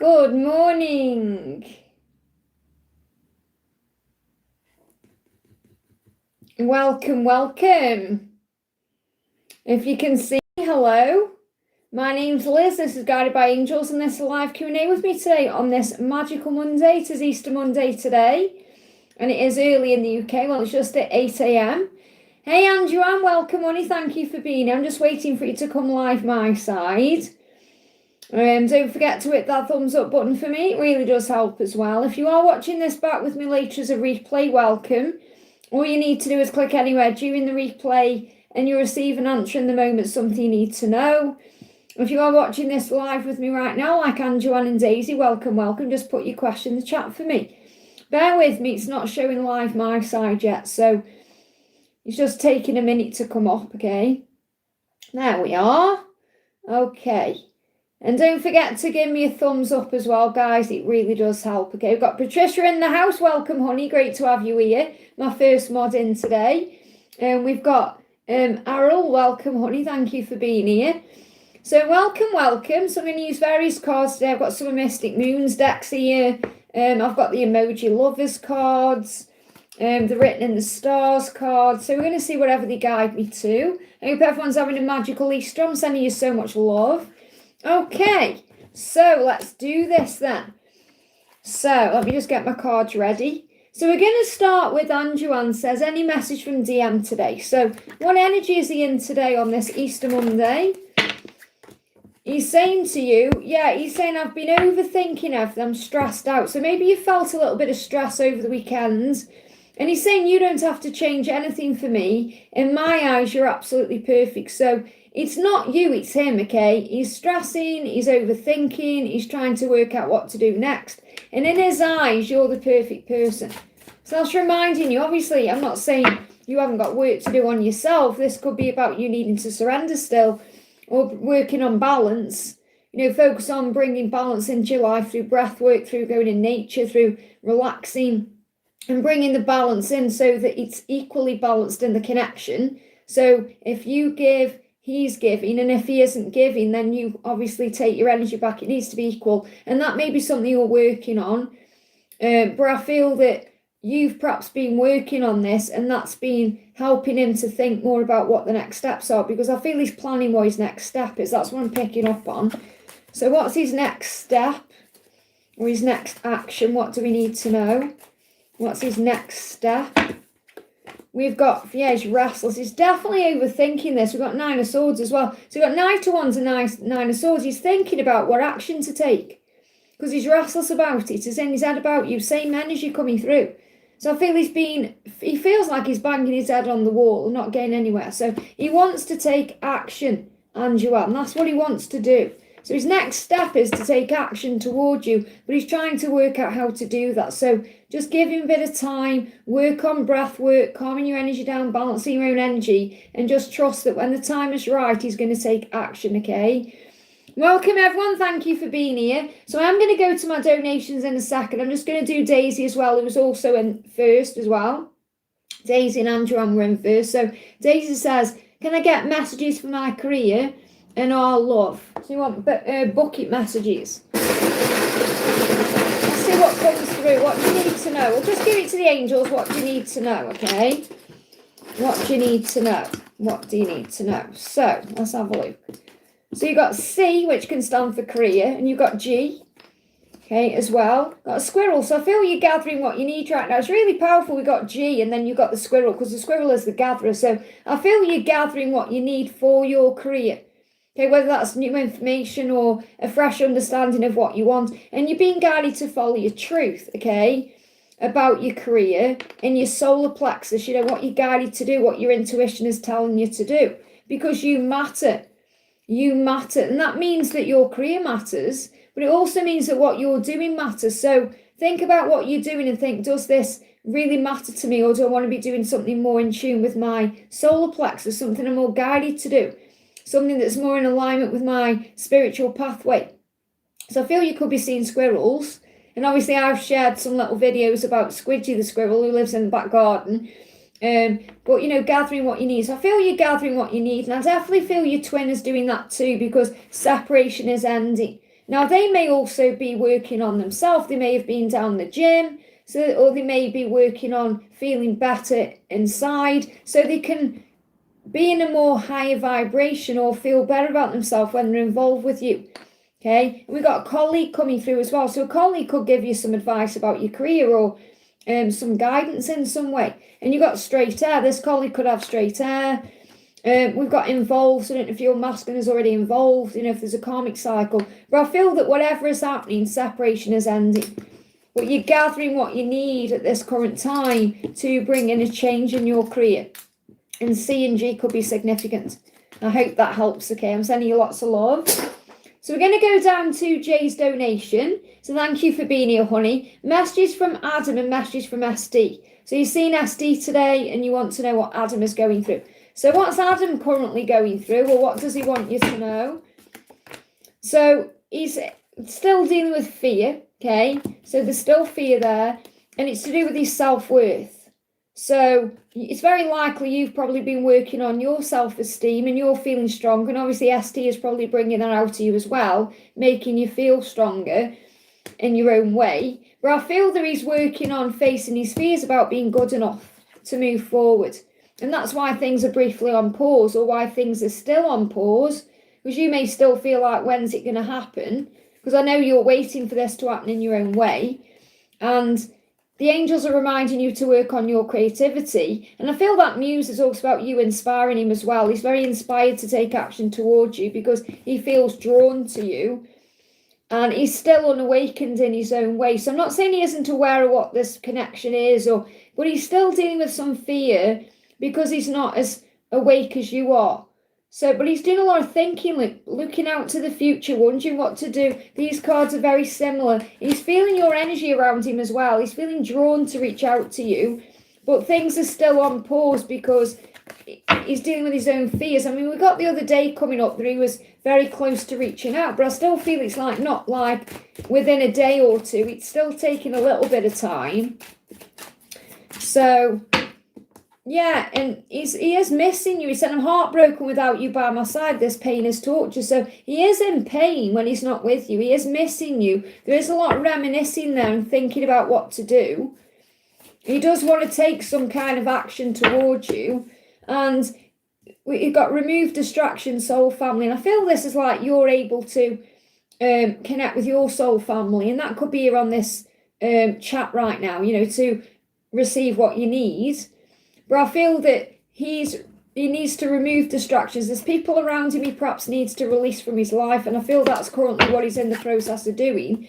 Good morning. Welcome. If you can see, hello. My name's Liz. This is Guided by Angels, and this is a live Q&A with me today on this magical Monday. It is Easter Monday today, and it is early in the UK. Well, it's just at 8 a.m. Hey, Andrew, welcome, honey. Thank you for being here. I'm just waiting for you to come live my side. Don't forget to hit that thumbs up button for me. It really does help as well. If you are watching this back with me later as a replay, welcome. All you need to do is click anywhere during the replay and you'll receive an answer in the moment, something you need to know. If you are watching this live with me right now, like Andrew and Daisy, welcome. Just put your question in the chat for me. Bear with me, it's not showing live my side yet, so it's just taking a minute to come up, okay? There we are. Okay. And don't forget to give me a thumbs up as well, guys. It really does help. Okay, we've got Patricia in the house. Welcome, honey. Great to have you here. My first mod in today. And we've got Errol. Welcome, honey. Thank you for being here. So welcome. So I'm going to use various cards today. I've got some Mystic Moons decks here. I've got the Emoji Lovers cards. The Written in the Stars cards. So we're going to see whatever they guide me to. I hope everyone's having a magical Easter. I'm sending you so much love. Okay, so let's do this then. So let me just get my cards ready. So we're going to start with Andrew says, any message from DM today? So what energy is he in today on this Easter Monday? He's saying to you, he's saying, I've been overthinking everything, I'm stressed out. So maybe you felt a little bit of stress over the weekend. And he's saying, you don't have to change anything for me. In my eyes, you're absolutely perfect. So it's not you, it's him, okay? He's stressing, he's overthinking, he's trying to work out what to do next. And in his eyes, you're the perfect person. So that's reminding you, obviously, I'm not saying you haven't got work to do on yourself. This could be about you needing to surrender still or working on balance. You know, focus on bringing balance into your life through breath work, through going in nature, through relaxing and bringing the balance in so that it's equally balanced in the connection. So if you give, he's giving, and if he isn't giving, then you obviously take your energy back. It needs to be equal, and that may be something you're working on, but I feel that you've perhaps been working on this, and that's been helping him to think more about what the next steps are, because I feel he's planning what his next step is. That's what I'm picking up on. So what's his next step or his next action? What do we need to know? What's his next step? We've got, he's restless. He's definitely overthinking this. We've got Nine of Swords as well. So we've got Knight of Wands and Nine of Swords. He's thinking about what action to take because he's restless about it. It's in his head about you. Same energy coming through. So I feel he feels like he's banging his head on the wall and not getting anywhere. So he wants to take action, Andrew, and that's what he wants to do. So his next step is to take action toward you, but he's trying to work out how to do that. So just give him a bit of time, work on breath work, calming your energy down, balancing your own energy, and just trust that when the time is right, he's going to take action, okay? Welcome, everyone. Thank you for being here. So I'm going to go to my donations in a second. I'm just going to do Daisy as well, who was also in first as well. Daisy and Andrew were in first. So Daisy says, can I get messages for my career and our love? So you want bucket messages. Let's see what comes through. What do you need to know? We'll just give it to the angels. What do you need to know, okay? What do you need to know? What do you need to know? So let's have a look. So you've got C, which can stand for career, and you've got G, okay, as well. Got a squirrel. So I feel you're gathering what you need right now. It's really powerful. We've got G, and then you've got the squirrel, because the squirrel is the gatherer. So I feel you're gathering what you need for your career. Okay, whether that's new information or a fresh understanding of what you want. And you're being guided to follow your truth, okay, about your career and your solar plexus, you know, what you're guided to do, what your intuition is telling you to do. Because you matter. You matter. And that means that your career matters, but it also means that what you're doing matters. So think about what you're doing and think, does this really matter to me, or do I want to be doing something more in tune with my solar plexus, something I'm more guided to do? Something that's more in alignment with my spiritual pathway. So I feel you could be seeing squirrels. And obviously I've shared some little videos about Squidgy the squirrel who lives in the back garden. But, you know, gathering what you need. So I feel you're gathering what you need. And I definitely feel your twin is doing that too, because separation is ending. Now, they may also be working on themselves. They may have been down the gym, or they may be working on feeling better inside, so they can be in a more higher vibration or feel better about themselves when they're involved with you. Okay, we've got a colleague coming through as well. So a colleague could give you some advice about your career or some guidance in some way. And you've got straight air. This colleague could have straight air. We've got involved. So I don't know if your masculine is already involved, if there's a karmic cycle. But I feel that whatever is happening, separation is ending. But you're gathering what you need at this current time to bring in a change in your career. And C and G could be significant. I hope that helps, okay? I'm sending you lots of love. So we're going to go down to Jay's donation. So thank you for being here, honey. Messages from Adam and messages from SD. So you've seen SD today and you want to know what Adam is going through. So what's Adam currently going through, or what does he want you to know? So he's still dealing with fear, okay? So there's still fear there, and it's to do with his self-worth. So it's very likely you've probably been working on your self-esteem and you're feeling strong. And obviously ST is probably bringing that out to you as well, making you feel stronger in your own way. But I feel that he's working on facing his fears about being good enough to move forward. And that's why things are briefly on pause, or why things are still on pause. Because you may still feel like, when's it going to happen? Because I know you're waiting for this to happen in your own way. And the angels are reminding you to work on your creativity. And I feel that muse is also about you inspiring him as well. He's very inspired to take action towards you because he feels drawn to you. And he's still unawakened in his own way. So I'm not saying he isn't aware of what this connection is, but he's still dealing with some fear because he's not as awake as you are. So, but he's doing a lot of thinking, looking out to the future, wondering what to do. These cards are very similar. He's feeling your energy around him as well. He's feeling drawn to reach out to you, but things are still on pause because he's dealing with his own fears. I mean, we got the other day coming up that he was very close to reaching out, but I still feel it's not within a day or two. It's still taking a little bit of time. So yeah, and he is missing you. He said, I'm heartbroken without you by my side. This pain is torture. So he is in pain when he's not with you. He is missing you. There is a lot of reminiscing there and thinking about what to do. He does want to take some kind of action towards you. And you've got remove distraction, soul family. And I feel this is like you're able to connect with your soul family. And that could be here on this chat right now, to receive what you need. But I feel that he needs to remove distractions. There's people around him he perhaps needs to release from his life. And I feel that's currently what he's in the process of doing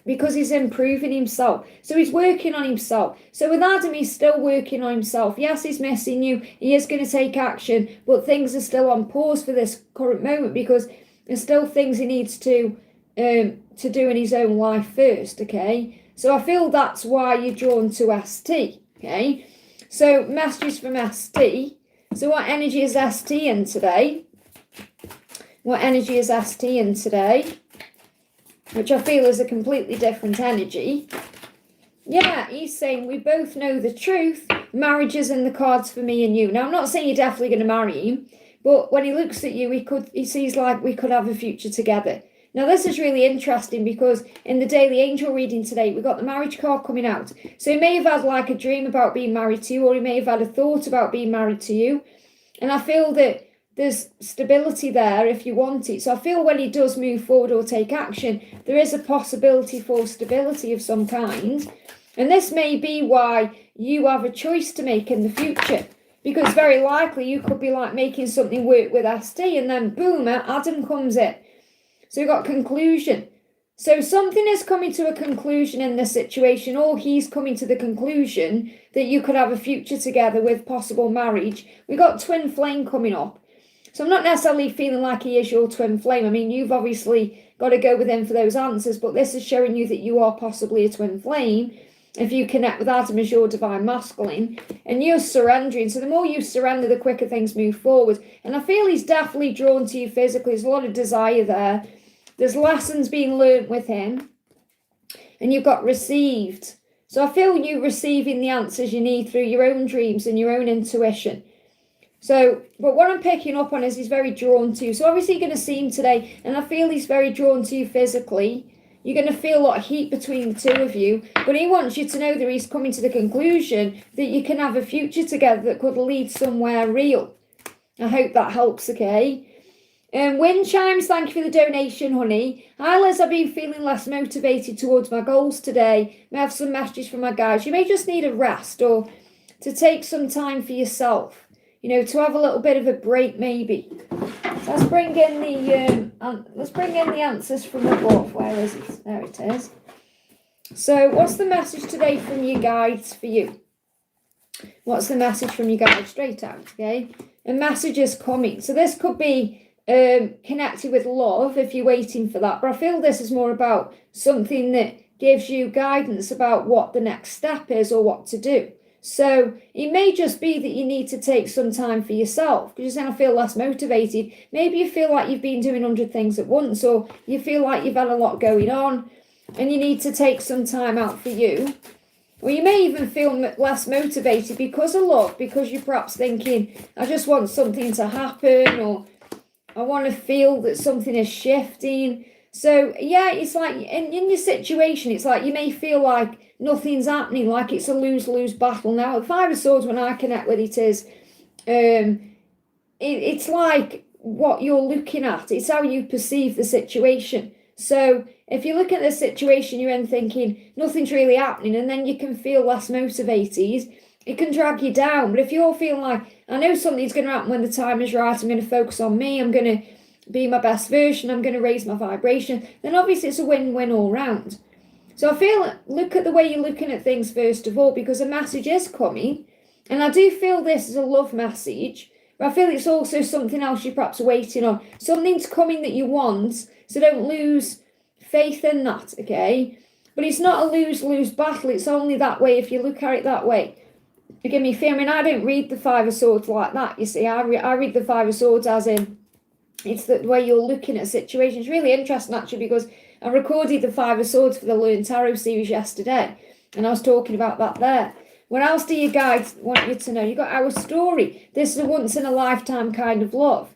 because he's improving himself. So he's working on himself. So with Adam, he's still working on himself. Yes, he's missing you. He is going to take action. But things are still on pause for this current moment because there's still things he needs to do in his own life first, okay? So I feel that's why you're drawn to ST, okay? So messages from ST. So what energy is ST in today? What energy is ST in today? Which I feel is a completely different energy. Yeah, he's saying we both know the truth. Marriage is in the cards for me and you. Now, I'm not saying you're definitely going to marry him, but when he looks at you, he sees like we could have a future together. Now, this is really interesting because in the daily angel reading today, we got the marriage card coming out. So he may have had like a dream about being married to you, or he may have had a thought about being married to you. And I feel that there's stability there if you want it. So I feel when he does move forward or take action, there is a possibility for stability of some kind. And this may be why you have a choice to make in the future. Because very likely you could be like making something work with ST and then boom, Adam comes in. So we've got conclusion. So something is coming to a conclusion in this situation, or he's coming to the conclusion that you could have a future together with possible marriage. We've got twin flame coming up. So I'm not necessarily feeling like he is your twin flame. I mean, you've obviously got to go with him for those answers, but this is showing you that you are possibly a twin flame if you connect with Adam as your divine masculine, and you're surrendering. So the more you surrender, the quicker things move forward. And I feel he's definitely drawn to you physically. There's a lot of desire there. There's lessons being learned with him. And you've got received. So I feel you receiving the answers you need through your own dreams and your own intuition. So, but what I'm picking up on is he's very drawn to you. So obviously you're going to see him today, and I feel he's very drawn to you physically. You're going to feel a lot of heat between the two of you, but he wants you to know that he's coming to the conclusion that you can have a future together that could lead somewhere real. I hope that helps, okay? Wind Chimes, thank you for the donation, honey. Hi, Liz, I've been feeling less motivated towards my goals today. May have some messages from my guides. You may just need a rest or to take some time for yourself. You know, to have a little bit of a break, maybe. So let's bring in the answers from above. Where is it? There it is. So, what's the message today from your guides for you? What's the message from your guides? Straight out, okay? A message is coming. So this could be connected with love if you're waiting for that. But I feel this is more about something that gives you guidance about what the next step is or what to do. So it may just be that you need to take some time for yourself because you're going to feel less motivated. Maybe you feel like you've been doing 100 things at once, or you feel like you've had a lot going on and you need to take some time out for you. Or you may even feel less motivated because of love, because you're perhaps thinking, I just want something to happen, or I want to feel that something is shifting. So yeah, it's like in your situation, it's like you may feel like nothing's happening, like it's a lose-lose battle. Now, the Five of Swords, when I connect with it, is it's like what you're looking at. It's how you perceive the situation. So if you look at the situation you're in thinking nothing's really happening, and then you can feel less motivated, it can drag you down. But if you're feeling like, I know something's going to happen when the time is right, I'm going to focus on me, I'm going to be my best version, I'm going to raise my vibration, then obviously it's a win-win all round. So I feel, look at the way you're looking at things first of all, because a message is coming, and I do feel this is a love message, but I feel it's also something else you're perhaps waiting on. Something's coming that you want, so don't lose faith in that, okay? But it's not a lose-lose battle, it's only that way if you look at it that way. Forgive me, fear. I mean, I don't read the Five of Swords like that, you see. I read the Five of Swords as in, it's the way you're looking at a situation. It's really interesting, actually, because I recorded the Five of Swords for the Learn Tarot series yesterday, and I was talking about that there. What else do your guides want you to know? You've got our story. This is a once-in-a-lifetime kind of love.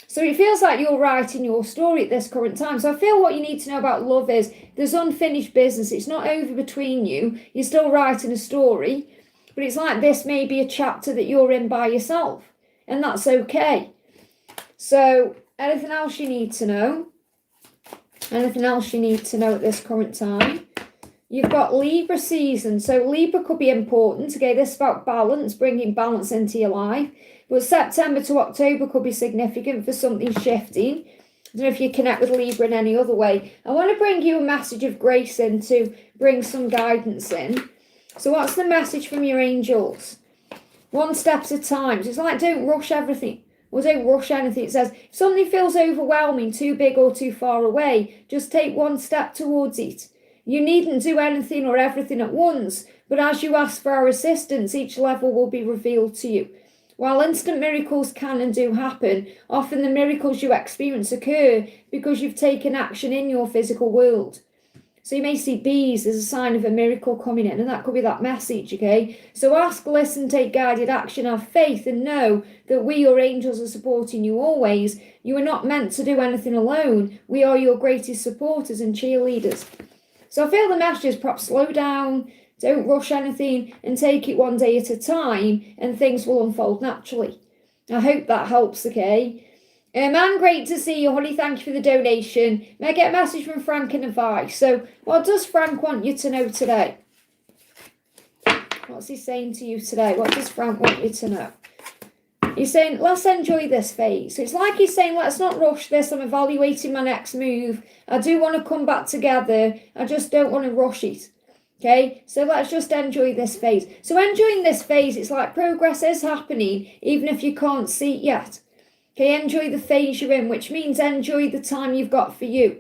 So it feels like you're writing your story at this current time. So I feel what you need to know about love is there's unfinished business. It's not over between you. You're still writing a story, but it's like this may be a chapter that you're in by yourself, and that's okay. So anything else you need to know? Anything else you need to know at this current time? You've got Libra season. So Libra could be important. Okay, this is about balance, bringing balance into your life. But September to October could be significant for something shifting. I don't know if you connect with Libra in any other way. I want to bring you a message of grace in to bring some guidance in. So what's the message from your angels? One step at a time. So it's like, don't rush everything. Or don't rush anything. It says, if something feels overwhelming, too big or too far away, just take one step towards it. You needn't do anything or everything at once, but as you ask for our assistance, each level will be revealed to you. While instant miracles can and do happen, often the miracles you experience occur because you've taken action in your physical world. So you may see bees as a sign of a miracle coming in, and that could be that message, okay? So ask, listen, take guided action, have faith, and know that we, your angels, are supporting you always. You are not meant to do anything alone. We are your greatest supporters and cheerleaders. So I feel the message is perhaps slow down, don't rush anything, and take it one day at a time, and things will unfold naturally. I hope that helps, okay? Man, great to see you, honey. Thank you for the donation. May I get a message from Frank and advice? So what does Frank want you to know today? What's he saying to you today? What does Frank want you to know? He's saying, let's enjoy this phase. So it's like he's saying, let's not rush this. I'm evaluating my next move. I do want to come back together. I just don't want to rush it. Okay, so let's just enjoy this phase. So enjoying this phase, it's like progress is happening, even if you can't see it yet. Okay, enjoy the phase you're in, which means enjoy the time you've got for you.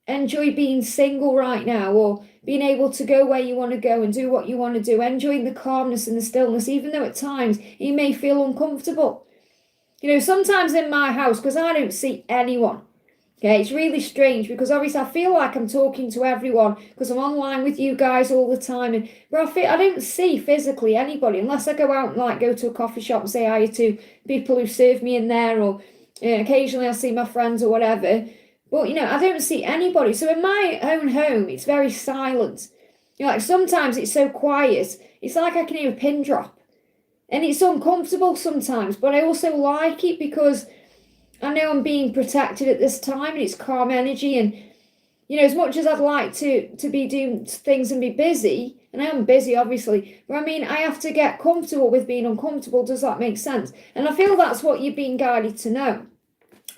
Enjoy being single right now, or being able to go where you want to go and do what you want to do. Enjoying the calmness and the stillness, even though at times you may feel uncomfortable. You know, sometimes in my house, because I don't see anyone, Okay, it's really strange because obviously I feel like I'm talking to everyone because I'm online with you guys all the time, but I don't see physically anybody unless I go out and like go to a coffee shop and say hi to people who serve me in there, or occasionally I'll see my friends or whatever. But I don't see anybody. So in my own home, it's very silent. Like sometimes it's so quiet, it's like I can hear a pin drop, and it's uncomfortable sometimes. But I also like it because I know I'm being protected at this time, and it's calm energy. And as much as I'd like to be doing things and be busy, and I am busy obviously, but I have to get comfortable with being uncomfortable. Does that make sense? And I feel that's what you're being guided to know,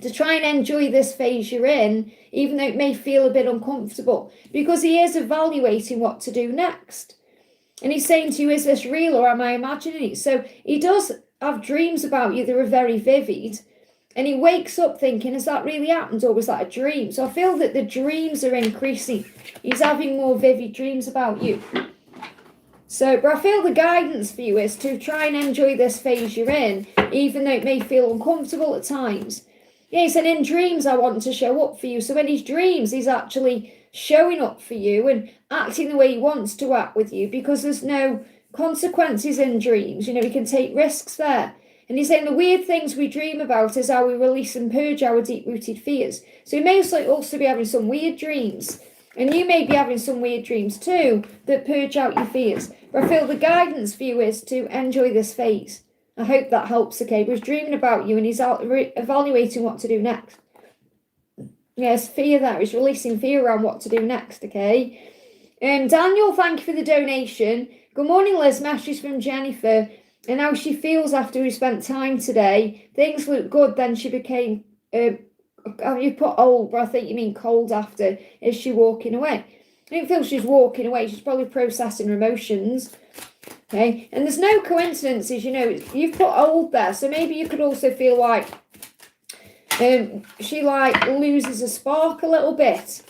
to try and enjoy this phase you're in, even though it may feel a bit uncomfortable, because he is evaluating what to do next. And he's saying to you, is this real or am I imagining it? So he does have dreams about you that are very vivid. And he wakes up thinking, has that really happened or was that a dream? So I feel that the dreams are increasing. He's having more vivid dreams about you. So, but I feel the guidance for you is to try and enjoy this phase you're in, even though it may feel uncomfortable at times. Yes, and in dreams I want to show up for you. So in his dreams, he's actually showing up for you and acting the way he wants to act with you, because there's no consequences in dreams. We can take risks there. And he's saying the weird things we dream about is how we release and purge our deep-rooted fears. So he may also be having some weird dreams. And you may be having some weird dreams too that purge out your fears. But I feel the guidance for you is to enjoy this phase. I hope that helps, okay? But he's dreaming about you and he's evaluating what to do next. Yes, fear there. He's releasing fear around what to do next, okay? Daniel, thank you for the donation. Good morning, Liz. Message from Jennifer. And how she feels after we spent time today. Things look good. Then she became, you put old, but I think you mean cold after. Is she walking away? I don't feel she's walking away. She's probably processing her emotions. Okay. And there's no coincidences, you've put old there. So maybe you could also feel like she like loses a spark a little bit.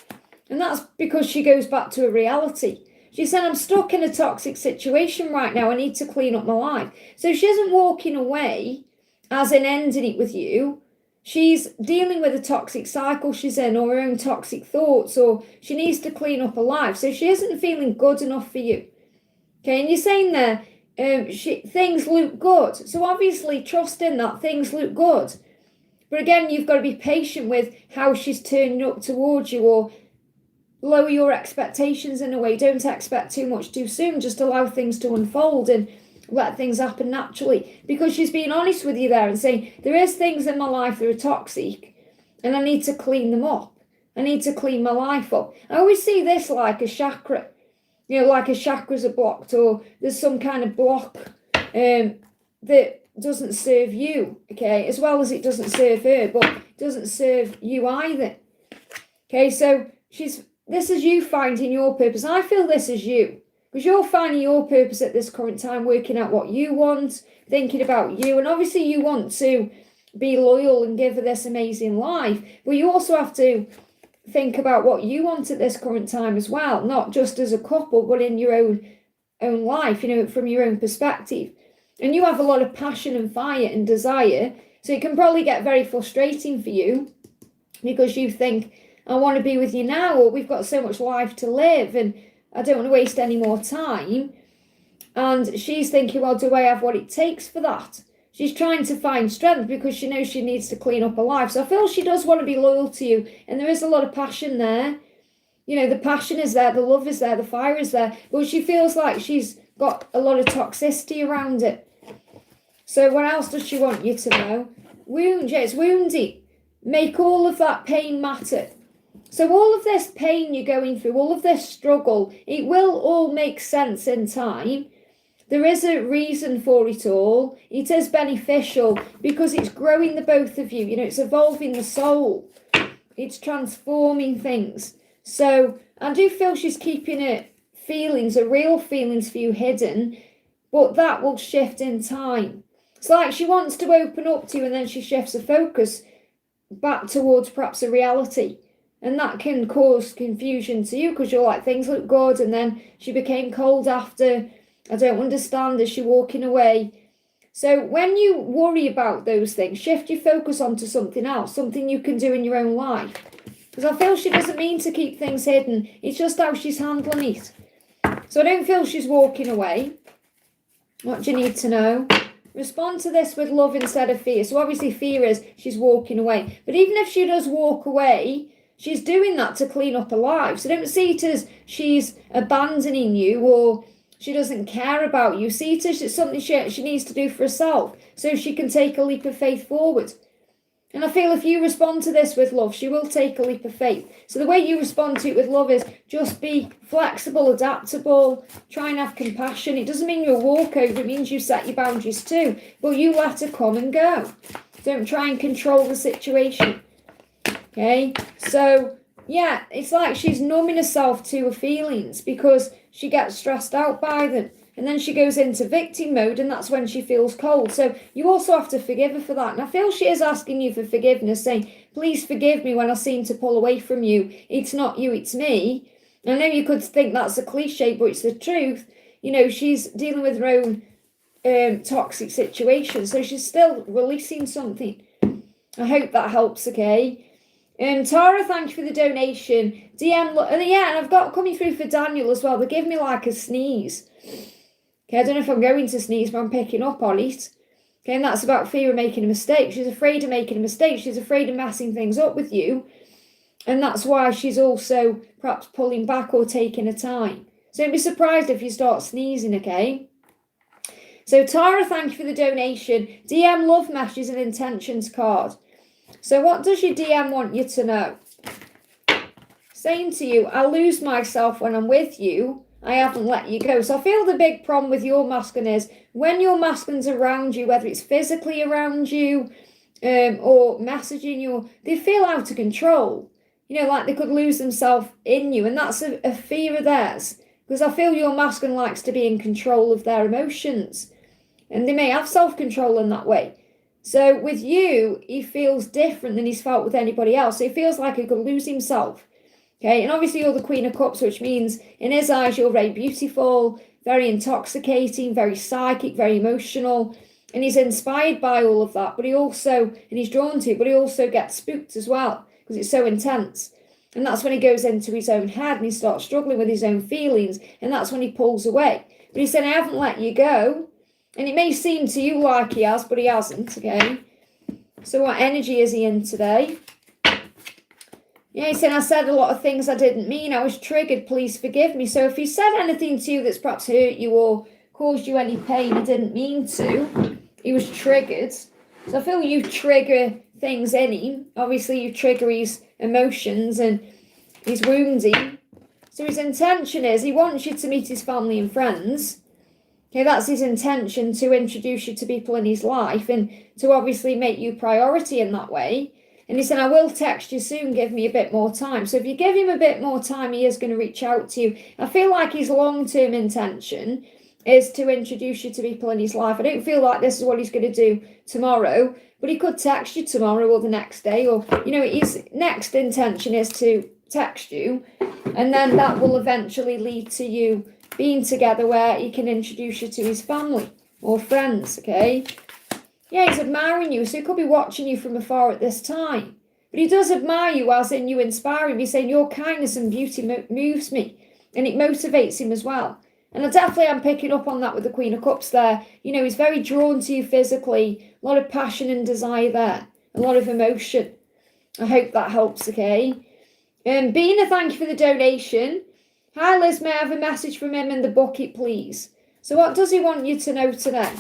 And that's because she goes back to a reality. She said, I'm stuck in a toxic situation right now. I need to clean up my life. So she isn't walking away as in ending it with you. She's dealing with a toxic cycle she's in, or her own toxic thoughts, or she needs to clean up her life. So she isn't feeling good enough for you. Okay, and you're saying there, things look good. So obviously trust in that things look good. But again, you've got to be patient with how she's turning up towards you, or lower your expectations in a way. Don't expect too much too soon. Just allow things to unfold and let things happen naturally. Because she's being honest with you there and saying, there is things in my life that are toxic and I need to clean them up. I need to clean my life up. I always see this like a chakra. Like a chakras are blocked, or there's some kind of block that doesn't serve you, okay, as well as it doesn't serve her, but it doesn't serve you either. Okay, so this is you finding your purpose. I feel this is you, because you're finding your purpose at this current time, working out what you want, thinking about you, and obviously you want to be loyal and give her this amazing life, but you also have to think about what you want at this current time as well, not just as a couple, but in your own life, from your own perspective. And you have a lot of passion and fire and desire, so it can probably get very frustrating for you because you think, I want to be with you now, or we've got so much life to live and I don't want to waste any more time. And she's thinking, well, do I have what it takes for that? She's trying to find strength because she knows she needs to clean up her life. So I feel she does want to be loyal to you. And there is a lot of passion there. The passion is there, the love is there, the fire is there. But she feels like she's got a lot of toxicity around it. So what else does she want you to know? Wound, yeah, it's wounded. Make all of that pain matter. So all of this pain you're going through, all of this struggle, it will all make sense in time. There is a reason for it all. It is beneficial because it's growing the both of you. It's evolving the soul. It's transforming things. So I do feel she's keeping her feelings, her real feelings for you hidden, but that will shift in time. It's like she wants to open up to you and then she shifts her focus back towards perhaps a reality. And that can cause confusion to you because you're like, things look good, and then she became cold after. I don't understand. Is she walking away? So when you worry about those things, shift your focus onto something else, something you can do in your own life. Because I feel she doesn't mean to keep things hidden. It's just how she's handling it. So I don't feel she's walking away. What do you need to know? Respond to this with love instead of fear. So obviously fear is she's walking away. But even if she does walk away, she's doing that to clean up her life. So don't see it as she's abandoning you or she doesn't care about you. See it as it's something she needs to do for herself so she can take a leap of faith forward. And I feel if you respond to this with love, she will take a leap of faith. So the way you respond to it with love is just be flexible, adaptable, try and have compassion. It doesn't mean you're a walkover, it means you set your boundaries too. But you let her come and go. Don't try and control the situation. Okay? So, yeah, it's like she's numbing herself to her feelings because she gets stressed out by them. And then she goes into victim mode, and that's when she feels cold. So you also have to forgive her for that. And I feel she is asking you for forgiveness, saying, please forgive me when I seem to pull away from you. It's not you, it's me. I know you could think that's a cliche, but it's the truth. You know, she's dealing with her own toxic situation. So she's still releasing something. I hope that helps, okay? Tara, thank you for the donation. DM, and I've got coming through for Daniel as well. They give me like a sneeze. Okay, I don't know if I'm going to sneeze, but I'm picking up on it. Okay, and that's about fear of making a mistake. She's afraid of making a mistake. She's afraid of messing things up with you. And that's why she's also perhaps pulling back or taking her time. So don't be surprised if you start sneezing, okay? So Tara, thank you for the donation. DM love messages and intentions card. So what does your DM want you to know? Saying to you, I lose myself when I'm with you. I haven't let you go. So I feel the big problem with your masculine is when your masculine's around you, whether it's physically around you or messaging you, they feel out of control. You know, like they could lose themselves in you. And that's a fear of theirs. Because I feel your masculine likes to be in control of their emotions. And they may have self-control in that way. So with you, he feels different than he's felt with anybody else. So he feels like he could lose himself. Okay, and obviously you're the Queen of Cups, which means in his eyes you're very beautiful, very intoxicating, very psychic, very emotional. And he's inspired by all of that, but he also, and he's drawn to it, but he also gets spooked as well because it's so intense. And that's when he goes into his own head and he starts struggling with his own feelings. And that's when he pulls away. But he said, I haven't let you go. And it may seem to you like he has, but he hasn't, okay? So what energy is he in today? Yeah, he said, I said a lot of things I didn't mean. I was triggered. Please forgive me. So if he said anything to you that's perhaps hurt you or caused you any pain he didn't mean to, he was triggered. So I feel you trigger things in him. Obviously, you trigger his emotions and his wounding. So his intention is he wants you to meet his family and friends. Okay, that's his intention, to introduce you to people in his life and to obviously make you priority in that way. And he said, I will text you soon, give me a bit more time. So if you give him a bit more time, he is going to reach out to you. I feel like his long-term intention is to introduce you to people in his life. I don't feel like this is what he's going to do tomorrow, but he could text you tomorrow or the next day. Or, you know, his next intention is to text you. And then that will eventually lead to you being together where he can introduce you to his family or friends, okay? Yeah, he's admiring you, so he could be watching you from afar at this time. But he does admire you, as in you inspire him. He's saying your kindness and beauty moves me, and it motivates him as well. And I definitely am picking up on that with the Queen of Cups there. You know, he's very drawn to you physically, a lot of passion and desire there, a lot of emotion. I hope that helps, okay? Bena, thank you for the donation. Hi, Liz, may I have a message from him in the bucket, please? So what does he want you to know today?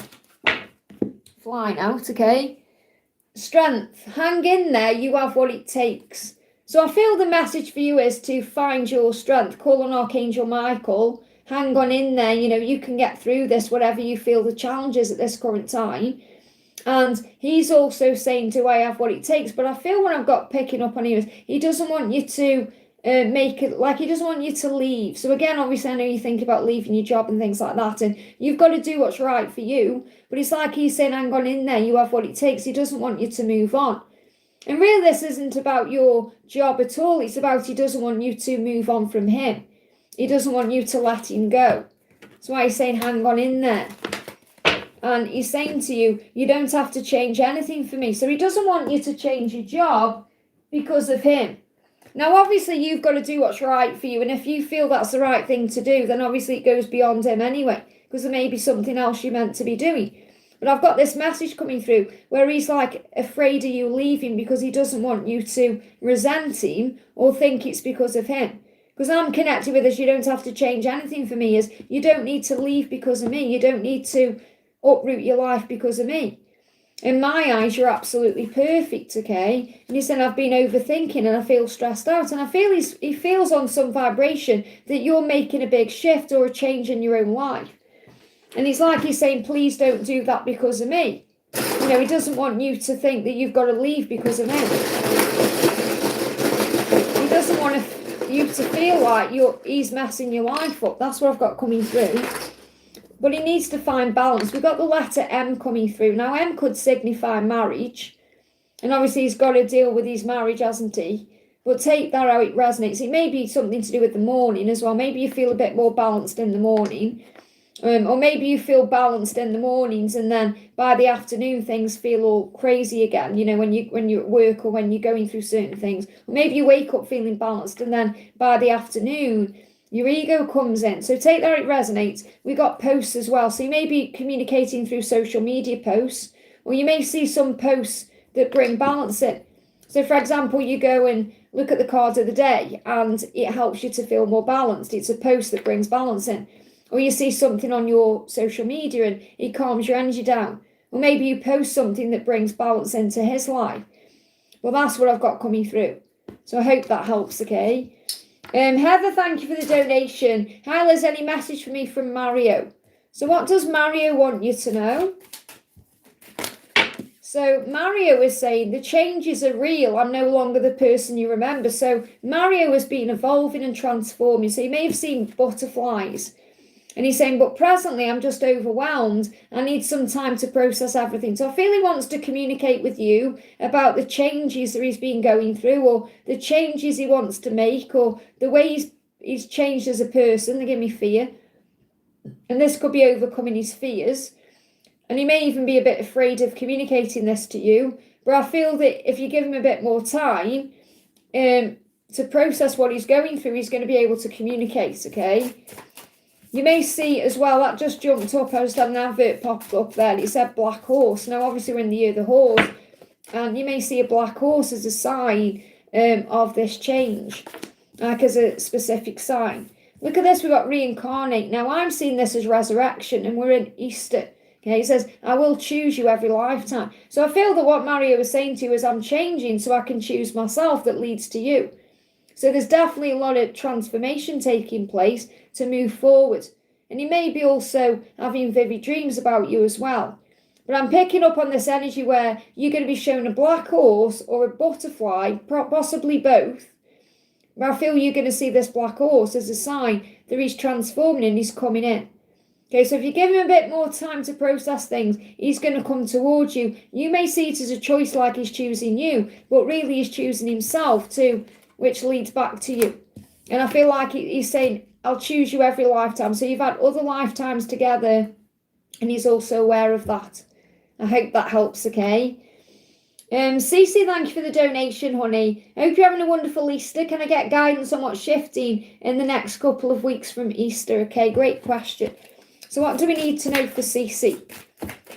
Flying out, okay? Strength. Hang in there. You have what it takes. So I feel the message for you is to find your strength. Call on Archangel Michael. Hang on in there. You know, you can get through this, whatever you feel the challenge is at this current time. And he's also saying, do I have what it takes? But I feel what I've got picking up on him is he doesn't want you to make it, like he doesn't want you to leave. So again, obviously, I know you think about leaving your job and things like that, and you've got to do what's right for you. But it's like he's saying, hang on in there, you have what it takes. He doesn't want you to move on. And really, this isn't about your job at all. It's about he doesn't want you to move on from him. He doesn't want you to let him go. That's why he's saying, hang on in there. and he's saying to you, you don't have to change anything for me. So he doesn't want you to change your job because of him. Now, obviously, you've got to do what's right for you. And if you feel that's the right thing to do, then obviously it goes beyond him anyway, because there may be something else you're meant to be doing. But I've got this message coming through where he's like afraid of you leaving because he doesn't want you to resent him or think it's because of him. Because I'm connected with this, you don't have to change anything for me, is you don't need to leave because of me. You don't need to uproot your life because of me. In my eyes, you're absolutely perfect, okay? And he said, I've been overthinking and I feel stressed out. And I feel he feels on some vibration that you're making a big shift or a change in your own life. And he's saying, please don't do that because of me. You know, he doesn't want you to think that you've got to leave because of him. He doesn't want you to feel like he's messing your life up. That's what I've got coming through. But he needs to find balance. We've got the letter M coming through. Now, M could signify marriage. And obviously, he's got to deal with his marriage, hasn't he? But take that how it resonates. It may be something to do with the morning as well. Maybe you feel a bit more balanced in the morning. Or maybe you feel balanced in the mornings and then by the afternoon things feel all crazy again, you know, when you're at work or when you're going through certain things. Or maybe you wake up feeling balanced and then by the afternoon your ego comes in. So take that, it resonates. We got posts as well. So you may be communicating through social media posts, or you may see some posts that bring balance in. So for example, you go and look at the card of the day and it helps you to feel more balanced. It's a post that brings balance in. Or you see something on your social media and it calms your energy down. Or maybe you post something that brings balance into his life. Well, that's what I've got coming through. So I hope that helps, okay? Heather, thank you for the donation. Hi, Liz, any message for me from Mario? So what does Mario want you to know? So Mario is saying the changes are real. I'm no longer the person you remember. So Mario has been evolving and transforming. So you may have seen butterflies. And he's saying, but presently I'm just overwhelmed. I need some time to process everything. So I feel he wants to communicate with you about the changes that he's been going through, or the changes he wants to make, or the way he's changed as a person. They give me fear. And this could be overcoming his fears. And he may even be a bit afraid of communicating this to you. But I feel that if you give him a bit more time to process what he's going through, he's going to be able to communicate, okay? You may see as well, that just jumped up, I just had an advert popped up there, and it said black horse. Now, obviously, we're in the year of the horse, and you may see a black horse as a sign of this change, like as a specific sign. Look at this, we've got reincarnate. Now, I'm seeing this as resurrection, and we're in Easter. Okay, it says, I will choose you every lifetime. So I feel that what Mario was saying to you is I'm changing so I can choose myself that leads to you. So there's definitely a lot of transformation taking place to move forward. And he may be also having vivid dreams about you as well. But I'm picking up on this energy where you're going to be shown a black horse or a butterfly, possibly both. But I feel you're going to see this black horse as a sign that he's transforming and he's coming in. Okay, so if you give him a bit more time to process things, he's going to come towards you. You may see it as a choice like he's choosing you, but really he's choosing himself too, which leads back to you. And I feel like he's saying, I'll choose you every lifetime. So you've had other lifetimes together, and he's also aware of that. I hope that helps, okay? Cece, thank you for the donation, honey. I hope you're having a wonderful Easter. Can I get guidance on what's shifting in the next couple of weeks from Easter? Okay, great question. So what do we need to know for Cece?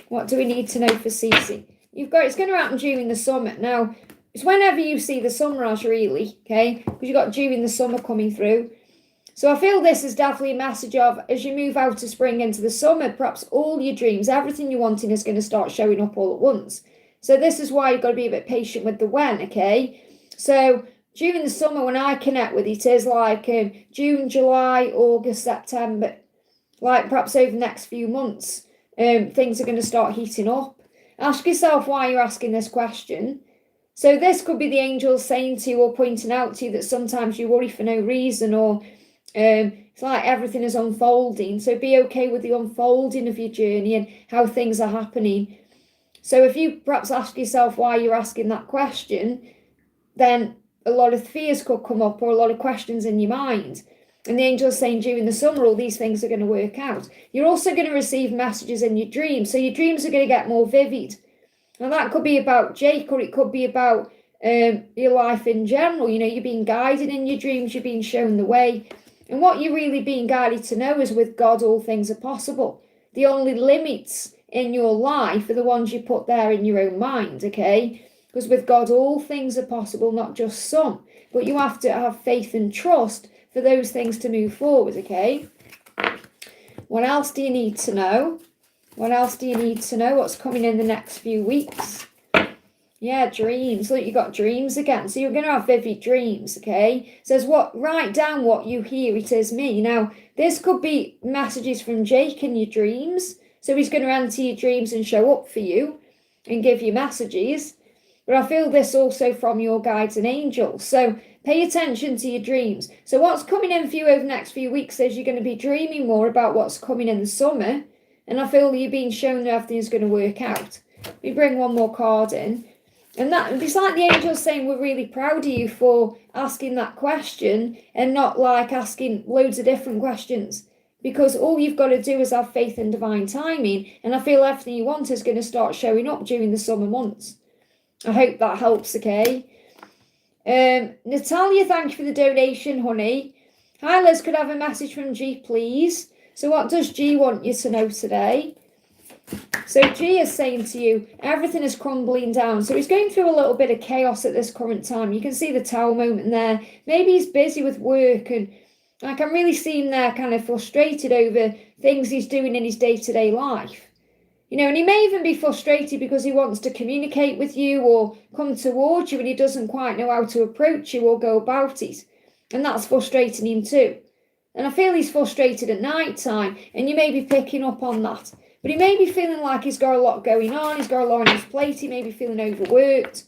What do we need to know for Cece? It's going to happen during the summer. Now, it's whenever you see the sunrise, really, okay? Because you've got during the summer coming through. So I feel this is definitely a message of, as you move out of spring into the summer, perhaps all your dreams, everything you're wanting is going to start showing up all at once. So this is why you've got to be a bit patient with the when, okay? So during the summer, when I connect with it, is like June, July, August, September. Like perhaps over the next few months, things are going to start heating up. Ask yourself why you're asking this question. So this could be the angels saying to you or pointing out to you that sometimes you worry for no reason, or it's like everything is unfolding. So be okay with the unfolding of your journey and how things are happening. So if you perhaps ask yourself why you're asking that question, then a lot of fears could come up or a lot of questions in your mind. And the angel's saying during the summer, all these things are going to work out. You're also going to receive messages in your dreams. So your dreams are going to get more vivid. Now that could be about Jake, or it could be about your life in general. You know, you're being guided in your dreams, you're being shown the way. And what you're really being guided to know is with God, all things are possible. The only limits in your life are the ones you put there in your own mind, okay? Because with God, all things are possible, not just some. But you have to have faith and trust for those things to move forward, okay? What else do you need to know? What else do you need to know? What's coming in the next few weeks? Yeah, dreams. Look, you got dreams again. So you're going to have vivid dreams, okay? It says, write down what you hear. It is me. Now, this could be messages from Jake in your dreams. So he's going to enter your dreams and show up for you and give you messages. But I feel this also from your guides and angels. So pay attention to your dreams. So what's coming in for you over the next few weeks is you're going to be dreaming more about what's coming in the summer. And I feel you're being shown that everything is going to work out. We bring one more card in. And that it's like the angels saying we're really proud of you for asking that question and not like asking loads of different questions. Because all you've got to do is have faith in divine timing. And I feel everything you want is going to start showing up during the summer months. I hope that helps, okay? Natalia, thank you for the donation, honey. Hi, Liz, could I have a message from G, please? So what does G want you to know today? So G is saying to you, everything is crumbling down. So he's going through a little bit of chaos at this current time. You can see the tower moment there. Maybe he's busy with work, and I can really see him there kind of frustrated over things he's doing in his day-to-day life. You know, and he may even be frustrated because he wants to communicate with you or come towards you and he doesn't quite know how to approach you or go about it. And that's frustrating him too. And I feel he's frustrated at night time, and you may be picking up on that. But he may be feeling like he's got a lot going on, he's got a lot on his plate, he may be feeling overworked.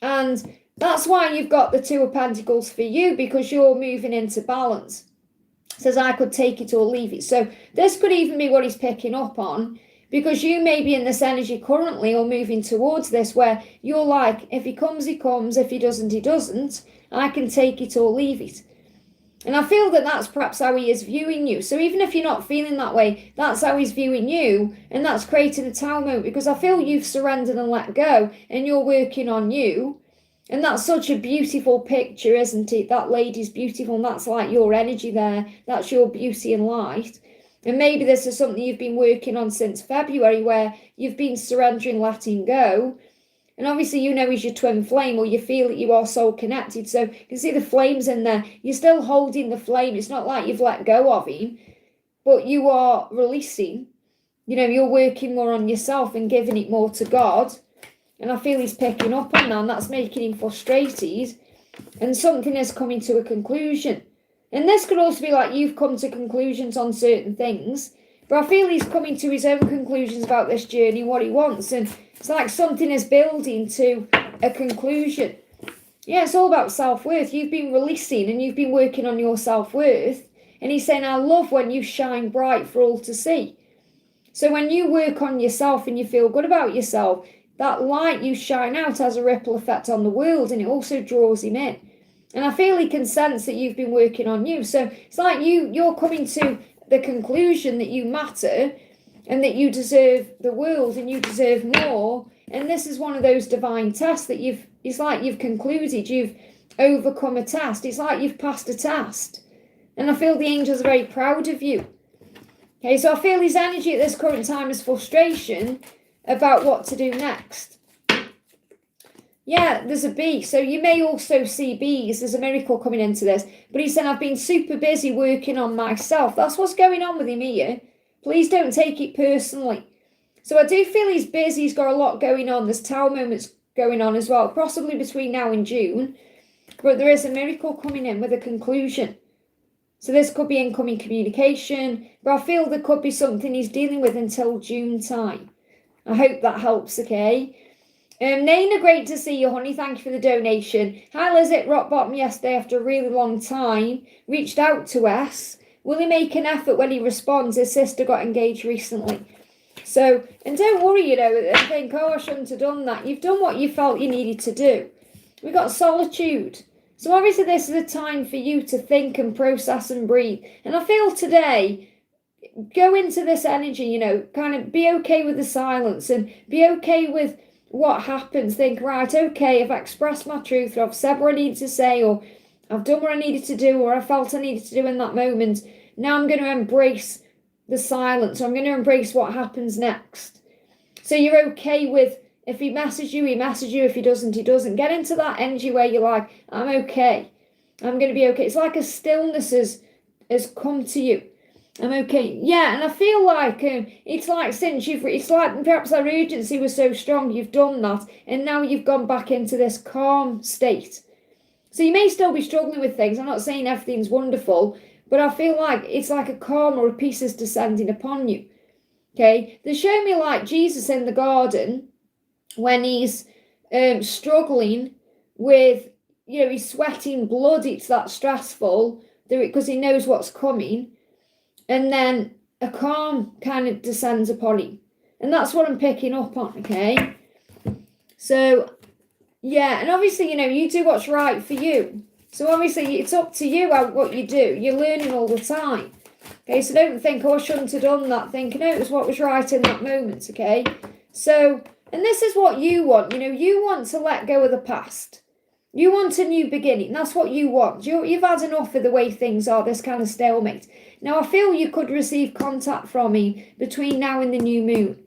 And that's why you've got the Two of Pentacles for you, because you're moving into balance. It says, I could take it or leave it. So this could even be what he's picking up on, because you may be in this energy currently or moving towards this where you're like, if he comes, he comes, if he doesn't, he doesn't. I can take it or leave it. And I feel that that's perhaps how he is viewing you. So even if you're not feeling that way, that's how he's viewing you. And that's creating a tower moment, because I feel you've surrendered and let go and you're working on you. And that's such a beautiful picture, isn't it? That lady's beautiful, and that's like your energy there. That's your beauty and light. And maybe this is something you've been working on since February, where you've been surrendering, letting go. And obviously, you know, he's your twin flame, or you feel that you are soul connected. So you can see the flames in there. You're still holding the flame. It's not like you've let go of him, but you are releasing. You know, you're working more on yourself and giving it more to God. And I feel he's picking up on that, and that's making him frustrated. And something is coming to a conclusion. And this could also be like you've come to conclusions on certain things. But I feel he's coming to his own conclusions about this journey, what he wants. And it's like something is building to a conclusion. Yeah, it's all about self-worth. You've been releasing and you've been working on your self-worth. And he's saying, I love when you shine bright for all to see. So when you work on yourself and you feel good about yourself, that light you shine out has a ripple effect on the world, and it also draws him in. And I feel he can sense that you've been working on you. So it's like you're coming to the conclusion that you matter and that you deserve the world and you deserve more. And this is one of those divine tests that it's like you've concluded, you've overcome a test. It's like you've passed a test. And I feel the angels are very proud of you. Okay, so I feel his energy at this current time is frustration about what to do next. Yeah, there's a bee. So you may also see bees. There's a miracle coming into this. But he said, I've been super busy working on myself. That's what's going on with him here. Please don't take it personally. So I do feel he's busy. He's got a lot going on. There's tower moments going on as well, possibly between now and June. But there is a miracle coming in with a conclusion. So this could be incoming communication. But I feel there could be something he's dealing with until June time. I hope that helps, okay? Naina, great to see you, honey. Thank you for the donation. Hi, Liz, at rock bottom yesterday after a really long time. Reached out to us. Will he make an effort when he responds? His sister got engaged recently. So, and don't worry, you know, and think, oh, I shouldn't have done that. You've done what you felt you needed to do. We got solitude. So obviously this is a time for you to think and process and breathe. And I feel today, go into this energy, you know, kind of be okay with the silence and be okay with what happens. Think, right, okay, I've expressed my truth, or I've said what I need to say, or I've done what I needed to do, or I felt I needed to do in that moment. Now I'm going to embrace the silence. I'm going to embrace what happens next. So you're okay with, if he messages you, he messages you. If he doesn't, he doesn't. Get into that energy where you're like, I'm okay. I'm going to be okay. It's like a stillness has come to you. I'm okay. Yeah, and I feel like it's like since it's like perhaps our urgency was so strong, you've done that, and now you've gone back into this calm state. So you may still be struggling with things. I'm not saying everything's wonderful, but I feel like it's like a calm or a peace is descending upon you. Okay, they show me like Jesus in the garden when he's struggling with, you know, he's sweating blood. It's that stressful because he knows what's coming. And then a calm kind of descends upon him. And that's what I'm picking up on, okay? So, yeah, and obviously, you know, you do what's right for you. So obviously, it's up to you what you do. You're learning all the time. Okay, so don't think, oh, I shouldn't have done that. Think, no, it was what was right in that moment, okay? So, and this is what you want. You know, you want to let go of the past. You want a new beginning. That's what you want. You've had enough of the way things are, this kind of stalemate. Now, I feel you could receive contact from me between now and the new moon.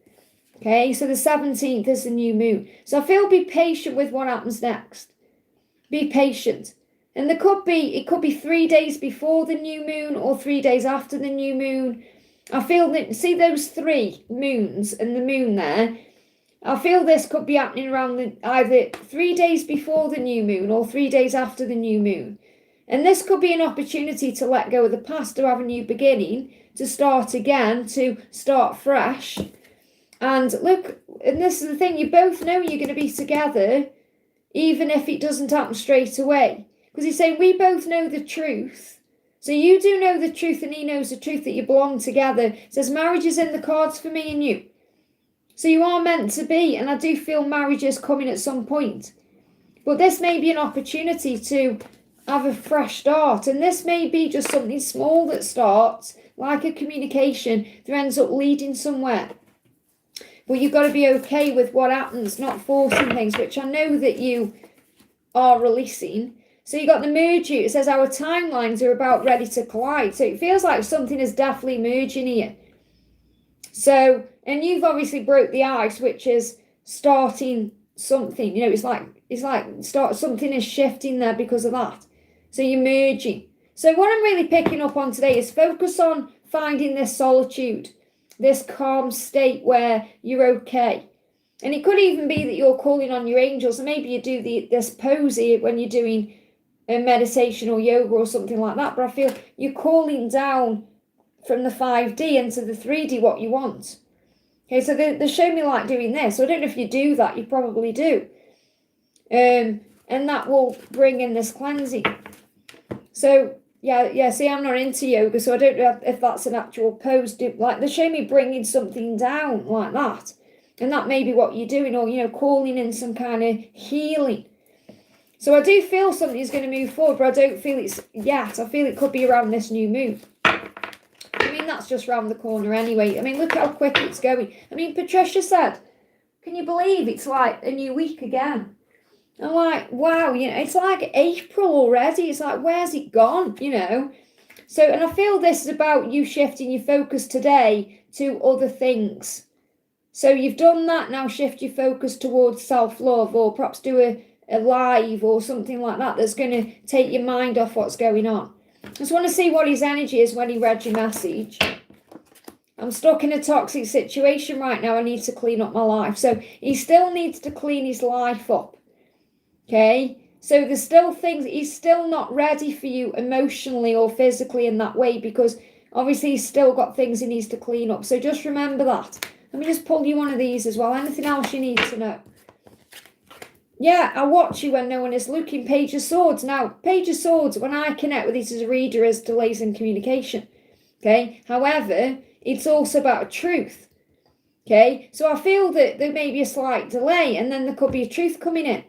Okay, so the 17th is the new moon. So I feel be patient with what happens next. Be patient. And it could be 3 days before the new moon or 3 days after the new moon. I feel that, see those 3 moons and the moon there? I feel this could be happening around either 3 days before the new moon or 3 days after the new moon. And this could be an opportunity to let go of the past, to have a new beginning, to start again, to start fresh. And look, and this is the thing, you both know you're going to be together, even if it doesn't happen straight away. Because he's saying, we both know the truth. So you do know the truth and he knows the truth, that you belong together. It says marriage is in the cards for me and you. So you are meant to be, and I do feel marriage is coming at some point. But this may be an opportunity to have a fresh start, and this may be just something small that starts, like a communication, that ends up leading somewhere. But you've got to be okay with what happens, not forcing things, which I know that you are releasing. So you got the merge. It says our timelines are about ready to collide. So it feels like something is definitely merging here. So, and you've obviously broke the ice, which is starting something. You know, it's like something is shifting there because of that. So you're merging. So what I'm really picking up on today is focus on finding this solitude, this calm state where you're okay. And it could even be that you're calling on your angels, and maybe you do this pose here when you're doing a meditation or yoga or something like that. But I feel you're calling down from the 5D into the 3D what you want. Okay, so they show me like doing this. So I don't know if you do that. You probably do. And that will bring in this cleansing. So, yeah, see, I'm not into yoga, so I don't know if that's an actual pose. Like, they show me bringing something down like that. And that may be what you're doing, or, you know, calling in some kind of healing. So I do feel something is going to move forward, but I don't feel it's yet. I feel it could be around this new moon. I mean, that's just round the corner anyway. I mean, look how quick it's going. I mean, Patricia said, can you believe it's like a new week again? I'm like, wow, you know, it's like April already. It's like, where's it gone, you know? So, and I feel this is about you shifting your focus today to other things. So you've done that, now shift your focus towards self-love, or perhaps do a live or something like that that's going to take your mind off what's going on. I just want to see what his energy is when he read your message. I'm stuck in a toxic situation right now. I need to clean up my life. So he still needs to clean his life up. Okay? So there's still things, he's still not ready for you emotionally or physically in that way, because obviously he's still got things he needs to clean up. So just remember that. Let me just pull you one of these as well. Anything else you need to know? Yeah, I watch you when no one is looking. Page of Swords. Now, Page of Swords, when I connect with this as a reader, is delays in communication. Okay? However, it's also about a truth. Okay? So I feel that there may be a slight delay, and then there could be a truth coming in.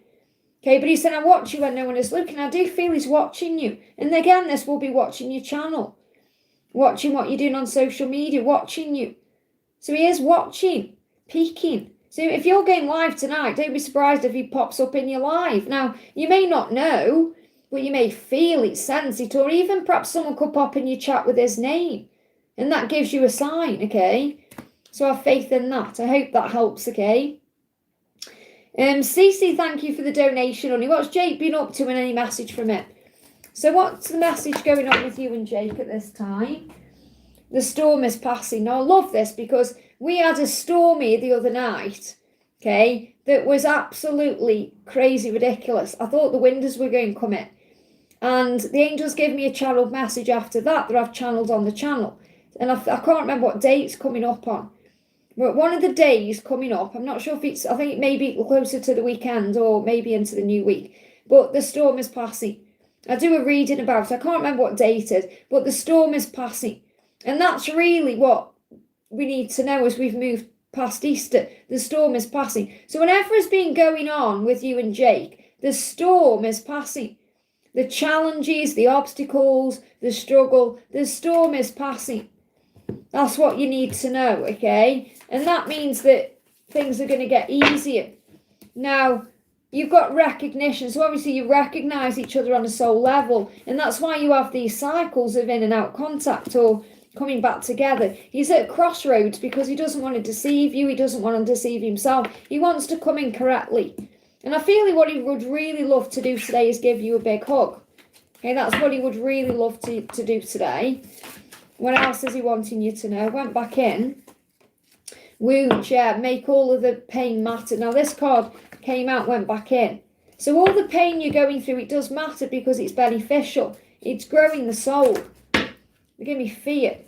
Okay, but he said, I watch you when no one is looking. I do feel he's watching you. And again, this will be watching your channel, watching what you're doing on social media, watching you. So he is watching, peeking. So if you're going live tonight, don't be surprised if he pops up in your live. Now, you may not know, but you may feel it, sense it, or even perhaps someone could pop in your chat with his name. And that gives you a sign, okay? So have faith in that. I hope that helps, okay? Cece, thank you for the donation, honey. What's Jake been up to and any message from it? So what's the message going on with you and Jake at this time? The storm is passing. Now, I love this because we had a stormy the other night, okay, that was absolutely crazy, ridiculous. I thought the windows were going to come in. And the angels gave me a channeled message after that I've channeled on the channel. And I can't remember what day it's coming up on. But one of the days coming up, I'm not sure if it's, I think it may be closer to the weekend or maybe into the new week. But the storm is passing. I do a reading about it. I can't remember what date it is, but the storm is passing. And that's really what we need to know as we've moved past Easter. The storm is passing. So whatever has been going on with you and Jake, the storm is passing. The challenges, the obstacles, the struggle, the storm is passing. That's what you need to know, okay? And that means that things are going to get easier. Now, you've got recognition. So obviously you recognise each other on a soul level. And that's why you have these cycles of in and out contact or coming back together. He's at crossroads because he doesn't want to deceive you. He doesn't want to deceive himself. He wants to come in correctly. And I feel what he would really love to do today is give you a big hug. Okay, that's what he would really love to do today. What else is he wanting you to know? Went back in. Wound, yeah, make all of the pain matter. Now this card came out, went back in. So all the pain you're going through, it does matter because it's beneficial. It's growing the soul. They give me fear.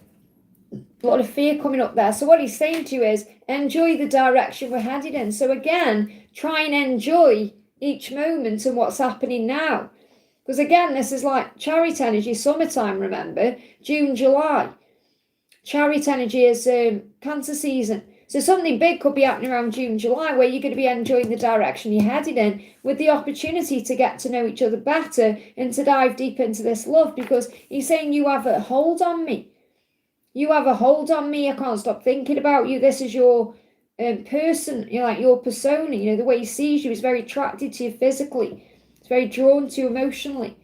A lot of fear coming up there. So what he's saying to you is, enjoy the direction we're headed in. So again, try and enjoy each moment and what's happening now. Because again, this is like chariot energy, summertime, remember? June, July. Chariot energy is Cancer season. So something big could be happening around June, July, where you're going to be enjoying the direction you're headed in with the opportunity to get to know each other better and to dive deep into this love, because he's saying you have a hold on me. You have a hold on me. I can't stop thinking about you. This is your person, you know, like your persona. You know, the way he sees you is very attracted to you physically. It's very drawn to you emotionally.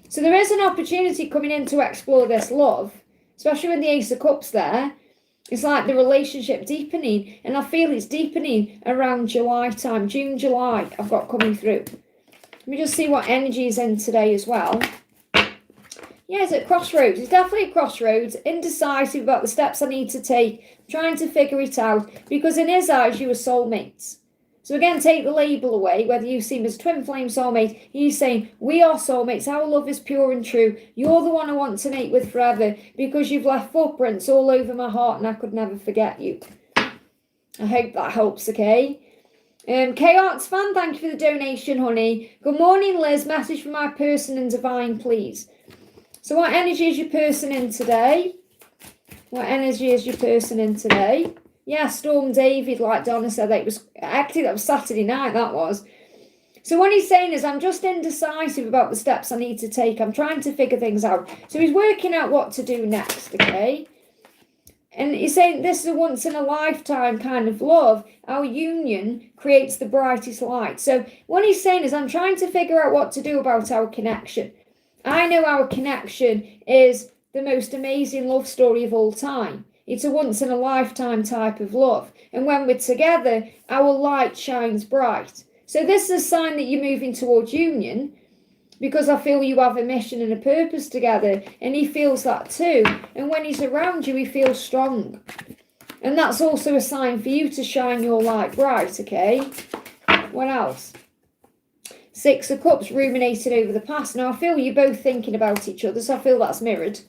So there is an opportunity coming in to explore this love, especially when the Ace of Cups there. It's like the relationship deepening, and I feel it's deepening around July time, June, July, I've got coming through. Let me just see what energy is in today as well. Yeah, it's at crossroads. It's definitely at crossroads, indecisive about the steps I need to take, trying to figure it out, because in his eyes, you are soulmates. So again, take the label away, whether you see him as twin flame soulmate. He's saying, we are soulmates. Our love is pure and true. You're the one I want to mate with forever because you've left footprints all over my heart and I could never forget you. I hope that helps, okay? K-Arts fan, thank you for the donation, honey. Good morning, Liz. Message from my person and divine, please. So what energy is your person in today? What energy is your person in today? Yeah, Storm David, like Donna said, that was Saturday night, that was. So what he's saying is, I'm just indecisive about the steps I need to take. I'm trying to figure things out. So he's working out what to do next, okay? And he's saying this is a once-in-a-lifetime kind of love. Our union creates the brightest light. So what he's saying is, I'm trying to figure out what to do about our connection. I know our connection is the most amazing love story of all time. It's a once-in-a-lifetime type of love. And when we're together, our light shines bright. So this is a sign that you're moving towards union, because I feel you have a mission and a purpose together. And he feels that too. And when he's around you, he feels strong. And that's also a sign for you to shine your light bright, okay? What else? Six of Cups, ruminated over the past. Now, I feel you're both thinking about each other, so I feel that's mirrored.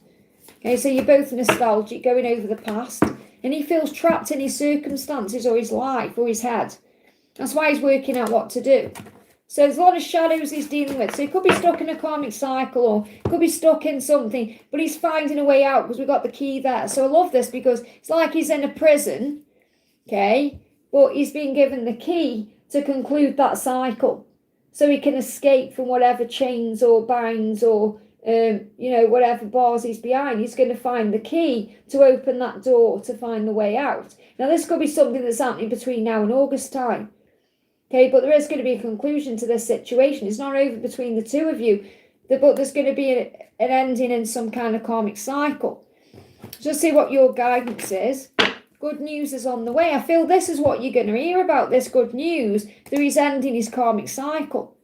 Okay, so you're both nostalgic, going over the past, and he feels trapped in his circumstances or his life or his head. That's why he's working out what to do. So there's a lot of shadows he's dealing with. So he could be stuck in a karmic cycle or could be stuck in something, but he's finding a way out because we've got the key there. So I love this because it's like he's in a prison, okay, but he's been given the key to conclude that cycle. so he can escape from whatever chains or binds or whatever bars he's behind. He's going to find the key to open that door to find the way out. Now, this could be something that's happening between now and August time. Okay, but there is going to be a conclusion to this situation. It's not over between the two of you, but there's going to be an ending in some kind of karmic cycle. Just see what your guidance is. Good news is on the way. I feel this is what you're going to hear about, this good news, that he's ending his karmic cycle.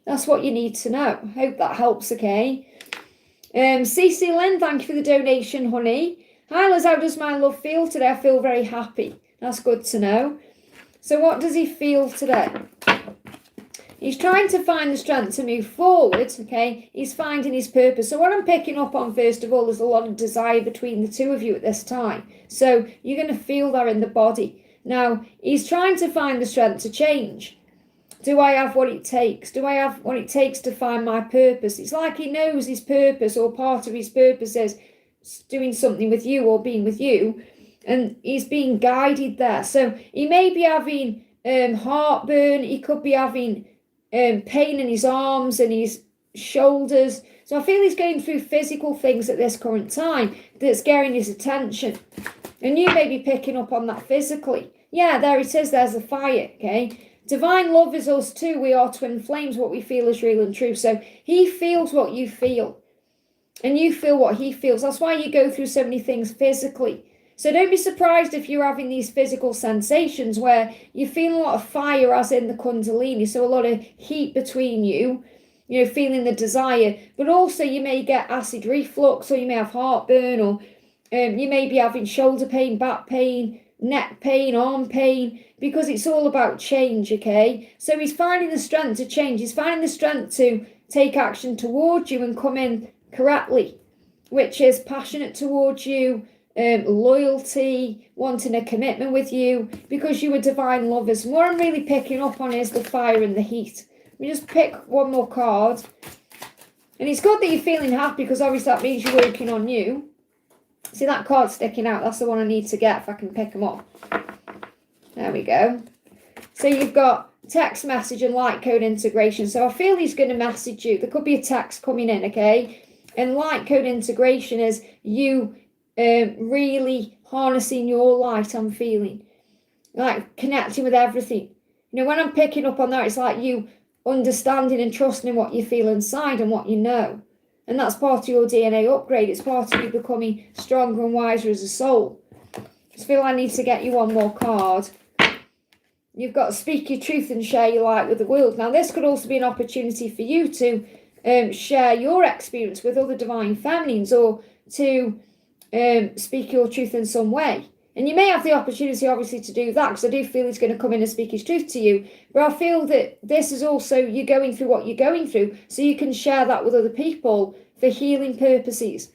That's what you need to know. I hope that helps, okay? Cece Lynn, thank you for the donation, honey. Hi, Liz, how does my love feel today? I feel very happy. That's good to know. So what does he feel today? He's trying to find the strength to move forward, okay? He's finding his purpose. So what I'm picking up on, first of all, is a lot of desire between the two of you at this time. So you're going to feel that in the body. Now, he's trying to find the strength to change. Do I have what it takes? Do I have what it takes to find my purpose? It's like he knows his purpose, or part of his purpose is doing something with you or being with you. And he's being guided there. So he may be having heartburn. He could be having pain in his arms and his shoulders. So I feel he's going through physical things at this current time that's getting his attention. And you may be picking up on that physically. Yeah, there it is. There's the fire, okay? Divine love is us too. We are twin flames. What we feel is real and true. So he feels what you feel. And you feel what he feels. That's why you go through so many things physically. So don't be surprised if you're having these physical sensations where you feel a lot of fire, as in the Kundalini, so a lot of heat between you, feeling the desire. But also you may get acid reflux, or you may have heartburn, or you may be having shoulder pain, back pain, neck pain, arm pain, because it's all about change, okay? So he's finding the strength to change. He's finding the strength to take action towards you and come in correctly, which is passionate towards you, loyalty, wanting a commitment with you, because you are divine lovers. And what I'm really picking up on is the fire and the heat. We just pick one more card. And it's good that you're feeling happy, because obviously that means you're working on you. See that card sticking out? That's the one I need to get if I can pick them up. There we go. So you've got text message and light code integration. So I feel he's going to message you. There could be a text coming in, okay? And light code integration is you really harnessing your light. I'm feeling like connecting with everything. When I'm picking up on that, it's like you understanding and trusting what you feel inside and what you know. And that's part of your DNA upgrade. It's part of you becoming stronger and wiser as a soul. I just feel I need to get you one more card. You've got to speak your truth and share your light with the world. Now, this could also be an opportunity for you to share your experience with other divine feminines, or to speak your truth in some way. And you may have the opportunity, obviously, to do that, because I do feel he's going to come in and speak his truth to you. But I feel that this is also you going through what you're going through, so you can share that with other people for healing purposes.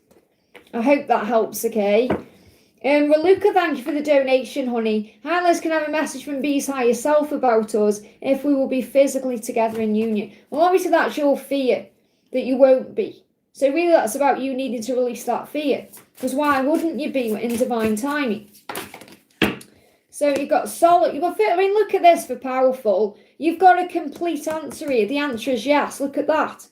I hope that helps, okay? Raluca, thank you for the donation, honey. Hi, Liz, can I have a message from Bee's higher self about us if we will be physically together in union? Well, obviously, that's your fear, that you won't be. So really, that's about you needing to release that fear. Because why wouldn't you be in divine timing? So you've got solid. Look at this for powerful. You've got a complete answer here. The answer is yes. Look at that.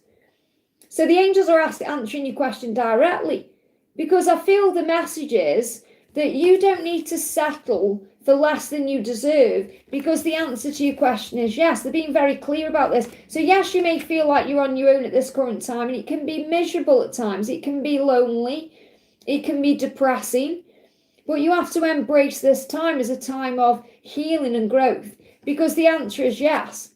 So the angels are answering your question directly. Because I feel the message is that you don't need to settle for less than you deserve, because the answer to your question is yes. They're being very clear about this. So yes, you may feel like you're on your own at this current time, and it can be miserable at times. It can be lonely. It can be depressing. But you have to embrace this time as a time of healing and growth, because the answer is yes.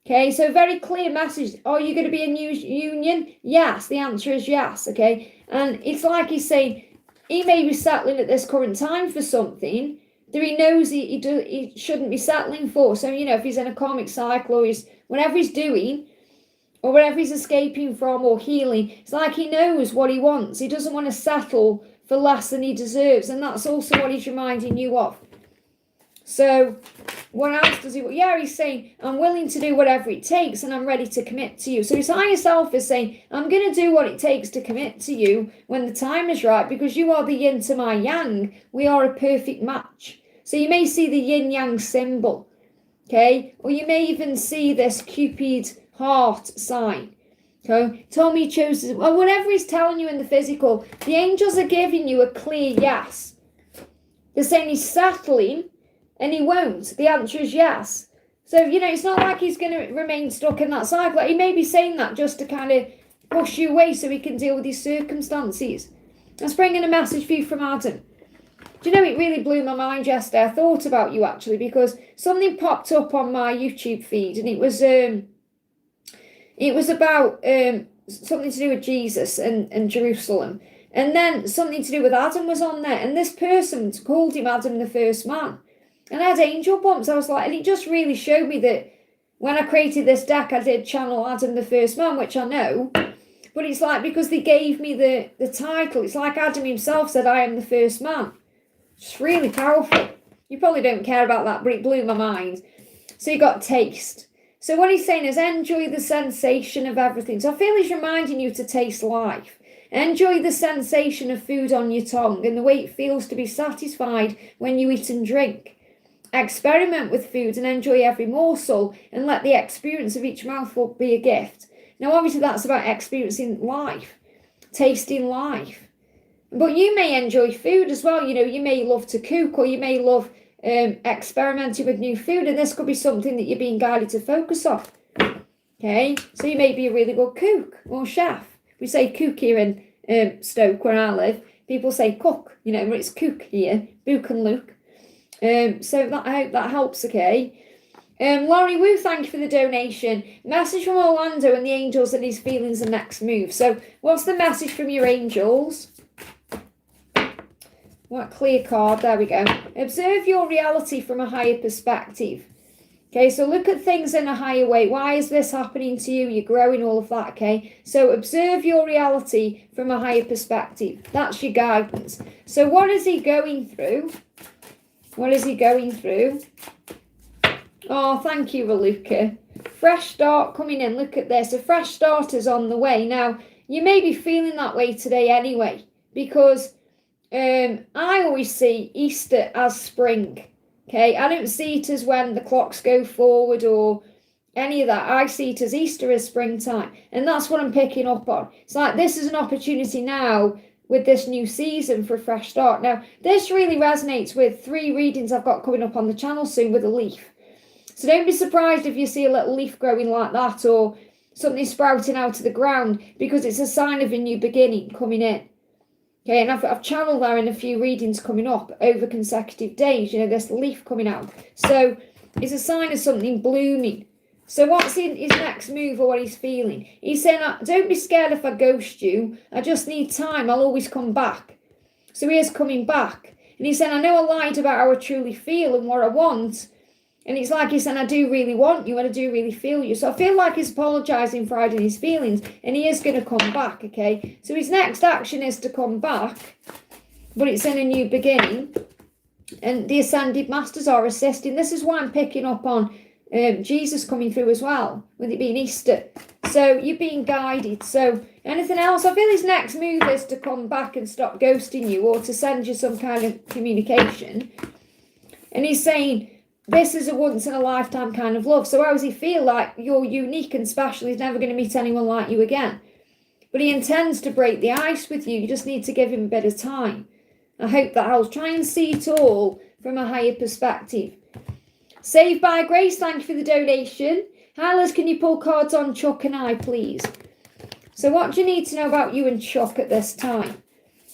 Okay, so very clear message. Are you going to be in union? Yes, the answer is yes, okay? And it's like he's saying he may be settling at this current time for something that he knows he shouldn't be settling for. So, if he's in a karmic cycle, or whatever he's doing, or whatever he's escaping from or healing, it's like he knows what he wants. He doesn't want to settle for less than he deserves. And that's also what he's reminding you of. So what else does he want? Yeah, he's saying, I'm willing to do whatever it takes, and I'm ready to commit to you. So his higher self is saying, I'm going to do what it takes to commit to you when the time is right, because you are the yin to my yang. We are a perfect match. So you may see the yin yang symbol. okay? Or you may even see this Cupid heart sign. Okay, told me he chose, well, whatever he's telling you in the physical, the angels are giving you a clear yes. They're saying he's settling and he won't. The answer is yes. So, it's not like he's going to remain stuck in that cycle. He may be saying that just to kind of push you away so he can deal with his circumstances. Let's bring in a message for you from Adam. Do you know, it really blew my mind yesterday. I thought about you actually because something popped up on my YouTube feed and it was about something to do with Jesus and Jerusalem. And then something to do with Adam was on there. And this person called him Adam the first man. And I had angel bumps. I was like, and it just really showed me that when I created this deck, I did channel Adam the first man, which I know. But it's like, because they gave me the title, it's like Adam himself said, I am the first man. It's really powerful. You probably don't care about that, but it blew my mind. So you got taste. So what he's saying is enjoy the sensation of everything. So I feel he's reminding you to taste life. Enjoy the sensation of food on your tongue and the way it feels to be satisfied when you eat and drink. Experiment with food and enjoy every morsel and let the experience of each mouthful be a gift. Now, obviously, that's about experiencing life, tasting life. But you may enjoy food as well. You may love to cook or you may love experimenting with new food. And this could be something that you're being guided to focus on. Okay, so you may be a really good cook or chef. We say cook here in Stoke, where I live. People say cook, but it's cook here, Book and Luke. So I hope that helps, okay? Laurie Wu, thank you for the donation. Message from Orlando and the angels and his feelings and next move. So what's the message from your angels? What clear card? There we go. Observe your reality from a higher perspective. Okay, so look at things in a higher way. Why is this happening to you? You're growing, all of that, okay? So observe your reality from a higher perspective. That's your guidance. So what is he going through? What is he going through? Oh, thank you, Raluca. Fresh start coming in. Look at this. A fresh start is on the way. Now, you may be feeling that way today anyway, because I always see Easter as spring. Okay, I don't see it as when the clocks go forward or any of that. I see it as Easter as springtime. And that's what I'm picking up on. It's like this is an opportunity now with this new season for a fresh start. Now, this really resonates with 3 readings I've got coming up on the channel soon with a leaf. So don't be surprised if you see a little leaf growing like that or something sprouting out of the ground, because it's a sign of a new beginning coming in. Okay, and I've channeled that in a few readings coming up over consecutive days, this leaf coming out. So it's a sign of something blooming. So what's his next move or what he's feeling? He's saying, don't be scared if I ghost you. I just need time. I'll always come back. So he is coming back. And he's saying, I know I lied about how I truly feel and what I want. And it's like he's saying, I do really want you and I do really feel you. So I feel like he's apologising for hiding his feelings. And he is going to come back, okay? So his next action is to come back. But it's in a new beginning. And the Ascended Masters are assisting. This is why I'm picking up on Jesus coming through as well, with it being Easter. So you're being guided. So anything else? I feel his next move is to come back and stop ghosting you or to send you some kind of communication. And he's saying this is a once in a lifetime kind of love. So how does he feel? Like you're unique and special. He's never going to meet anyone like you again. But he intends to break the ice with you. You just need to give him a bit of time. I hope that helps. Try and see it all from a higher perspective. Saved by Grace, thank you for the donation. Hi Liz, can you pull cards on Chuck and I, please? So what do you need to know about you and Chuck at this time?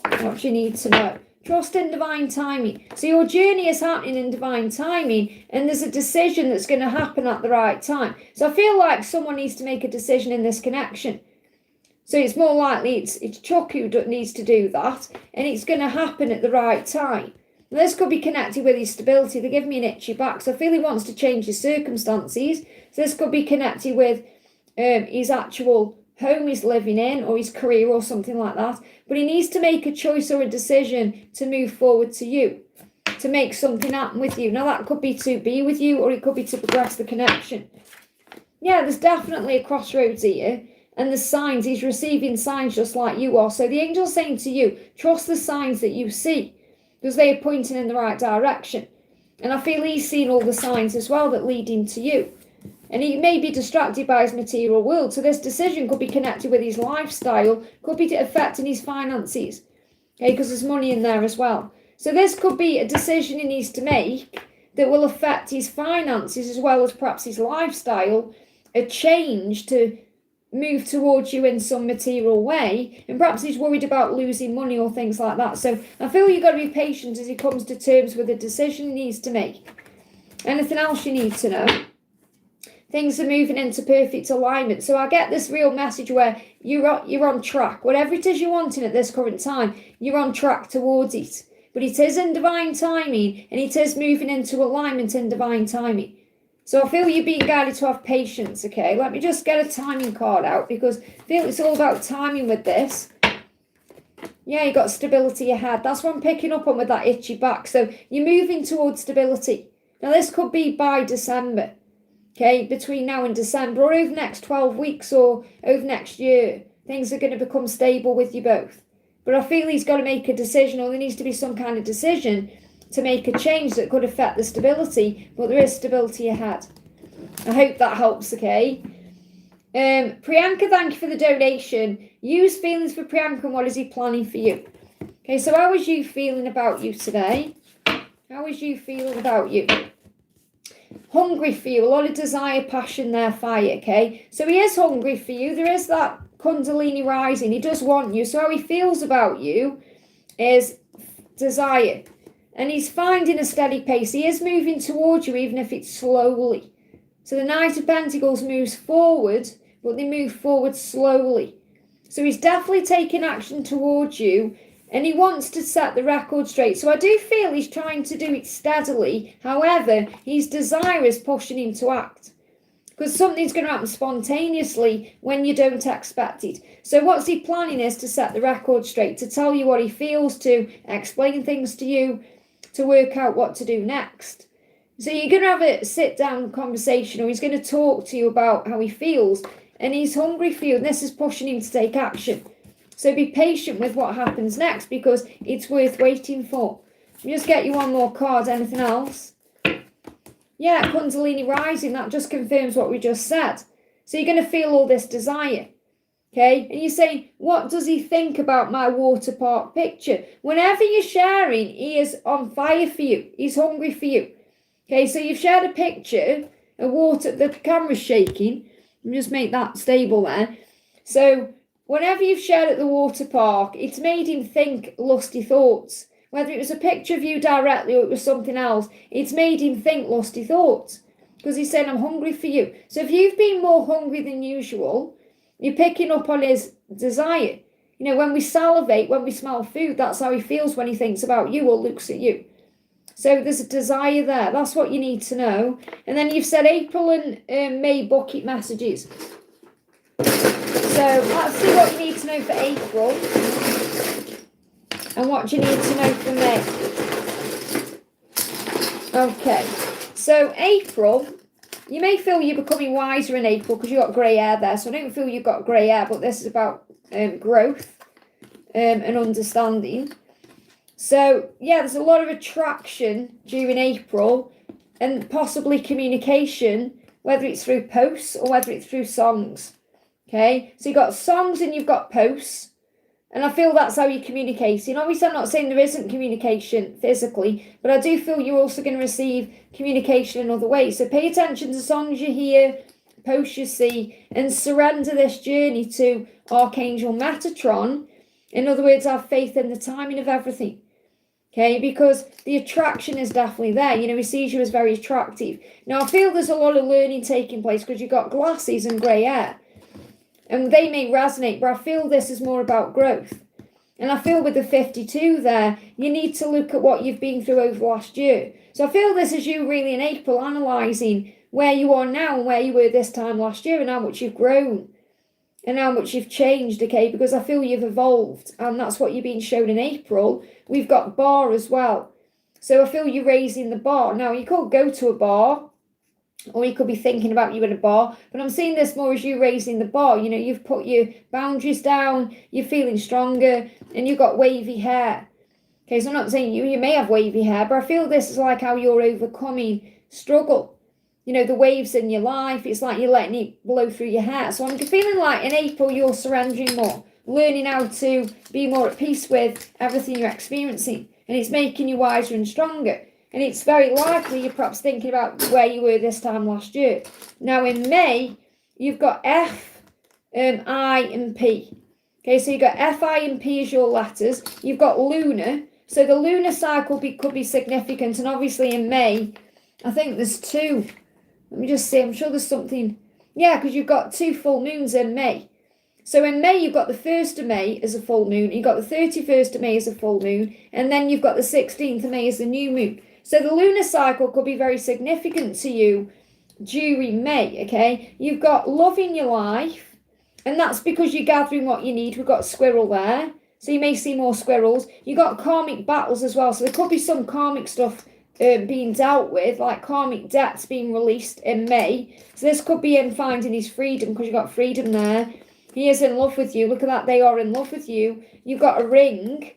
What do you need to know? Trust in divine timing. So your journey is happening in divine timing, and there's a decision that's going to happen at the right time. So I feel like someone needs to make a decision in this connection. So it's more likely it's Chuck who needs to do that, and it's going to happen at the right time. This could be connected with his stability. They give me an itchy back. So I feel he wants to change his circumstances. So this could be connected with his actual home he's living in or his career or something like that. But he needs to make a choice or a decision to move forward to you, to make something happen with you. Now that could be to be with you or it could be to progress the connection. Yeah, there's definitely a crossroads here. And the signs, he's receiving signs just like you are. So the angel's saying to you, trust the signs that you see, because they are pointing in the right direction. And I feel he's seen all the signs as well that lead into you. And he may be distracted by his material world. So this decision could be connected with his lifestyle, could be affecting his finances. Okay, because there's money in there as well. So this could be a decision he needs to make that will affect his finances as well as perhaps his lifestyle, a change to move towards you in some material way, and perhaps he's worried about losing money or things like that. So I feel you've got to be patient as he comes to terms with the decision he needs to make. Anything else you need to know? Things are moving into perfect alignment. So I get this real message where you're on track. Whatever it is you're wanting at this current time, you're on track towards it. But it is in divine timing, and it is moving into alignment in divine timing. So I feel you're being guided to have patience, okay? Let me just get a timing card out, because I feel it's all about timing with this. Yeah, you got stability ahead. That's what I'm picking up on with that itchy back. So you're moving towards stability. Now this could be by December, okay? Between now and December, or over the next 12 weeks or over next year, things are going to become stable with you both. But I feel he's got to make a decision, or there needs to be some kind of decision to make a change that could affect the stability, but there is stability ahead. I hope that helps, okay? Priyanka, thank you for the donation. Use feelings for Priyanka, and what is he planning for you? Okay, so how was you feeling about you today? How was you feeling about you? Hungry for you, a lot of desire, passion there, fire, okay? So he is hungry for you. There is that Kundalini rising. He does want you. So how he feels about you is desire. And he's finding a steady pace. He is moving towards you, even if it's slowly. So the Knight of Pentacles moves forward, but they move forward slowly. So he's definitely taking action towards you, and he wants to set the record straight. So I do feel he's trying to do it steadily. However, his desire is pushing him to act, because something's going to happen spontaneously when you don't expect it. So what's he planning is to set the record straight, to tell you what he feels, to explain things to you, to work out what to do next. So you're going to have a sit-down conversation, or he's going to talk to you about how he feels, and he's hungry for you, and this is pushing him to take action. So be patient with what happens next, because it's worth waiting for. Just get you one more card. Anything else? Yeah, Kundalini rising, that just confirms what we just said. So you're going to feel all this desire. Okay, and you're saying, what does he think about my water park picture? Whenever you're sharing, he is on fire for you. He's hungry for you. Okay, so you've shared a picture, the camera's shaking. Just make that stable there. So whenever you've shared at the water park, it's made him think lusty thoughts. Whether it was a picture of you directly or it was something else, it's made him think lusty thoughts. Because he's saying, I'm hungry for you. So if you've been more hungry than usual, you're picking up on his desire. You know, when we salivate, when we smell food, that's how he feels when he thinks about you or looks at you. So there's a desire there. That's what you need to know. And then you've said April and May bucket messages. So let's see what you need to know for April and what you need to know for May. Okay, so April, you may feel you're becoming wiser in April because you've got grey hair there. So I don't feel you've got grey hair, but this is about growth and understanding. So, yeah, there's a lot of attraction during April and possibly communication, whether it's through posts or whether it's through songs. Okay, so you've got songs and you've got posts, and I feel that's how you're communicating. Obviously, I'm not saying there isn't communication physically, but I do feel you're also going to receive communication in other ways. So pay attention to songs you hear, posts you see, and surrender this journey to Archangel Metatron. In other words, have faith in the timing of everything. Okay, because the attraction is definitely there. You know, he sees you as very attractive. Now, I feel there's a lot of learning taking place because you've got glasses and grey hair. And they may resonate, but I feel this is more about growth. And I feel with the 52 there, you need to look at what you've been through over the last year. So I feel this is you really in April analysing where you are now and where you were this time last year and how much you've grown and how much you've changed, okay? Because I feel you've evolved, and that's what you're being shown in April. We've got bar as well. So I feel you're raising the bar. Now, you could go to a bar, or you could be thinking about you in a bar, but I'm seeing this more as you raising the bar. You know, you've put your boundaries down, you're feeling stronger, and you've got wavy hair. Okay, so I'm not saying you may have wavy hair, but I feel this is like how you're overcoming struggle. You know, the waves in your life, it's like you're letting it blow through your hair. So I'm feeling like in April you're surrendering more, learning how to be more at peace with everything you're experiencing. And it's making you wiser and stronger. And it's very likely you're perhaps thinking about where you were this time last year. Now in May, you've got F, I and P. Okay, so you've got F, I and P as your letters. You've got lunar. So the lunar cycle could be significant. And obviously in May, I think there's two. Let me just see. I'm sure there's something. Yeah, because you've got 2 full moons in May. So in May, you've got the 1st of May as a full moon. You've got the 31st of May as a full moon. And then you've got the 16th of May as the new moon. So the lunar cycle could be very significant to you during May, okay? You've got love in your life. And that's because you're gathering what you need. We've got a squirrel there. So you may see more squirrels. You've got karmic battles as well. So there could be some karmic stuff being dealt with, like karmic debts being released in May. So this could be him finding his freedom because you've got freedom there. He is in love with you. Look at that. They are in love with you. You've got a ring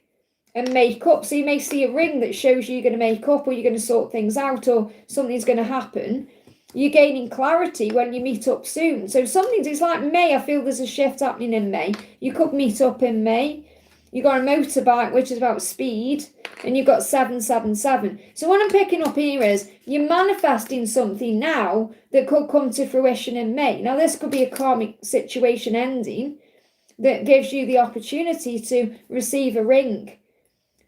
and makeup. So you may see a ring that shows you're going to make up or you're going to sort things out or something's going to happen. You're gaining clarity when you meet up soon. So it's like May. I feel there's a shift happening in May. You could meet up in May. You've got a motorbike, which is about speed, and you've got 777. So what I'm picking up here is you're manifesting something now that could come to fruition in May. Now, this could be a karmic situation ending that gives you the opportunity to receive a ring.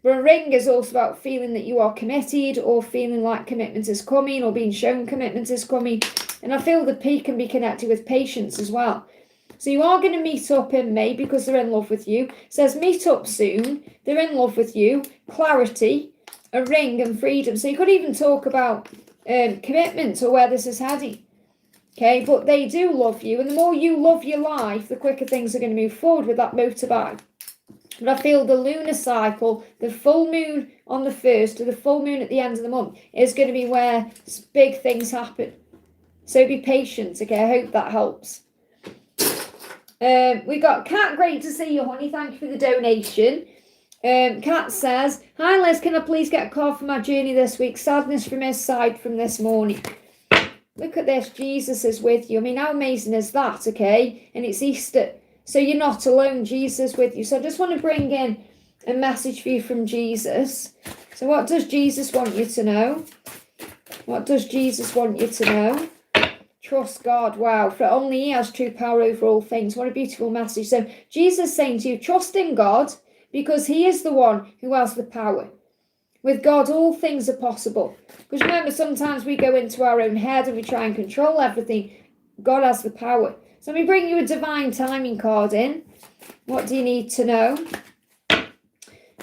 But a ring is also about feeling that you are committed or feeling like commitment is coming or being shown commitment is coming. And I feel the P can be connected with patience as well. So you are going to meet up in May because they're in love with you. It says meet up soon. They're in love with you. Clarity, a ring and freedom. So you could even talk about commitment or where this is heading. Okay, but they do love you. And the more you love your life, the quicker things are going to move forward with that motorbike. But I feel the lunar cycle, the full moon on the 1st or the full moon at the end of the month is going to be where big things happen. So be patient, okay? I hope that helps. We got Kat, great to see you, honey. Thank you for the donation. Kat says, hi Liz, can I please get a card for my journey this week? Sadness from his side from this morning. Look at this, Jesus is with you. I mean, how amazing is that, okay? And it's Easter, so you're not alone, Jesus is with you. So I just want to bring in a message for you from Jesus. So what does Jesus want you to know? What does Jesus want you to know? Trust God. Wow. For only he has true power over all things. What a beautiful message. So Jesus is saying to you, trust in God because he is the one who has the power. With God, all things are possible. Because remember, sometimes we go into our own head and we try and control everything. God has the power. So let me bring you a divine timing card in. What do you need to know?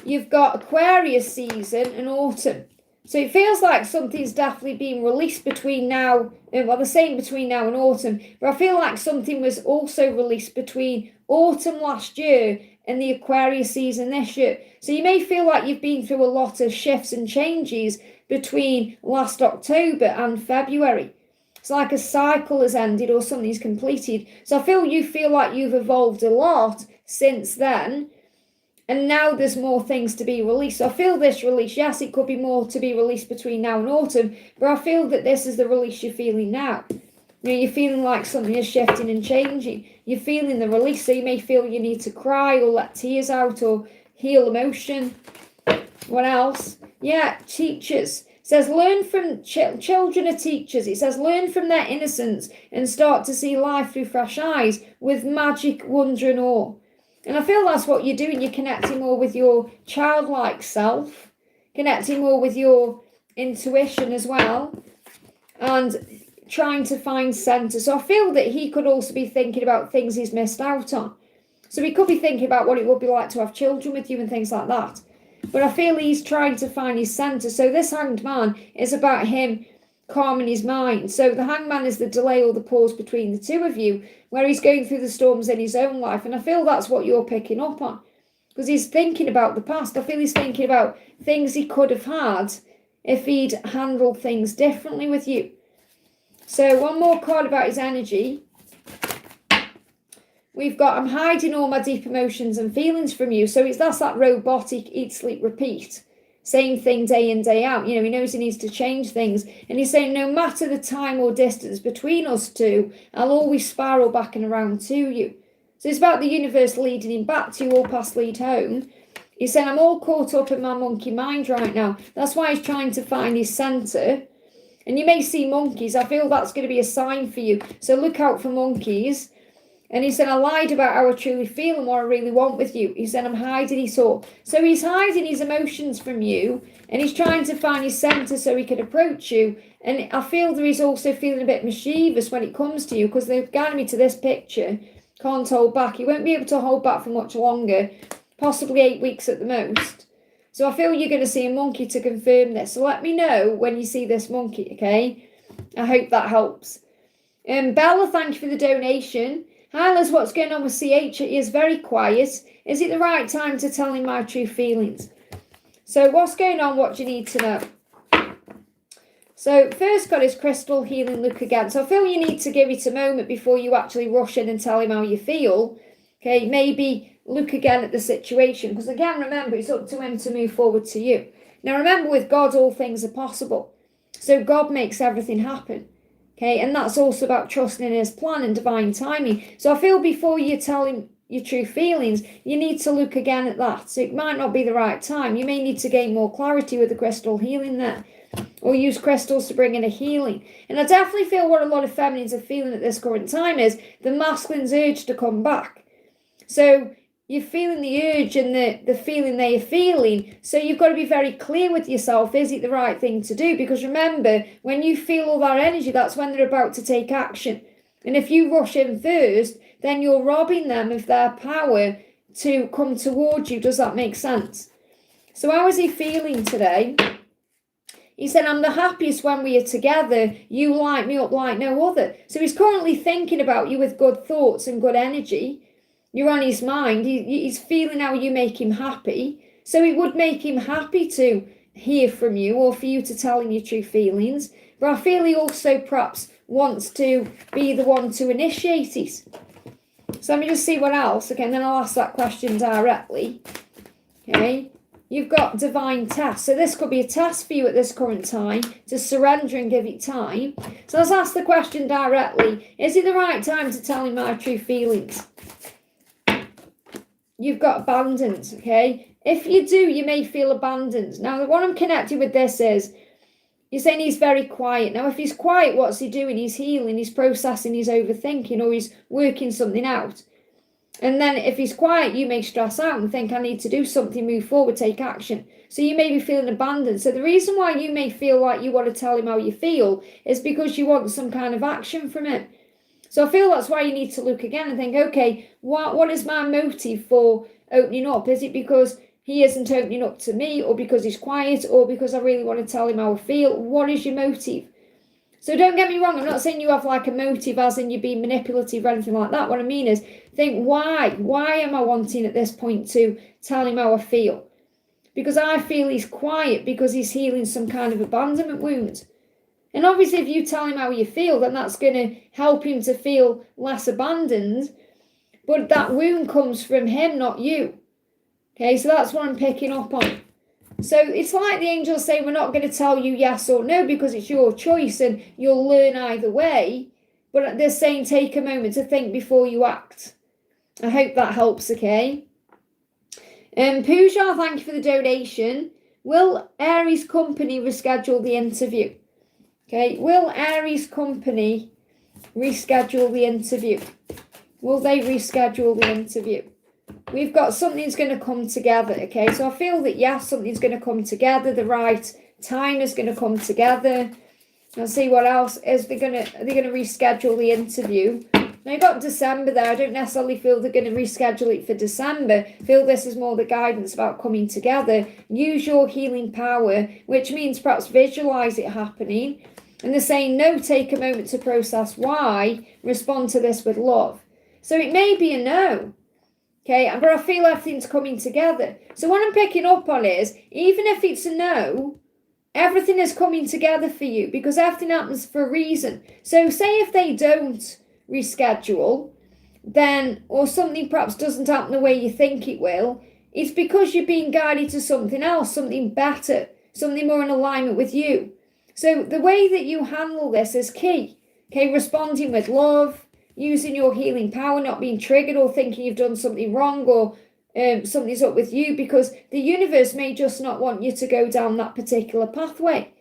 You've got Aquarius season and autumn. So it feels like something's definitely being released between now, well, they're saying between now and autumn, but I feel like something was also released between autumn last year and the Aquarius season this year. So you may feel like you've been through a lot of shifts and changes between last October and February. It's like a cycle has ended or something's completed. So I feel you feel like you've evolved a lot since then. And now there's more things to be released. So I feel this release, yes, it could be more to be released between now and autumn, but I feel that this is the release you're feeling now. You know, you're feeling like something is shifting and changing. You're feeling the release, so you may feel you need to cry or let tears out or heal emotion. What else? Yeah, teachers. It says learn from children are teachers. It says learn from their innocence and start to see life through fresh eyes with magic, wonder and awe. And I feel that's what you're doing. You're connecting more with your childlike self, connecting more with your intuition as well, and trying to find centre. So I feel that he could also be thinking about things he's missed out on. So he could be thinking about what it would be like to have children with you and things like that. But I feel he's trying to find his centre. So this Hanged Man is about him calming his mind. So the Hanged Man is the delay or the pause between the two of you, where he's going through the storms in his own life. And I feel that's what you're picking up on, because he's thinking about the past. I feel he's thinking about things he could have had if he'd handled things differently with you. So one more card about his energy. We've got, I'm hiding all my deep emotions and feelings from you. So that's that robotic eat, sleep, repeat. same thing day in, day out. You know, he knows he needs to change things. And he's saying, no matter the time or distance between us two, I'll always spiral back and around to you. So it's about the universe leading him back to you, all paths lead home. He said, I'm all caught up in my monkey mind right now. That's why he's trying to find his centre. And you may see monkeys. I feel that's going to be a sign for you. So look out for monkeys. And he said, I lied about how I truly feel and what I really want with you. He said, I'm hiding it all. So he's hiding his emotions from you. And he's trying to find his centre so he can approach you. And I feel that he's also feeling a bit mischievous when it comes to you, because they've guided me to this picture. Can't hold back. He won't be able to hold back for much longer. Possibly 8 weeks at the most. So I feel you're going to see a monkey to confirm this. So let me know when you see this monkey, okay? I hope that helps. Bella, thank you for the donation. Hi Liz, what's going on with CH? He is very quiet. Is it the right time to tell him my true feelings? So what's going on? What do you need to know? So first got his crystal healing look again. So I feel you need to give it a moment before you actually rush in and tell him how you feel. Okay, maybe look again at the situation, because again, remember, it's up to him to move forward to you. Now remember, with God, all things are possible. So God makes everything happen. Okay, and that's also about trusting in his plan and divine timing. So I feel before you tell him your true feelings, you need to look again at that. So it might not be the right time. You may need to gain more clarity with the crystal healing there, or use crystals to bring in a healing. And I definitely feel what a lot of feminines are feeling at this current time is the masculine's urge to come back. So you're feeling the urge and the feeling they are feeling. So you've got to be very clear with yourself. Is it the right thing to do? Because remember, when you feel all that energy, that's when they're about to take action. And if you rush in first, then you're robbing them of their power to come towards you. Does that make sense? So how is he feeling today? He said, I'm the happiest when we are together. You light me up like no other. So he's currently thinking about you with good thoughts and good energy. You're on his mind. He's feeling how you make him happy. So it would make him happy to hear from you, or for you to tell him your true feelings. But I feel he also perhaps wants to be the one to initiate it. So let me just see what else. Okay, and then I'll ask that question directly. Okay, you've got divine test. So this could be a test for you at this current time, to surrender and give it time. So let's ask the question directly. Is it the right time to tell him my true feelings? You've got abandoned, okay? If you do, you may feel abandoned. Now, what I'm connected with this is, you're saying he's very quiet. Now, if he's quiet, what's he doing? He's healing, he's processing, he's overthinking, or he's working something out. And then if he's quiet, you may stress out and think, I need to do something, move forward, take action. So you may be feeling abandoned. So the reason why you may feel like you want to tell him how you feel is because you want some kind of action from him. So I feel that's why you need to look again and think, okay, what is my motive for opening up? Is it because he isn't opening up to me, or because he's quiet, or because I really want to tell him how I feel? What is your motive? So don't get me wrong, I'm not saying you have like a motive as in you're being manipulative or anything like that. What I mean is, think, why am I wanting at this point to tell him how I feel? Because I feel he's quiet because he's healing some kind of abandonment wound. And obviously, if you tell him how you feel, then that's going to help him to feel less abandoned. But that wound comes from him, not you. Okay, so that's what I'm picking up on. So it's like the angels say, we're not going to tell you yes or no because it's your choice and you'll learn either way. But they're saying take a moment to think before you act. I hope that helps, okay? Pooja, thank you for the donation. Will Aries Company reschedule the interview? Okay, will Aries Company reschedule the interview? Will they reschedule the interview? We've got something's going to come together, okay? So I feel that, yes, something's going to come together. The right time is going to come together. I'll see what else. Are they going to reschedule the interview? Now, you've got December there. I don't necessarily feel they're going to reschedule it for December. I feel this is more the guidance about coming together. Use your healing power, which means perhaps visualize it happening. And they're saying, no, take a moment to process why. Respond to this with love. So it may be a no. Okay, but I feel everything's coming together. So what I'm picking up on is, even if it's a no, everything is coming together for you because everything happens for a reason. So say if they don't reschedule, then, or something perhaps doesn't happen the way you think it will, it's because you're being guided to something else, something better, something more in alignment with you. So the way that you handle this is key. Okay, responding with love, using your healing power, not being triggered or thinking you've done something wrong or something's up with you, because the universe may just not want you to go down that particular pathway,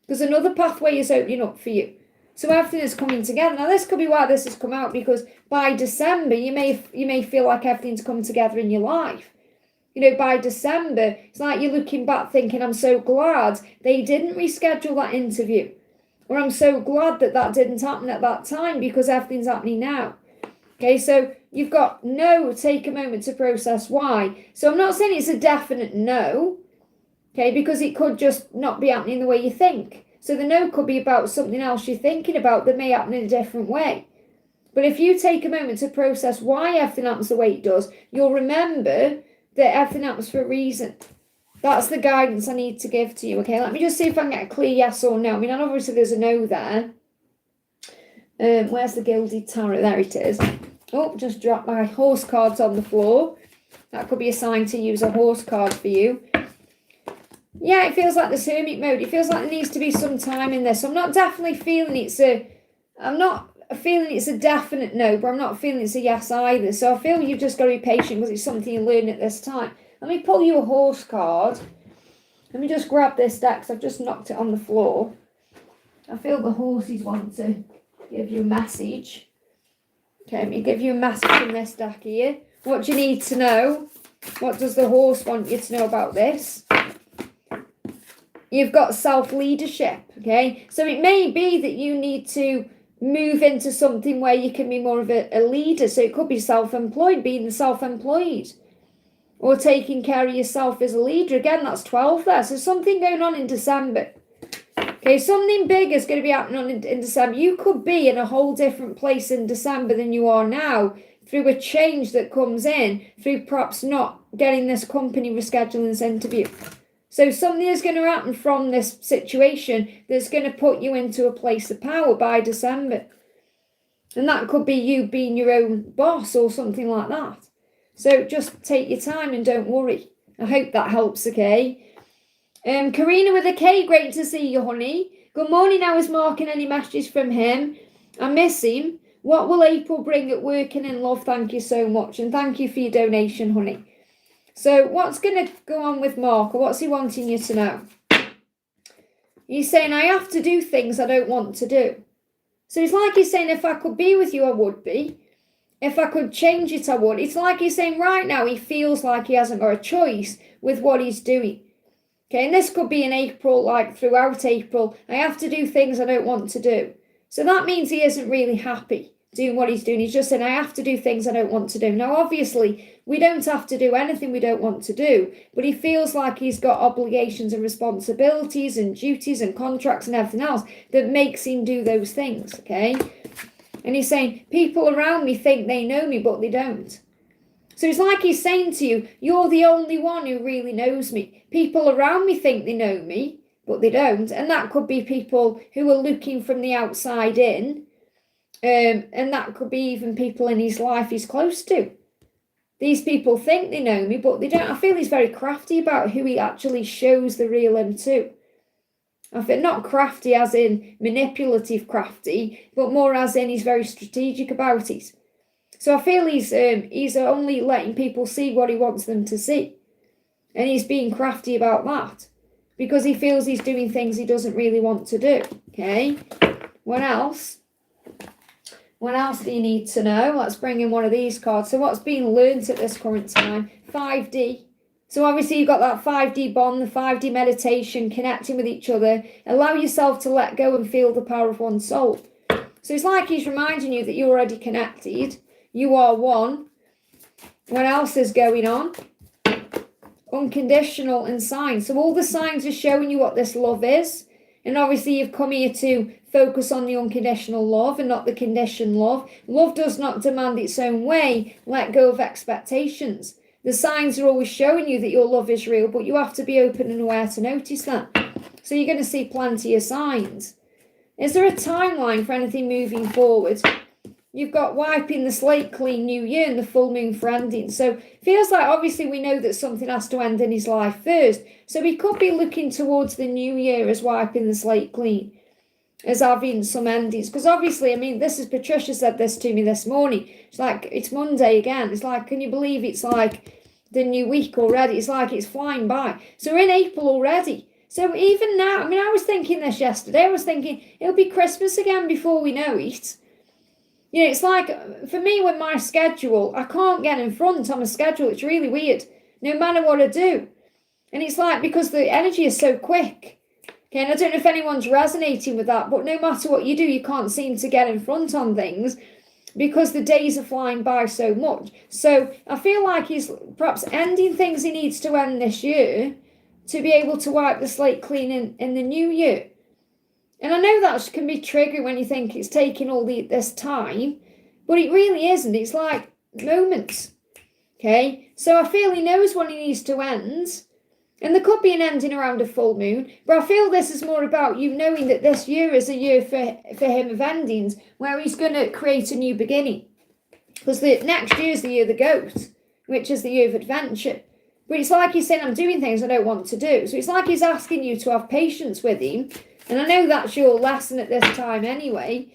because another pathway is opening up for you. So everything is coming together. Now, this could be why this has come out, because by December, you may feel like everything's come together in your life. You know, by December, it's like you're looking back thinking, I'm so glad they didn't reschedule that interview. Or I'm so glad that that didn't happen at that time, because everything's happening now. Okay, so you've got no, take a moment to process why. So I'm not saying it's a definite no, okay, because it could just not be happening the way you think. So the no could be about something else you're thinking about that may happen in a different way. But if you take a moment to process why everything happens the way it does, you'll remember that everything happens for a reason. That's the guidance I need to give to you, okay? Let me just see if I can get a clear yes or no. I mean, obviously there's a no there. Where's the Gilded Tarot? There it is. Oh, just dropped my horse cards on the floor. That could be a sign to use a horse card for you. Yeah, it feels like the Hermit mode. It feels like there needs to be some time in this. So I'm not definitely feeling I'm not feeling it's a definite no, but I'm not feeling it's a yes either. So I feel you've just got to be patient, because it's something you learn at this time. Let me pull you a horse card. Let me just grab this deck, because I've just knocked it on the floor. I feel the horses want to give you a message. Okay, let me give you a message from this deck here. What do you need to know? What does the horse want you to know about this? You've got self-leadership, okay? So it may be that you need to move into something where you can be more of a leader. So it could be self-employed, being self-employed, or taking care of yourself as a leader. Again, that's 12 there. So something going on in December. Okay, something big is going to be happening in December. You could be in a whole different place in December than you are now, through a change that comes in, through perhaps not getting this company rescheduling this interview. So something is going to happen from this situation that's going to put you into a place of power by December. And that could be you being your own boss or something like that. So just take your time and don't worry. I hope that helps, okay? Karina with a K, great to see you, honey. Good morning, I was marking any messages from him. I miss him. What will April bring at work and in love? Thank you so much. And thank you for your donation, honey. So what's going to go on with Mark, or what's he wanting you to know? He's saying, I have to do things I don't want to do. So it's like he's saying, if I could be with you, I would be. If I could change it, I would. It's like he's saying right now he feels like he hasn't got a choice with what he's doing. Okay, and this could be in April, like throughout April. I have to do things I don't want to do. So that means he isn't really happy doing what he's doing. He's just saying, I have to do things I don't want to do. Now, obviously, we don't have to do anything we don't want to do, but he feels like he's got obligations and responsibilities and duties and contracts and everything else that makes him do those things, okay? And he's saying, people around me think they know me, but they don't. So it's like he's saying to you, you're the only one who really knows me. People around me think they know me, but they don't. And that could be people who are looking from the outside in. And that could be even people in his life he's close to. These people think they know me, but they don't. I feel he's very crafty about who he actually shows the real him to. I feel not crafty as in manipulative crafty, but more as in he's very strategic about it. So I feel he's only letting people see what he wants them to see. And he's being crafty about that, because he feels he's doing things he doesn't really want to do. Okay, what else? What else do you need to know? Let's bring in one of these cards. So what's being learnt at this current time? 5D. So obviously you've got that 5D bond, the 5D meditation, connecting with each other. Allow yourself to let go and feel the power of one's soul. So it's like he's reminding you that you're already connected. You are one. What else is going on? Unconditional and signs. So all the signs are showing you what this love is. And obviously you've come here to focus on the unconditional love and not the conditioned love. Love does not demand its own way. Let go of expectations. The signs are always showing you that your love is real, but you have to be open and aware to notice that. So you're going to see plenty of signs. Is there a timeline for anything moving forward? you've got wiping the slate clean, new year, and the full moon for ending. So feels like obviously we know that something has to end in his life first. So he could be looking towards the new year as wiping the slate clean, as having some endings. Because obviously, I mean, this is Patricia said this to me this morning. It's like, it's Monday again. It's like, can you believe it's like the new week already? It's like it's flying by. So we're in April already. So even now, I mean, I was thinking this yesterday. I was thinking it'll be Christmas again before we know it. You know, it's like, for me, with my schedule, I can't get in front on a schedule. It's really weird, no matter what I do. And it's like, because the energy is so quick. Okay, and I don't know if anyone's resonating with that, but no matter what you do, you can't seem to get in front on things because the days are flying by so much. So I feel like he's perhaps ending things he needs to end this year to be able to wipe the slate clean in the new year. And I know that can be triggering when you think it's taking all this time, but it really isn't. It's like moments. Okay, so I feel he knows when he needs to end. And there could be an ending around a full moon, but I feel this is more about you knowing that this year is a year for him of endings, where he's going to create a new beginning. Because the next year is the year of the goat, which is the year of adventure. But it's like he's saying, I'm doing things I don't want to do. So it's like he's asking you to have patience with him. And I know that's your lesson at this time anyway.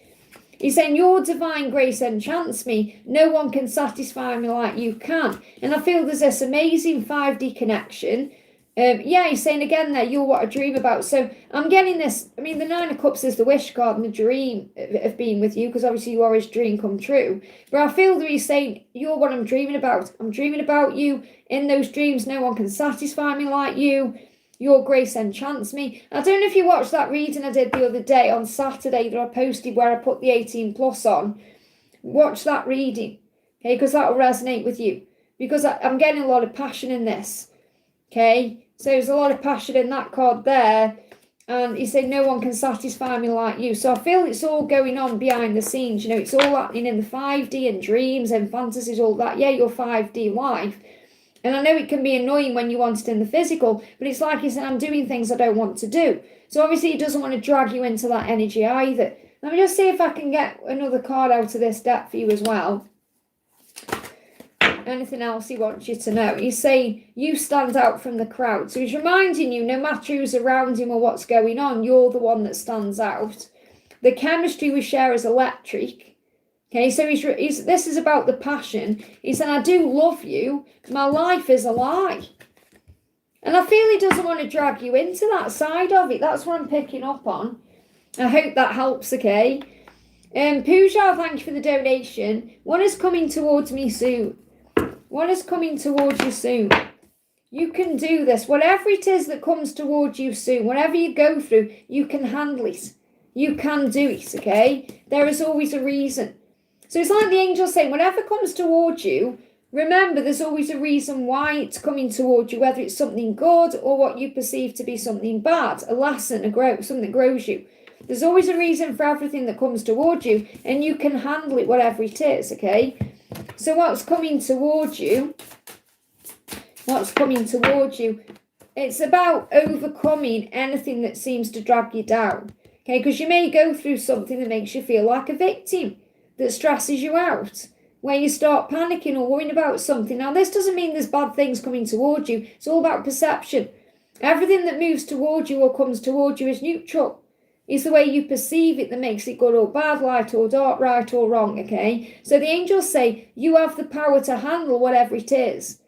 He's saying, your divine grace enchants me. No one can satisfy me like you can. And I feel there's this amazing 5D connection. Yeah, he's saying again there, you're what I dream about. So I'm getting this. I mean, the Nine of Cups is the wish card and the dream of being with you, because obviously you are his dream come true. But I feel that he's saying, you're what I'm dreaming about. I'm dreaming about you in those dreams. No one can satisfy me like you. Your grace enchants me. I don't know if you watched that reading I did the other day on Saturday that I posted where I put the 18 plus on. Watch that reading, okay, because that will resonate with you. Because I'm getting a lot of passion in this. Okay, so there's a lot of passion in that card there. And he said, no one can satisfy me like you. So I feel it's all going on behind the scenes. You know, it's all happening in the 5D and dreams and fantasies, all that. Yeah, your 5D life. And I know it can be annoying when you want it in the physical, but it's like he said, I'm doing things I don't want to do. So obviously he doesn't want to drag you into that energy either. Let me just see if I can get another card out of this deck for you as well. Anything else he wants you to know? He's saying you stand out from the crowd. So he's reminding you, no matter who's around him or what's going on, you're the one that stands out. The chemistry we share is electric. Okay, so this is about the passion. He said, I do love you. My life is a lie. And I feel he doesn't want to drag you into that side of it. That's what I'm picking up on. I hope that helps, okay? Pooja, thank you for the donation. One is coming towards me soon. One is coming towards you soon. You can do this. Whatever it is that comes towards you soon, whatever you go through, you can handle it. You can do it, okay? There is always a reason. So it's like the angels saying, whatever comes towards you, remember there's always a reason why it's coming towards you, whether it's something good or what you perceive to be something bad, a lesson, a growth, something that grows you. There's always a reason for everything that comes towards you, and you can handle it, whatever it is, okay? So what's coming towards you, it's about overcoming anything that seems to drag you down, okay? Because you may go through something that makes you feel like a victim, that stresses you out, where you start panicking or worrying about something. Now, this doesn't mean there's bad things coming towards you. It's all about perception. Everything that moves towards you or comes towards you is neutral. It's the way you perceive it that makes it good or bad, light or dark, right or wrong, okay? So the angels say you have the power to handle whatever it is.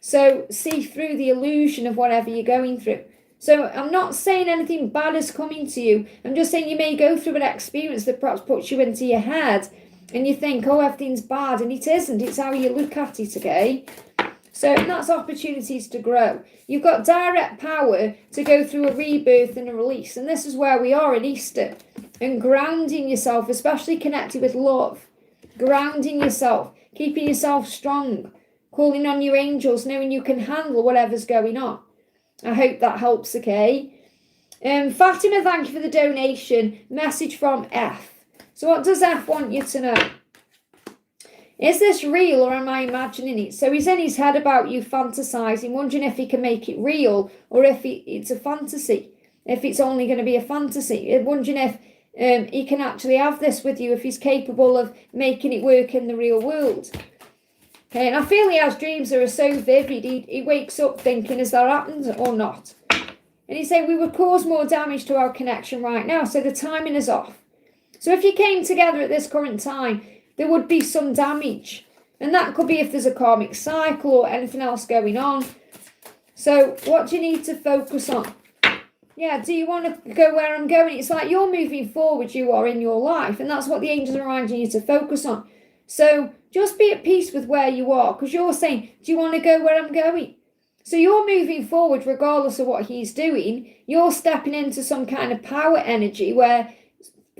So see through the illusion of whatever you're going through. So I'm not saying anything bad is coming to you. I'm just saying you may go through an experience that perhaps puts you into your head and you think, oh, everything's bad, and it isn't. It's how you look at it, okay? So that's opportunities to grow. You've got direct power to go through a rebirth and a release. And this is where we are at Easter. And grounding yourself, especially connected with love. Grounding yourself, keeping yourself strong, calling on your angels, knowing you can handle whatever's going on. I hope that helps, okay? Fatima, thank you for the donation. Message from F. So what does F want you to know? Is this real or am I imagining it? So he's in his head about you fantasizing, wondering if he can make it real or if it's a fantasy, if it's only going to be a fantasy. Wondering if he can actually have this with you if he's capable of making it work in the real world. Okay, and I feel he has dreams that are so vivid, he wakes up thinking, has that happened or not? And he's saying we would cause more damage to our connection right now, so the timing is off. So if you came together at this current time, there would be some damage. And that could be if there's a karmic cycle or anything else going on. So what do you need to focus on? Yeah, do you want to go where I'm going? It's like you're moving forward, you are in your life. And that's what the angels are reminding you to focus on. So just be at peace with where you are, because you're saying, do you want to go where I'm going? So you're moving forward regardless of what he's doing. You're stepping into some kind of power energy where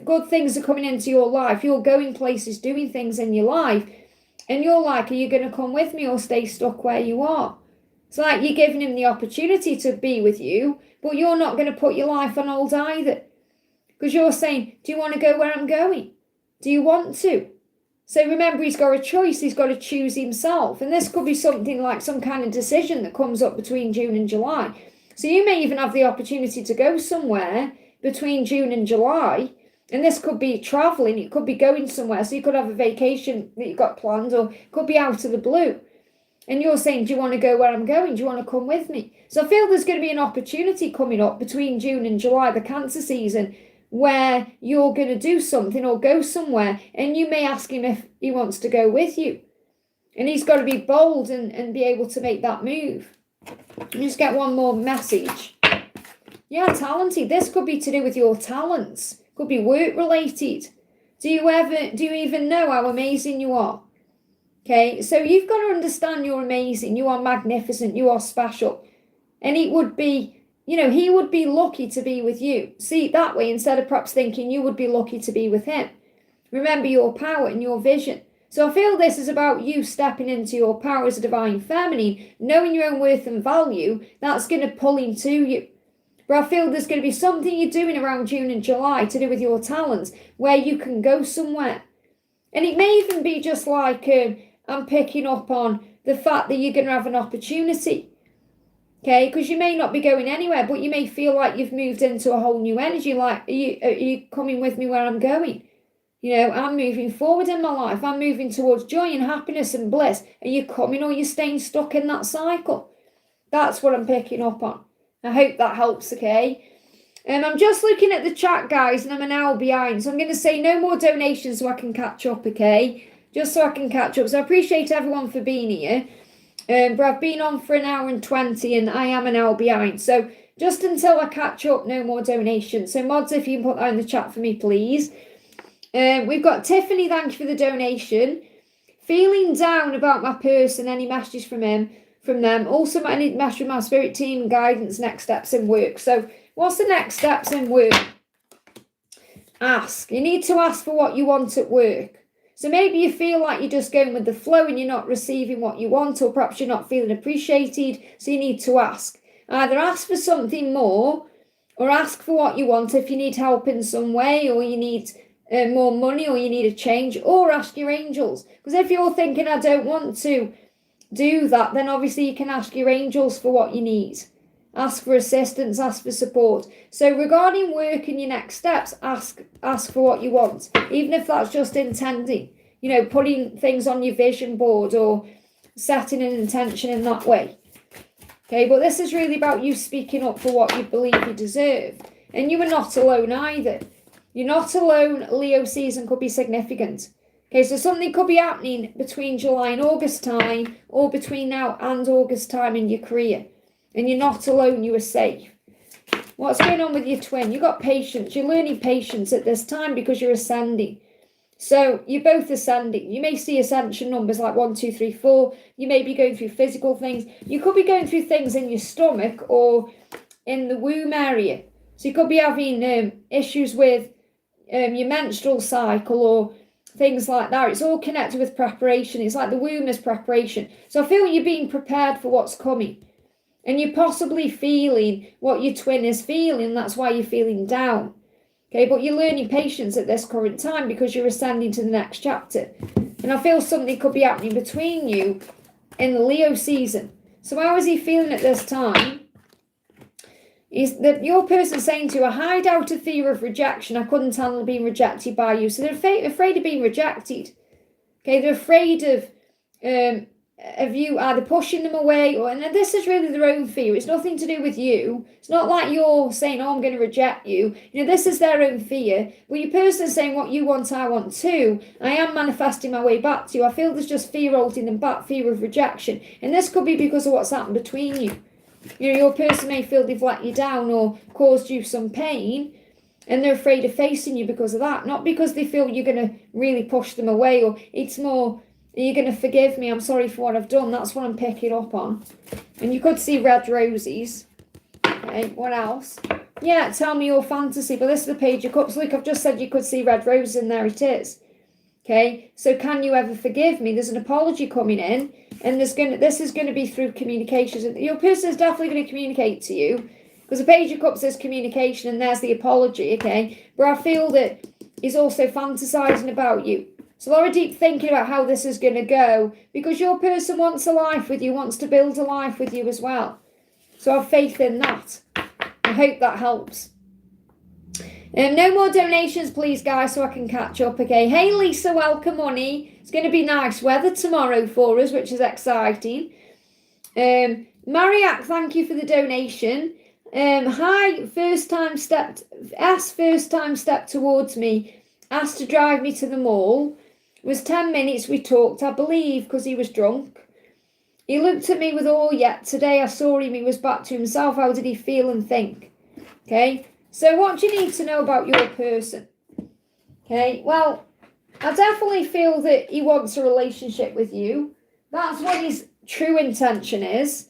good things are coming into your life. You're going places, doing things in your life. And you're like, are you going to come with me or stay stuck where you are? It's like you're giving him the opportunity to be with you, but you're not going to put your life on hold either. Because you're saying, do you want to go where I'm going? Do you want to? So remember, he's got a choice. He's got to choose himself. And this could be something like some kind of decision that comes up between June and July. So you may even have the opportunity to go somewhere between June and July. And this could be traveling. It could be going somewhere. So you could have a vacation that you've got planned, or it could be out of the blue. And you're saying, do you want to go where I'm going? Do you want to come with me? So I feel there's going to be an opportunity coming up between June and July, the Cancer season, where you're going to do something or go somewhere, and you may ask him if he wants to go with you. And he's got to be bold and be able to make that move. Just get one more message. Yeah, talented. This could be to do with your talents. Could be work related. Do you even know how amazing you are? Okay, so you've got to understand you're amazing. You are magnificent. You are special. And it would be, he would be lucky to be with you. See it that way, instead of perhaps thinking you would be lucky to be with him. Remember your power and your vision. So I feel this is about you stepping into your power as a divine feminine, knowing your own worth and value. That's going to pull him to you. But I feel there's going to be something you're doing around June and July to do with your talents, where you can go somewhere. And it may even be just like, I'm picking up on the fact that you're going to have an opportunity. Okay, because you may not be going anywhere, but you may feel like you've moved into a whole new energy. Like, are you coming with me where I'm going? I'm moving forward in my life. I'm moving towards joy and happiness and bliss. Are you coming, or are you staying stuck in that cycle? That's what I'm picking up on. I hope that helps, okay? I'm just looking at the chat, guys, and I'm an hour behind. So I'm going to say no more donations so I can catch up, okay? Just so I can catch up. So I appreciate everyone for being here. But I've been on for an hour and 20 and I am an hour behind. So just until I catch up, no more donations. So mods, if you can put that in the chat for me, please. We've got Tiffany, thank you for the donation. Feeling down about my person, any messages from them. Also, I need message with my spirit team, guidance, next steps in work. So what's the next steps in work? Ask. You need to ask for what you want at work. So maybe you feel like you're just going with the flow and you're not receiving what you want, or perhaps you're not feeling appreciated. So you need to ask. Either ask for something more, or ask for what you want if you need help in some way, or you need more money, or you need a change, or ask your angels. Because if you're thinking, I don't want to do that, then obviously you can ask your angels for what you need. Ask for assistance, ask for support. So regarding work and your next steps, ask for what you want, even if that's just intending, putting things on your vision board or setting an intention in that way. Okay, but this is really about you speaking up for what you believe you deserve. And you are not alone either. You're not alone. Leo season could be significant. Okay, so something could be happening between July and August time, or between now and August time in your career. And you're not alone, you are safe. What's going on with your twin? You've got patience. You're learning patience at this time because you're ascending. So you're both ascending. You may see ascension numbers like 1, 2, 3, 4. You may be going through physical things. You could be going through things in your stomach or in the womb area. So you could be having issues with your menstrual cycle or things like that. It's all connected with preparation. It's like the womb is preparation. So I feel you're being prepared for what's coming. And you're possibly feeling what your twin is feeling. That's why you're feeling down. Okay, but you're learning patience at this current time because you're ascending to the next chapter. And I feel something could be happening between you in the Leo season. So how is he feeling at this time? is that your person saying to you, I hide out of fear of rejection. I couldn't handle being rejected by you. So they're afraid of being rejected. Okay, they're afraid of you either pushing them away and this is really their own fear. It's nothing to do with you. It's not like you're saying, oh, I'm going to reject you. This is their own fear. But your person is saying what you want, I want too. I am manifesting my way back to you. I feel there's just fear holding them back, fear of rejection. And this could be because of what's happened between you. Your person may feel they've let you down or caused you some pain, and they're afraid of facing you because of that. Not because they feel you're going to really push them away, or it's more, are you going to forgive me? I'm sorry for what I've done. That's what I'm picking up on. And you could see red roses. Okay, what else? Yeah, tell me your fantasy. But this is the Page of Cups. Look, I've just said you could see red roses, and there it is. Okay, so can you ever forgive me? There's an apology coming in, and this is going to be through communications. Your person is definitely going to communicate to you, because the Page of Cups is communication, and there's the apology, okay? But I feel that he's also fantasizing about you. So a lot of deep thinking about how this is going to go, because your person wants a life with you, wants to build a life with you as well. So have faith in that. I hope that helps. No more donations, please, guys, so I can catch up, okay? Hey, Lisa, welcome, honey. It's going to be nice weather tomorrow for us, which is exciting. Mariak, thank you for the donation. Hi, first time step towards me. Asked to drive me to the mall. It was 10 minutes we talked, I believe, because he was drunk. He looked at me with all yet. Today I saw him, he was back to himself. How did he feel and think? Okay. So what do you need to know about your person? Okay, well, I definitely feel that he wants a relationship with you. That's what his true intention is.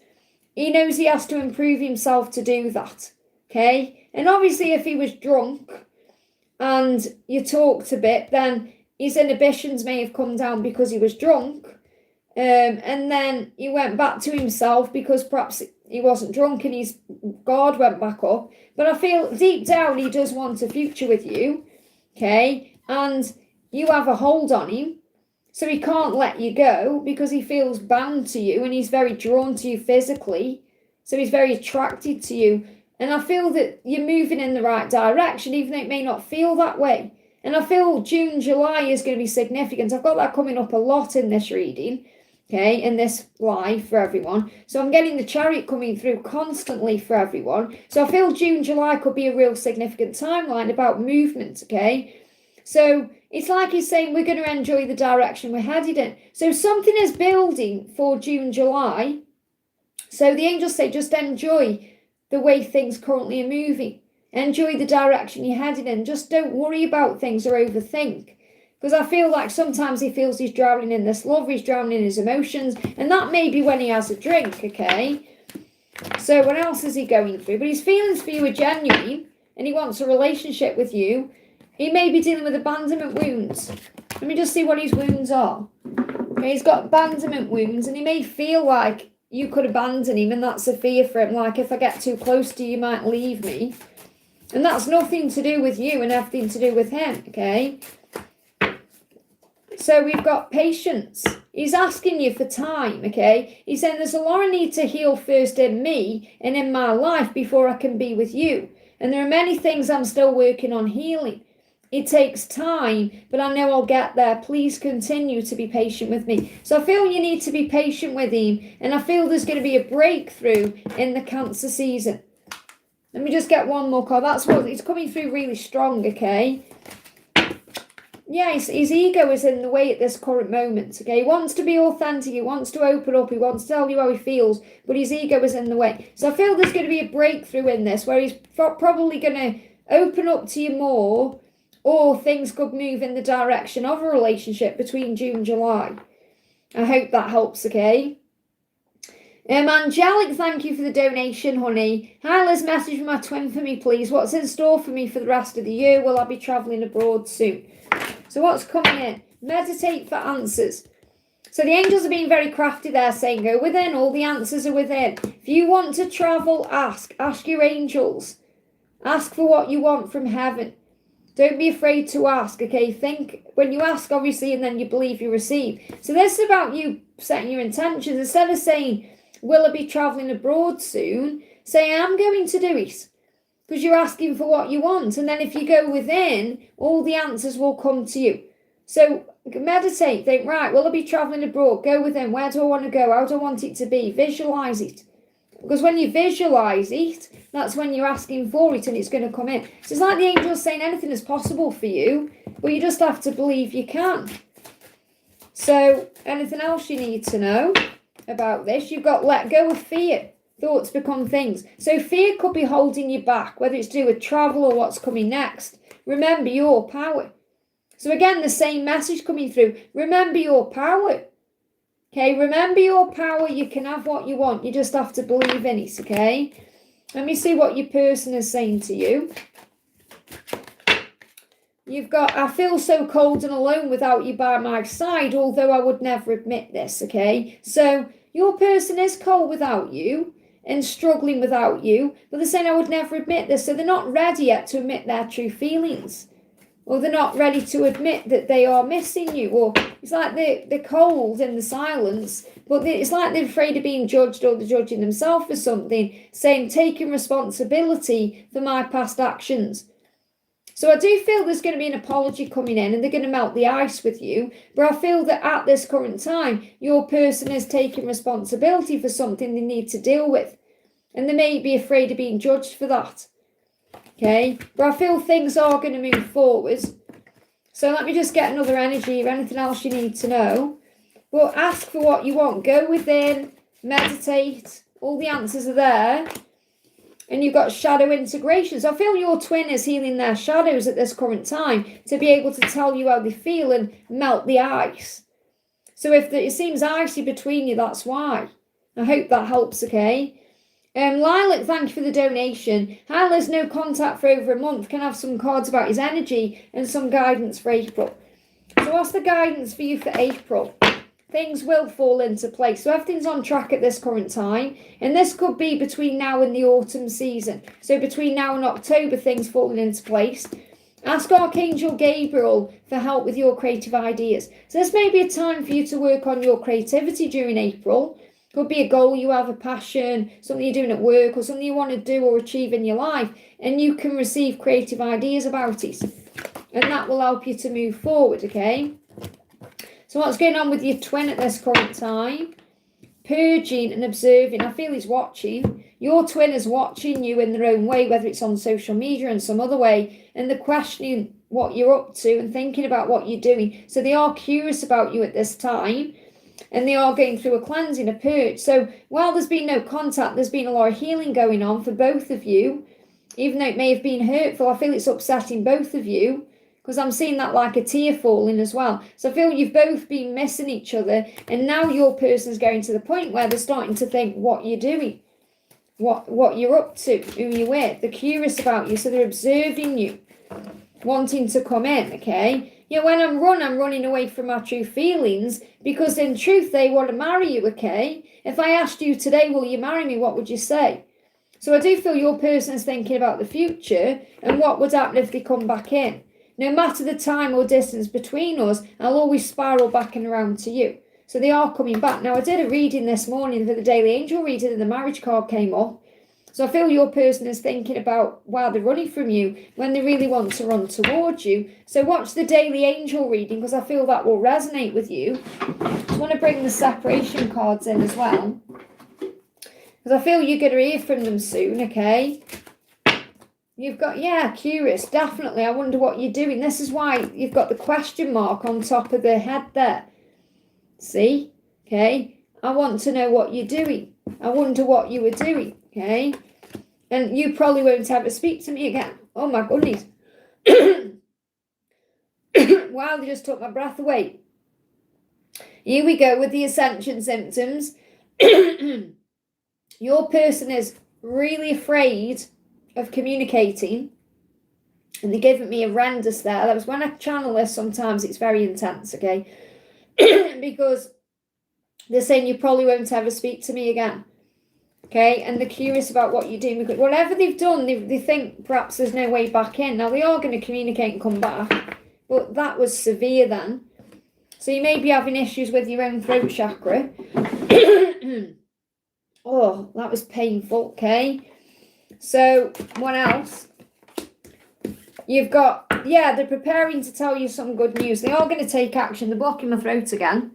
He knows he has to improve himself to do that. Okay, and obviously if he was drunk and you talked a bit, then his inhibitions may have come down because he was drunk. And then he went back to himself because perhaps he wasn't drunk and his guard went back up. But I feel deep down he does want a future with you, okay? And you have a hold on him, so he can't let you go because he feels bound to you and he's very drawn to you physically. So he's very attracted to you. And I feel that you're moving in the right direction, even though it may not feel that way. And I feel June, July is going to be significant. I've got that coming up a lot in this reading. Okay, in this live for everyone. So I'm getting the Chariot coming through constantly for everyone. So I feel June, July could be a real significant timeline about movement, okay? So it's like he's saying we're going to enjoy the direction we're headed in. So something is building for June, July. So the angels say just enjoy the way things currently are moving. Enjoy the direction you're headed in. Just don't worry about things or overthink. Because I feel like sometimes he feels he's drowning in this love, he's drowning in his emotions, and that may be when he has a drink, okay? So what else is he going through? But his feelings for you are genuine, and he wants a relationship with you. He may be dealing with abandonment wounds. Let me just see what his wounds are. Okay, he's got abandonment wounds, and he may feel like you could abandon him, and that's a fear for him, like if I get too close to you, you might leave me. And that's nothing to do with you and everything to do with him, okay? So we've got patience. He's asking you for time, okay? He's saying there's a lot I need to heal first in me and in my life before I can be with you. And there are many things I'm still working on healing. It takes time, but I know I'll get there. Please continue to be patient with me. So I feel you need to be patient with him. And I feel there's going to be a breakthrough in the Cancer season. Let me just get one more card. That's what it's coming through really strong, okay? Yeah, his ego is in the way at this current moment, okay? He wants to be authentic, he wants to open up, he wants to tell you how he feels, but his ego is in the way. So I feel there's going to be a breakthrough in this, where he's probably going to open up to you more, or things could move in the direction of a relationship between June and July. I hope that helps, okay? Angelic, thank you for the donation, honey. Hi, Liz, message my twin for me, please. What's in store for me for the rest of the year? Will I be travelling abroad soon? So what's coming in? Meditate for answers. So the angels are being very crafty there, saying go within, all the answers are within. If you want to travel, ask your angels. Ask for what you want from heaven. Don't be afraid to ask, okay? Think, when you ask, obviously, and then you believe you receive. So this is about you setting your intentions. Instead of saying, will I be travelling abroad soon? Say, I'm going to do it. because you're asking for what you want. And then if you go within, all the answers will come to you. So meditate, think, right, will I be traveling abroad? Go within. Where do I want to go? How do I want it to be? Visualize it. Because when you visualize it, that's when you're asking for it and it's going to come in. So it's like the angels saying anything is possible for you, but you just have to believe you can. So anything else you need to know about this? You've got let go of fear. Thoughts become things. So fear could be holding you back, whether it's to do with travel or what's coming next. Remember your power. So again, the same message coming through. Remember your power. Okay, remember your power. You can have what you want. You just have to believe in it, okay? Let me see what your person is saying to you. You've got, I feel so cold and alone without you by my side, although I would never admit this, okay? So your person is cold without you and struggling without you, but they're saying I would never admit this. So they're not ready yet to admit their true feelings. Or they're not ready to admit that they are missing you. Or it's like they're cold in the silence, but it's like they're afraid of being judged or they're judging themselves for something, saying, taking responsibility for my past actions. So I do feel there's going to be an apology coming in and they're going to melt the ice with you. But I feel that at this current time, your person is taking responsibility for something they need to deal with. And they may be afraid of being judged for that. Okay, but I feel things are going to move forward. So let me just get another energy or anything else you need to know. Well, ask for what you want. Go within, meditate. All the answers are there. And you've got shadow integration. So I feel your twin is healing their shadows at this current time to be able to tell you how they feel and melt the ice. So if it seems icy between you, that's why. I hope that helps, okay? Lilac, thank you for the donation. Hi Liz, no contact for over a month. Can I have some cards about his energy and some guidance for April? So what's the guidance for you for April? Things will fall into place. So everything's on track at this current time. And this could be between now and the autumn season. So between now and October, things falling into place. Ask Archangel Gabriel for help with your creative ideas. So this may be a time for you to work on your creativity during April. Could be a goal you have, a passion, something you're doing at work or something you want to do or achieve in your life. And you can receive creative ideas about it. And that will help you to move forward, okay? So what's going on with your twin at this current time? Purging and observing. I feel he's watching. Your twin is watching you in their own way, whether it's on social media and some other way. And they're questioning what you're up to and thinking about what you're doing. So they are curious about you at this time. And they are going through a cleansing, a purge. So while there's been no contact, there's been a lot of healing going on for both of you. Even though it may have been hurtful, I feel it's upsetting both of you. Because I'm seeing that like a tear falling as well. So I feel you've both been missing each other. And now your person's going to the point where they're starting to think what you're doing. What you're up to, who you're with. They're curious about you. So they're observing you. Wanting to come in, okay? Yeah, when I'm running away from my true feelings because in truth they want to marry you, okay? If I asked you today, will you marry me, what would you say? So I do feel your person's thinking about the future and what would happen if they come back in. No matter the time or distance between us, I'll always spiral back and around to you. So they are coming back. Now, I did a reading this morning for the Daily Angel reading and the marriage card came up. So I feel your person is thinking about while they're running from you when they really want to run towards you. So watch the Daily Angel reading because I feel that will resonate with you. I want to bring the separation cards in as well. Because I feel you're going to hear from them soon, okay? You've got, yeah, curious, definitely. I wonder what you're doing. This is why you've got the question mark on top of the head there. See? Okay? I want to know what you're doing. I wonder what you were doing. Okay, and you probably won't ever speak to me again. Oh my goodness. Wow, they just took my breath away. Here we go with the ascension symptoms. Your person is really afraid of communicating. And they're giving me a horrendous there. That was when I channel this, sometimes it's very intense, okay? Because they're saying you probably won't ever speak to me again. Okay, and they're curious about what you're doing because whatever they've done, they think perhaps there's no way back in. Now, they are going to communicate and come back, but that was severe then. So you may be having issues with your own throat chakra. Oh, that was painful, okay? So, what else? You've got, yeah, they're preparing to tell you some good news. They are going to take action. They're blocking my throat again.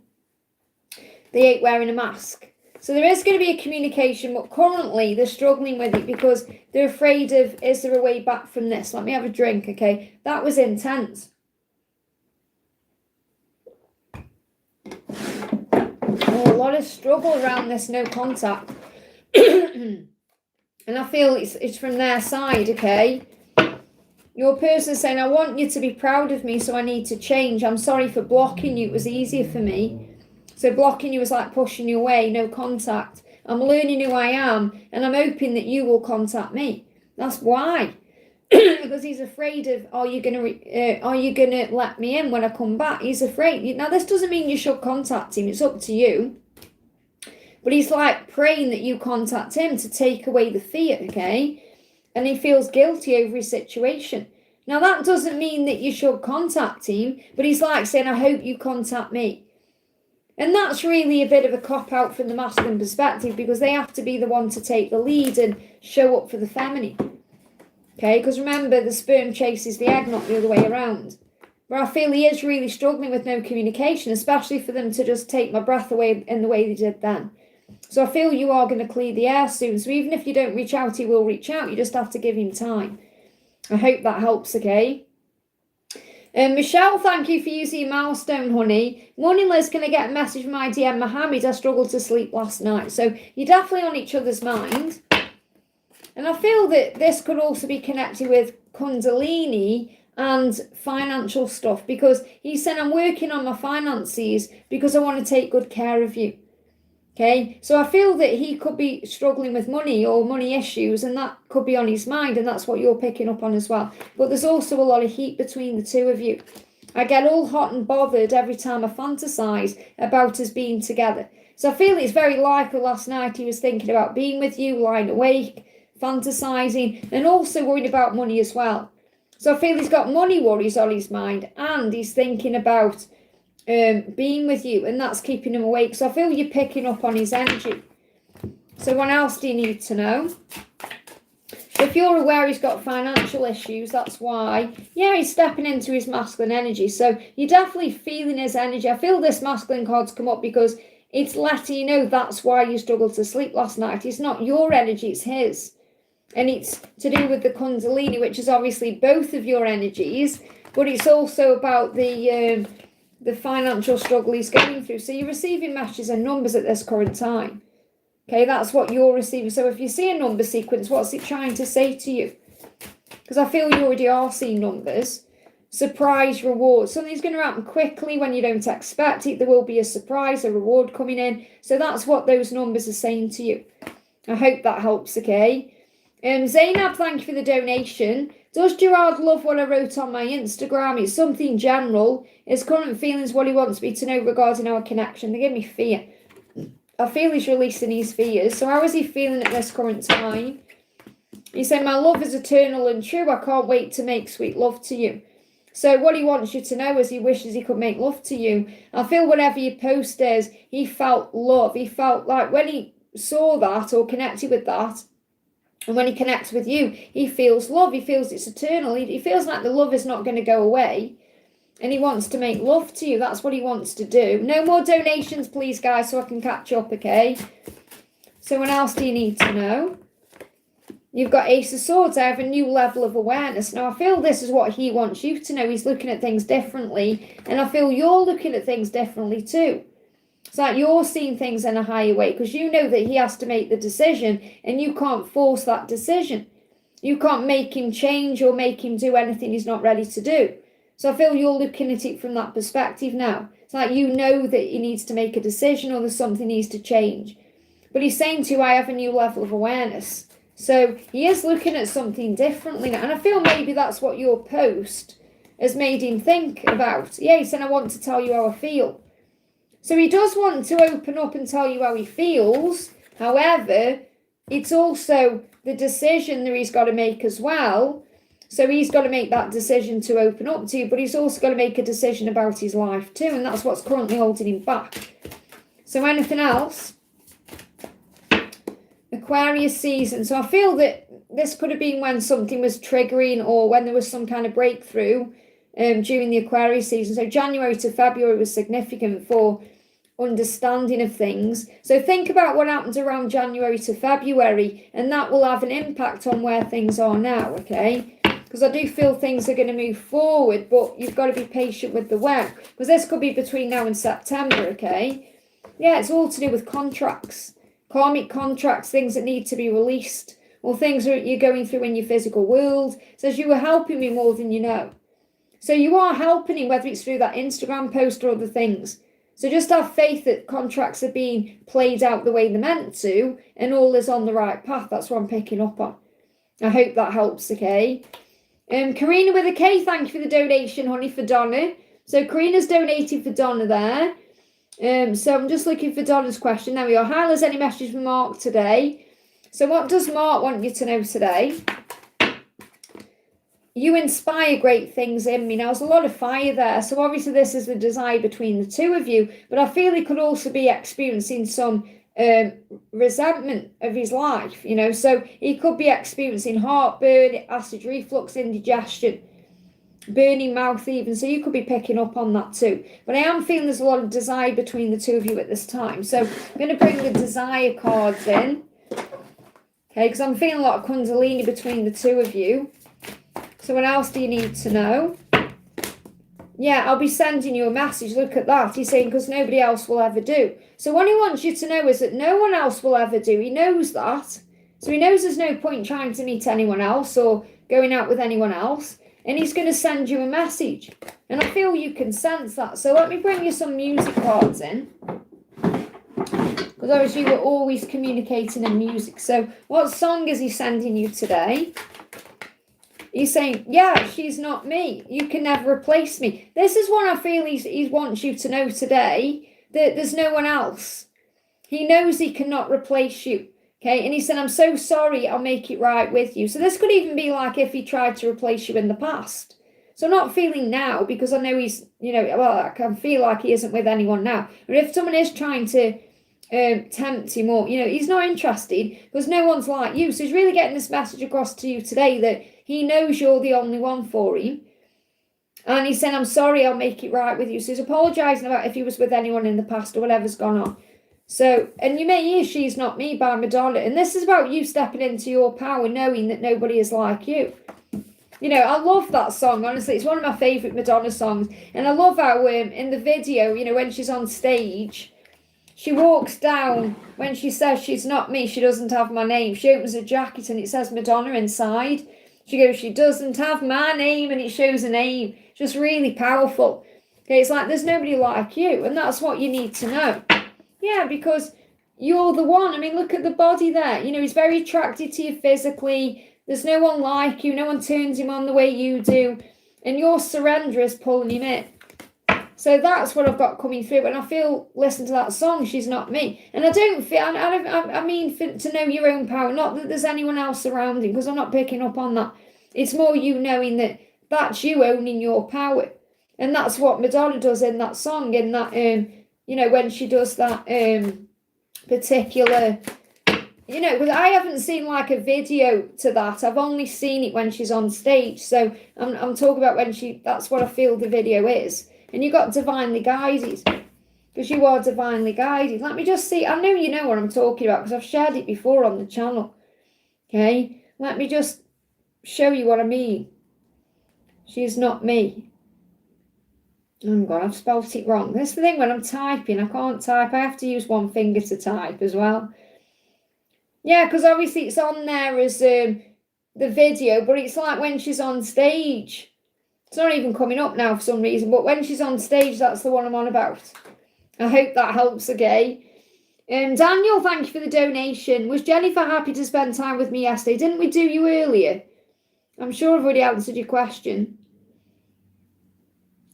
They ain't wearing a mask. So there is going to be a communication, but currently they're struggling with it because they're afraid of, is there a way back from this? Let me have a drink, okay? That was intense. Oh, a lot of struggle around this no contact. And I feel it's from their side, okay? Your person's saying, I want you to be proud of me, so I need to change. I'm sorry for blocking you. It was easier for me. So blocking you was like pushing you away, no contact. I'm learning who I am, and I'm hoping that you will contact me. That's why. Because he's afraid of, are you gonna let me in when I come back? He's afraid. Now, this doesn't mean you should contact him. It's up to you. But he's like praying that you contact him to take away the fear, okay? And he feels guilty over his situation. Now, that doesn't mean that you should contact him, but he's like saying, I hope you contact me. And that's really a bit of a cop-out from the masculine perspective because they have to be the one to take the lead and show up for the feminine. Okay, because remember, the sperm chases the egg, not the other way around. But I feel he is really struggling with no communication, especially for them to just take my breath away in the way they did then. So I feel you are going to clear the air soon. So even if you don't reach out, he will reach out. You just have to give him time. I hope that helps, okay? Michelle, thank you for using your milestone, honey. Morning, Liz, can I get a message from my DM Mohammed? I struggled to sleep last night. So you're definitely on each other's mind. And I feel that this could also be connected with Kundalini and financial stuff because he said, I'm working on my finances because I want to take good care of you. Okay, so I feel that he could be struggling with money or money issues, and that could be on his mind, and that's what you're picking up on as well. But there's also a lot of heat between the two of you. I get all hot and bothered every time I fantasize about us being together. So I feel it's very likely last night he was thinking about being with you, lying awake, fantasizing, and also worried about money as well. So I feel he's got money worries on his mind, and he's thinking about being with you, and that's keeping him awake. So I feel you're picking up on his energy. So what else do you need to know? If you're aware he's got financial issues, that's why. Yeah, he's stepping into his masculine energy. So you're definitely feeling his energy. I feel this masculine card's come up because it's letting you know that's why you struggled to sleep last night. It's not your energy, it's his. And it's to do with the Kundalini, which is obviously both of your energies, but it's also about the financial struggle he's going through. So you're receiving messages and numbers at this current time. Okay, that's what you're receiving. So if you see a number sequence, what's it trying to say to you? Because I feel you already are seeing numbers. Surprise, reward. Something's going to happen quickly when you don't expect it. There will be a surprise, a reward coming in. So that's what those numbers are saying to you. I hope that helps, okay? Zainab, thank you for the donation. Does Gerard love what I wrote on my Instagram? It's something general. His current feelings, what he wants me to know regarding our connection. They give me fear. I feel he's releasing his fears. So how is he feeling at this current time? He said, my love is eternal and true. I can't wait to make sweet love to you. So what he wants you to know is he wishes he could make love to you. I feel whatever your post is, he felt love. He felt like when he saw that or connected with that, and when he connects with you, he feels love. He feels it's eternal. He feels like the love is not going to go away. And he wants to make love to you. That's what he wants to do. No more donations, please, guys, so I can catch up, okay? So what else do you need to know? You've got Ace of Swords. I have a new level of awareness. Now, I feel this is what he wants you to know. He's looking at things differently. And I feel you're looking at things differently too. It's like you're seeing things in a higher way because you know that he has to make the decision and you can't force that decision. You can't make him change or make him do anything he's not ready to do. So I feel you're looking at it from that perspective now. It's like you know that he needs to make a decision or there's something needs to change. But he's saying to you, I have a new level of awareness. So he is looking at something differently now. And I feel maybe that's what your post has made him think about. Yeah, he said, I want to tell you how I feel. So he does want to open up and tell you how he feels. However, it's also the decision that he's got to make as well. So he's got to make that decision to open up to you, but he's also got to make a decision about his life too, and that's what's currently holding him back. So anything else? Aquarius season. So I feel that this could have been when something was triggering or when there was some kind of breakthrough during the Aquarius season. So January to February was significant for understanding of things. So think about what happens around January to February, and that will have an impact on where things are now, okay? Because I do feel things are going to move forward, but you've got to be patient with the when, because this could be between now and September, okay? Yeah, it's all to do with contracts, karmic contracts, things that need to be released, or things that you're going through in your physical world. It says you were helping me more than you know. So you are helping him, whether it's through that Instagram post or other things. So just have faith that contracts are being played out the way they're meant to, and all is on the right path. That's what I'm picking up on. I hope that helps, okay? Karina with a K, thank you for the donation, honey, for Donna. So Karina's donated for Donna there. So I'm just looking for Donna's question. There we are. Hi, there's any message from Mark today? So what does Mark want you to know today? You inspire great things in me. Now, there's a lot of fire there. So obviously this is the desire between the two of you. But I feel he could also be experiencing some resentment of his life, you know. So he could be experiencing heartburn, acid reflux, indigestion, burning mouth even. So you could be picking up on that too. But I am feeling there's a lot of desire between the two of you at this time. So I'm going to bring the desire cards in. Okay, because I'm feeling a lot of kundalini between the two of you. So what else do you need to know? Yeah, I'll be sending you a message. Look at that. He's saying, because nobody else will ever do. So what he wants you to know is that no one else will ever do. He knows that. So he knows there's no point trying to meet anyone else or going out with anyone else. And he's going to send you a message. And I feel you can sense that. So let me bring you some music cards in. Because obviously we're always communicating in music. So what song is he sending you today? He's saying, yeah, she's not me. You can never replace me. This is what I feel he wants you to know today, that there's no one else. He knows he cannot replace you. Okay, and he said, I'm so sorry, I'll make it right with you. So this could even be like if he tried to replace you in the past. So I'm not feeling now, because I know he's, you know, well, I can feel like he isn't with anyone now. But if someone is trying to tempt him, or, you know, he's not interested, because no one's like you. So he's really getting this message across to you today that he knows you're the only one for him. And he said, I'm sorry, I'll make it right with you. So he's apologising about if he was with anyone in the past or whatever's gone on. So, and you may hear She's Not Me by Madonna. And this is about you stepping into your power, knowing that nobody is like you. You know, I love that song, honestly. It's one of my favourite Madonna songs. And I love how in the video, you know, when she's on stage, she walks down, when she says she's not me, she doesn't have my name. She opens her jacket and it says Madonna inside. She goes, she doesn't have my name, and it shows a name. Just really powerful. Okay, it's like there's nobody like you, and that's what you need to know. Yeah, because you're the one. I mean, look at the body there. You know, he's very attracted to you physically. There's no one like you. No one turns him on the way you do. And your surrender is pulling him in. So that's what I've got coming through. And I feel, listen to that song, She's Not Me. And I don't feel, I mean, to know your own power, not that there's anyone else around him, because I'm not picking up on that. It's more you knowing that that's you owning your power. And that's what Madonna does in that song, in that, you know, when she does that particular, you know, because I haven't seen like a video to that. I've only seen it when she's on stage. So I'm talking about when that's what I feel the video is. And you got divinely guided, because you are divinely guided. Let me just see. I know you know what I'm talking about, because I've shared it before on the channel. Okay, let me just show you what I mean. She's not me. Oh God, I've spelt it wrong. That's the thing when I'm typing. I can't type. I have to use one finger to type as well. Yeah, because obviously it's on there as the video, but it's like when she's on stage. It's not even coming up now for some reason, but when she's on stage, that's the one I'm on about. I hope that helps, okay? Daniel, thank you for the donation. Was Jennifer happy to spend time with me yesterday? Didn't we do you earlier? I'm sure I've already answered your question.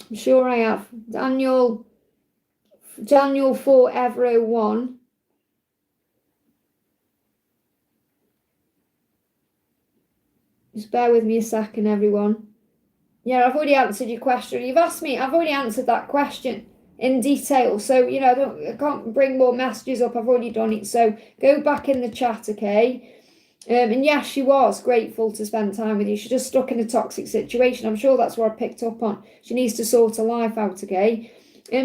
I'm sure I have. Daniel Forever 01. Just bear with me a second, everyone. Yeah, I've already answered your question. You've asked me, I've already answered that question in detail. So, you know, I can't bring more messages up. I've already done it. So go back in the chat, okay? And yes, she was grateful to spend time with you. She's just stuck in a toxic situation. I'm sure that's what I picked up on. She needs to sort her life out, okay?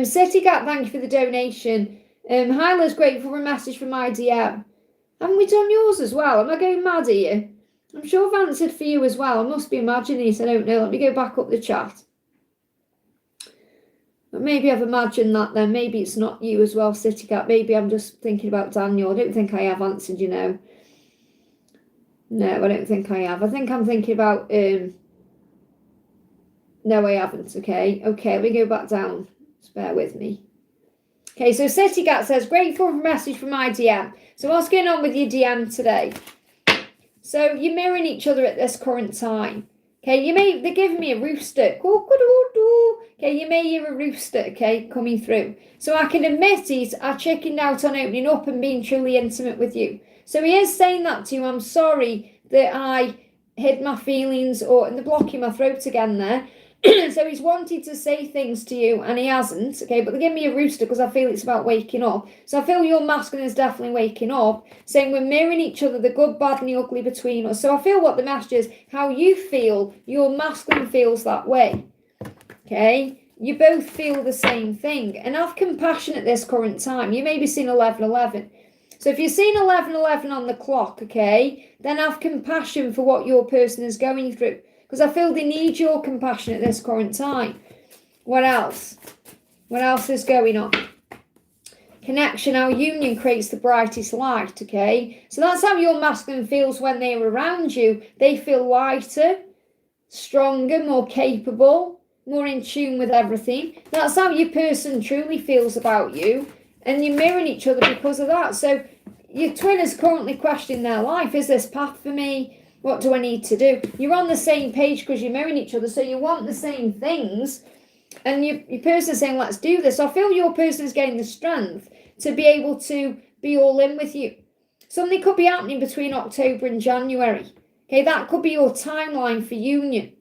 City Cat, thank you for the donation. Hyla's grateful for a message from my DM. Haven't we done yours as well? Am I going mad here? I'm sure I've answered for you as well. I must be imagining this. I don't know. Let me go back up the chat. But maybe I've imagined that then. Maybe it's not you as well, City Cat. Maybe I'm just thinking about Daniel. I don't think I have answered, you know. No, I don't think I have. I think I'm thinking about... No, I haven't, okay? Okay, let me go back down. Just bear with me. Okay, so City Cat says, grateful for a message from my DM. So what's going on with your DM today? So you're mirroring each other at this current time. Okay, they're giving me a rooster. Okay, you may hear a rooster, okay, coming through. So I can admit I chickened out on opening up and being truly intimate with you. So he is saying that to you. I'm sorry that I hid my feelings and they're blocking my throat again there. So he's wanted to say things to you and he hasn't, okay, but they give me a rooster because I feel it's about waking up. So I feel your masculine is definitely waking up, saying we're mirroring each other, the good, bad and the ugly between us. So I feel what the message is, how you feel, your masculine feels that way, okay? You both feel the same thing and have compassion at this current time. You may be seeing 11:11. So if you're seeing 11:11 on the clock, okay, then have compassion for what your person is going through. Because I feel they need your compassion at this current time. What else? What else is going on? Connection, our union creates the brightest light, okay? So that's how your masculine feels when they're around you. They feel lighter, stronger, more capable, more in tune with everything. That's how your person truly feels about you. And you're mirroring each other because of that. So your twin is currently questioning their life. Is this path for me? What do I need to do? You're on the same page because you're mirroring each other. So you want the same things. And your person is saying, let's do this. I feel your person is getting the strength to be able to be all in with you. Something could be happening between October and January. Okay, that could be your timeline for union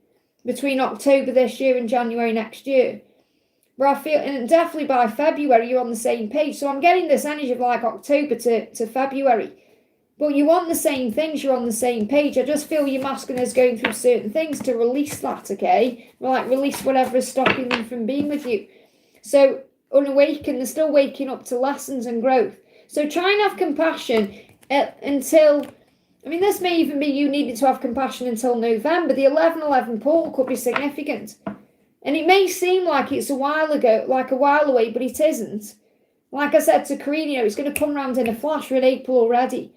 between October this year and January next year. But I feel, and definitely by February, you're on the same page. So I'm getting this energy of like October to February. But you want the same things, you're on the same page. I just feel your masculine is going through certain things to release that, okay? Like release whatever is stopping them from being with you. So unawakened, they're still waking up to lessons and growth. So try and have compassion until, I mean, this may even be you needing to have compassion until November. The 11:11 portal could be significant. And it may seem like it's a while ago, like a while away, but it isn't. Like I said to Karina, you know, it's going to come around in a flash. We're in April already.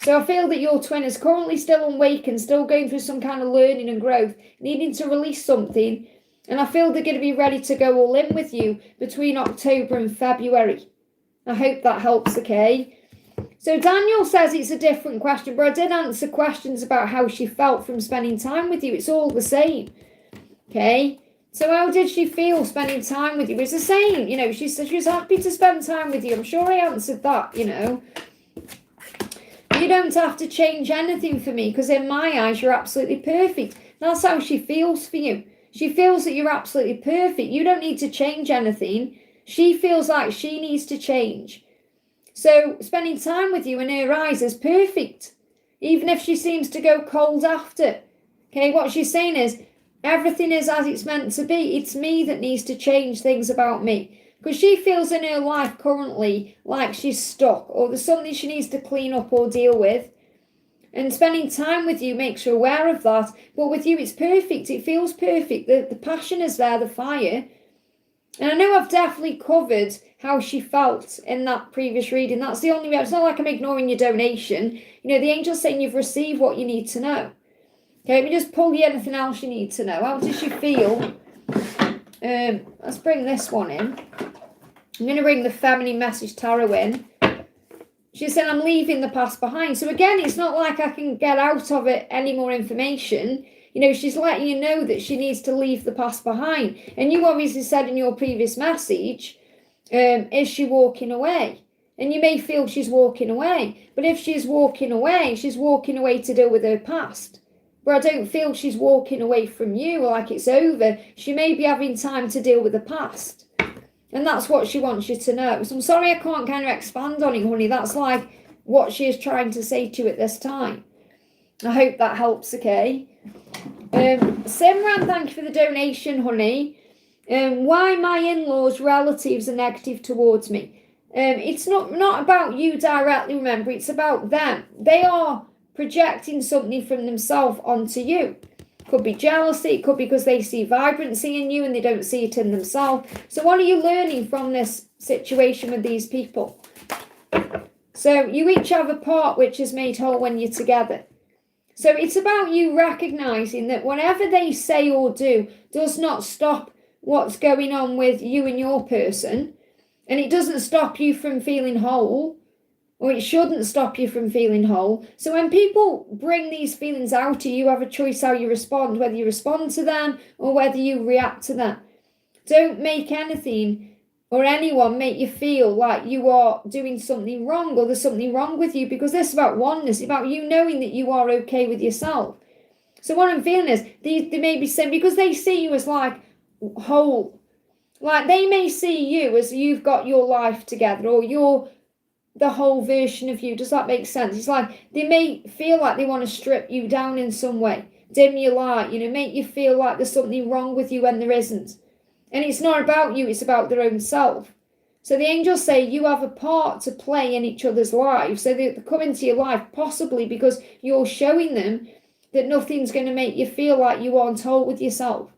So I feel that your twin is currently still awakened, still going through some kind of learning and growth, needing to release something. And I feel they're going to be ready to go all in with you between October and February. I hope that helps, okay? So Daniel says it's a different question, but I did answer questions about how she felt from spending time with you. It's all the same, okay? So how did she feel spending time with you? It's the same, you know, she said she was happy to spend time with you. I'm sure I answered that, you know. You don't have to change anything for me because in my eyes, you're absolutely perfect. That's how she feels for you. She feels that you're absolutely perfect. You don't need to change anything. She feels like she needs to change. So spending time with you in her eyes is perfect. Even if she seems to go cold after. Okay, what she's saying is, everything is as it's meant to be. It's me that needs to change things about me. Because she feels in her life currently like she's stuck or there's something she needs to clean up or deal with. And spending time with you makes her aware of that. But with you, it's perfect. It feels perfect. The passion is there, the fire. And I know I've definitely covered how she felt in that previous reading. That's the only way. It's not like I'm ignoring your donation. You know, the angel's saying you've received what you need to know. Okay, let me just pull you anything else you need to know. How does she feel? Let's bring this one in. I'm going to bring the feminine message tarot in. She said, I'm leaving the past behind. So again, it's not like I can get out of it any more information. You know, she's letting you know that she needs to leave the past behind. And you obviously said in your previous message, is she walking away? And you may feel she's walking away. But if she's walking away to deal with her past. But I don't feel she's walking away from you like it's over. She may be having time to deal with the past. And that's what she wants you to know. So I'm sorry I can't kind of expand on it, honey. That's like what she is trying to say to you at this time. I hope that helps, okay? Simran, thank you for the donation, honey. Why my in-laws, relatives are negative towards me. It's not about you directly, remember. It's about them. They are projecting something from themselves onto you. Could be jealousy. It could be because they see vibrancy in you and they don't see it in themselves. So what are you learning from this situation with these people? So you each have a part which is made whole when you're together. So it's about you recognizing that whatever they say or do does not stop what's going on with you and your person. And it doesn't stop you from feeling whole, or it shouldn't stop you from feeling whole. So when people bring these feelings out to you, you have a choice how you respond, whether you respond to them or whether you react to them. Don't make anything or anyone make you feel like you are doing something wrong or there's something wrong with you, because this is about oneness, about you knowing that you are okay with yourself. So what I'm feeling is they may be saying, because they see you as like whole, like they may see you as you've got your life together or you're the whole version of you. Does that make sense? It's like they may feel like they want to strip you down in some way, dim your light, make you feel like there's something wrong with you when there isn't. And it's not about you, it's about their own self. So the angels say you have a part to play in each other's lives. So they come into your life possibly because you're showing them that nothing's going to make you feel like you aren't whole with yourself.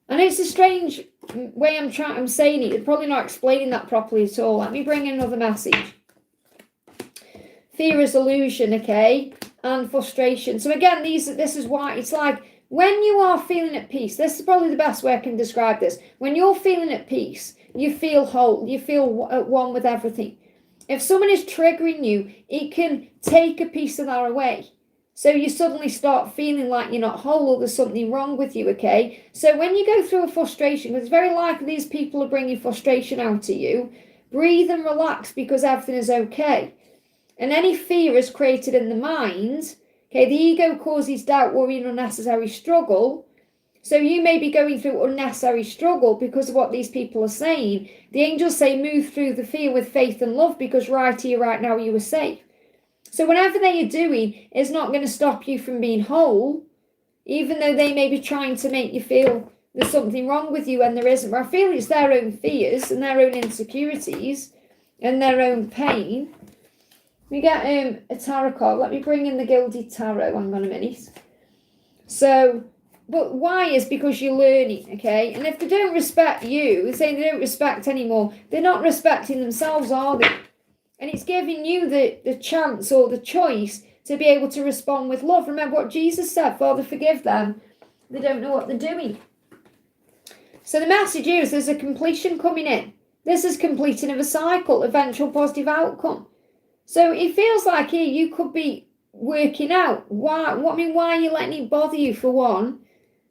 And it's a strange way I'm saying it. They're probably not explaining that properly at all. Let me bring in another message. Fear is illusion, okay? And frustration. So again, this is why it's like, when you are feeling at peace, this is probably the best way I can describe this. When you're feeling at peace, you feel whole, you feel at one with everything. If someone is triggering you, it can take a piece of that away. So you suddenly start feeling like you're not whole or there's something wrong with you, okay? So when you go through a frustration, because it's very likely these people are bringing frustration out to you, breathe and relax because everything is okay. And any fear is created in the mind. Okay, the ego causes doubt, worry, and unnecessary struggle. So you may be going through unnecessary struggle because of what these people are saying. The angels say move through the fear with faith and love because right here, right now, you are safe. So whatever they are doing is not going to stop you from being whole, even though they may be trying to make you feel there's something wrong with you and there isn't. But I feel it's their own fears and their own insecurities and their own pain. We get a tarot card. Let me bring in the Gilded Tarot. Hang on a minute. So, but why is because you're learning, okay? And if they don't respect you, they're saying they don't respect anymore, they're not respecting themselves, are they? And it's giving you the chance or the choice to be able to respond with love. Remember what Jesus said, Father, forgive them. They don't know what they're doing. So the message here is there's a completion coming in. This is completing of a cycle, eventual positive outcome. So it feels like here you could be working out. Why are you letting it bother you, for one?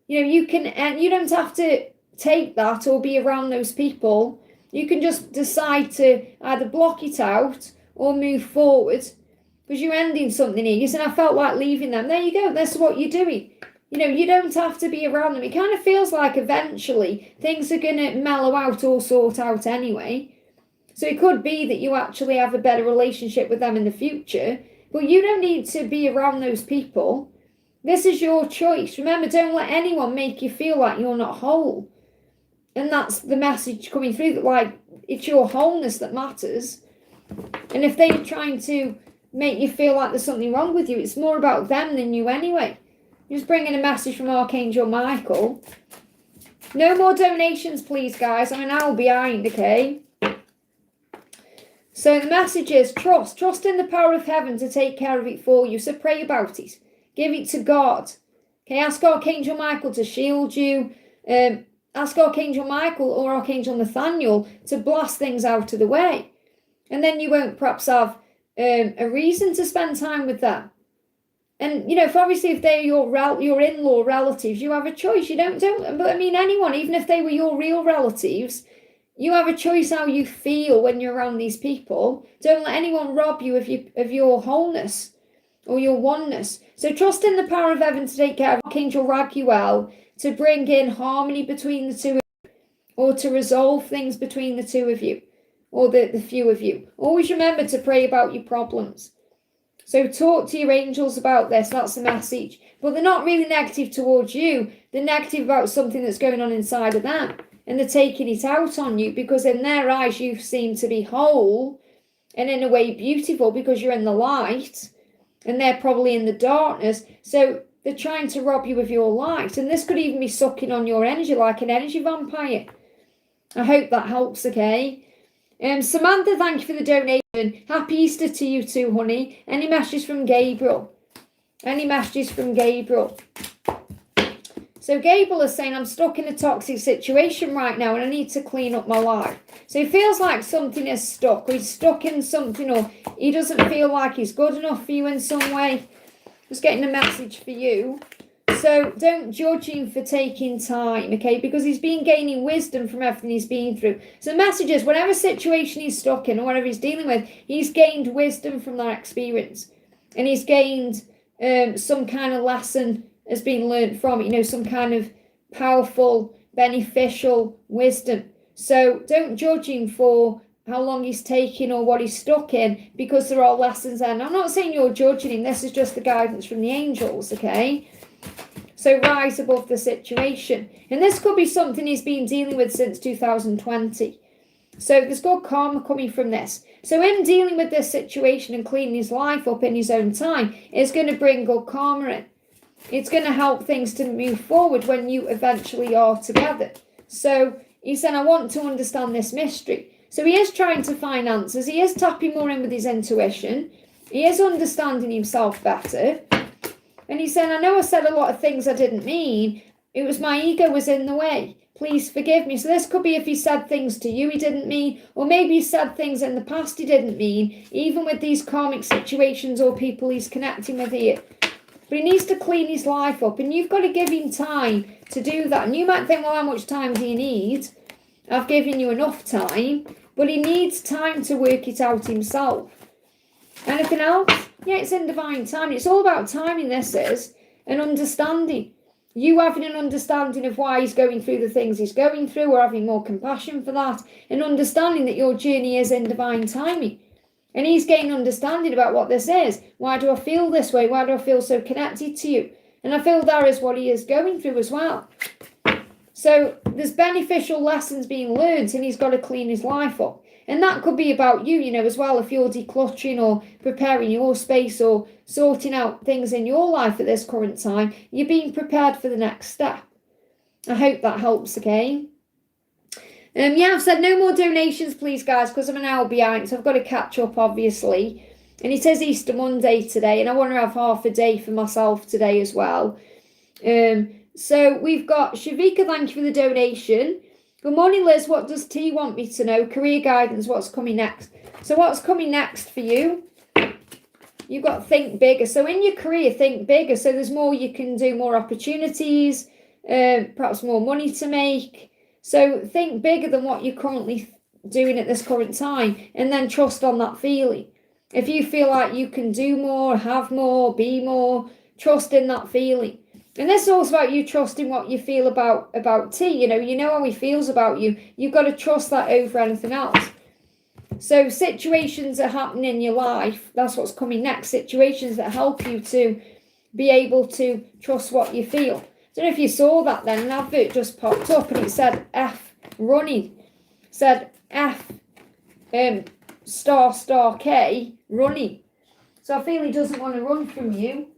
You can, and you don't have to take that or be around those people. You can just decide to either block it out or move forward because you're ending something here. You said, I felt like leaving them. There you go. That's what you're doing. You don't have to be around them. It kind of feels like eventually things are going to mellow out or sort out anyway. So it could be that you actually have a better relationship with them in the future, but you don't need to be around those people. This is your choice. Remember, don't let anyone make you feel like you're not whole. And that's the message coming through, that like it's your wholeness that matters. And if they're trying to make you feel like there's something wrong with you, it's more about them than you anyway. Just bringing a message from Archangel Michael. No more donations, please, guys. I'm an hour behind, okay? So the message is trust. Trust in the power of heaven to take care of it for you. So pray about it. Give it to God. Okay, ask Archangel Michael to shield you. Ask Archangel Michael or Archangel Nathaniel to blast things out of the way. And then you won't perhaps have a reason to spend time with them. And, if they're your in-law relatives, you have a choice. But I mean, anyone, even if they were your real relatives, you have a choice how you feel when you're around these people. Don't let anyone rob you of your wholeness or your oneness. So trust in the power of heaven to take care of Archangel Raguel, to bring in harmony between the two. or to resolve things between the two of you or the few of you. Always remember to pray about your problems. So talk to your angels about this. That's the message. But they're not really negative towards you. They're negative about something that's going on inside of them. And they're taking it out on you because in their eyes you seem to be whole and in a way beautiful because you're in the light and they're probably in the darkness. So they're trying to rob you of your light. And this could even be sucking on your energy like an energy vampire. I hope that helps, okay? Samantha, thank you for the donation. Happy Easter to you too, honey. Any messages from Gabriel? Any messages from Gabriel? So Gabriel is saying, I'm stuck in a toxic situation right now and I need to clean up my life. So he feels like something is stuck, or he's stuck in something, or he doesn't feel like he's good enough for you in some way. Just getting a message for you. So don't judge him for taking time, okay? Because he's been gaining wisdom from everything he's been through. So the message is, whatever situation he's stuck in or whatever he's dealing with, he's gained wisdom from that experience. And he's gained some kind of lesson has been learned from it, you know, some kind of powerful, beneficial wisdom. So don't judge him for how long he's taking or what he's stuck in, because there are lessons there. And I'm not saying you're judging him. This is just the guidance from the angels, okay? So rise above the situation. And this could be something he's been dealing with since 2020. So there's good karma coming from this. So him dealing with this situation and cleaning his life up in his own time is going to bring good karma in. It's going to help things to move forward when you eventually are together. So he said, I want to understand this mystery. So he is trying to find answers. He is tapping more in with his intuition. He is understanding himself better. And he said, I know I said a lot of things I didn't mean. It was my ego was in the way. Please forgive me. So this could be if he said things to you he didn't mean, or maybe he said things in the past he didn't mean, even with these karmic situations or people he's connecting with here. But he needs to clean his life up, and you've got to give him time to do that. And you might think, well, how much time do you need? I've given you enough time, but he needs time to work it out himself. Anything else? Yeah, it's in divine time. It's all about timing, this is, and understanding. You having an understanding of why he's going through the things he's going through, or having more compassion for that, and understanding that your journey is in divine timing. And he's getting understanding about what this is. Why do I feel this way? Why do I feel so connected to you? And I feel that is what he is going through as well. So there's beneficial lessons being learned, and he's got to clean his life up. And that could be about you, you know, as well. If you're decluttering or preparing your space or sorting out things in your life at this current time, you're being prepared for the next step. I hope that helps, okay? Yeah, I've said no more donations, please, guys, because I'm an hour behind, so I've got to catch up, obviously. And it is Easter Monday today, and I want to have half a day for myself today as well. So we've got Shavika, thank you for the donation. Good morning, Liz. What does T want me to know? Career guidance, what's coming next? So what's coming next for you? You've got to think bigger. So in your career, think bigger. So there's more you can do, more opportunities, perhaps more money to make. So think bigger than what you're currently doing at this current time, and then trust on that feeling. If you feel like you can do more, have more, be more, trust in that feeling. And this is also about you trusting what you feel about T. You know how he feels about you. You've got to trust that over anything else. So situations are happening in your life. That's what's coming next. Situations that help you to be able to trust what you feel. I don't know if you saw that then. An advert just popped up and it said F running. It said F * K running. So I feel he doesn't want to run from you.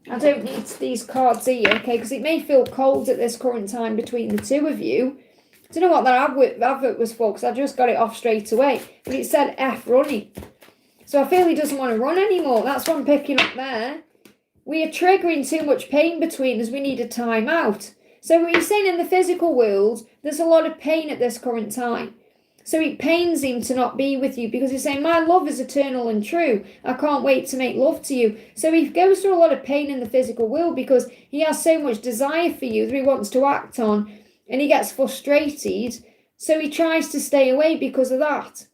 I don't need these cards here, okay, because it may feel cold at this current time between the two of you. I don't know what that advert was for, because I just got it off straight away. But it said F running. So I feel he doesn't want to run anymore. That's what I'm picking up there. We are triggering too much pain between us. We need a time out. So what he's saying, in the physical world, there's a lot of pain at this current time. So it pains him to not be with you, because he's saying, my love is eternal and true. I can't wait to make love to you. So he goes through a lot of pain in the physical world because he has so much desire for you that he wants to act on, and he gets frustrated. So he tries to stay away because of that.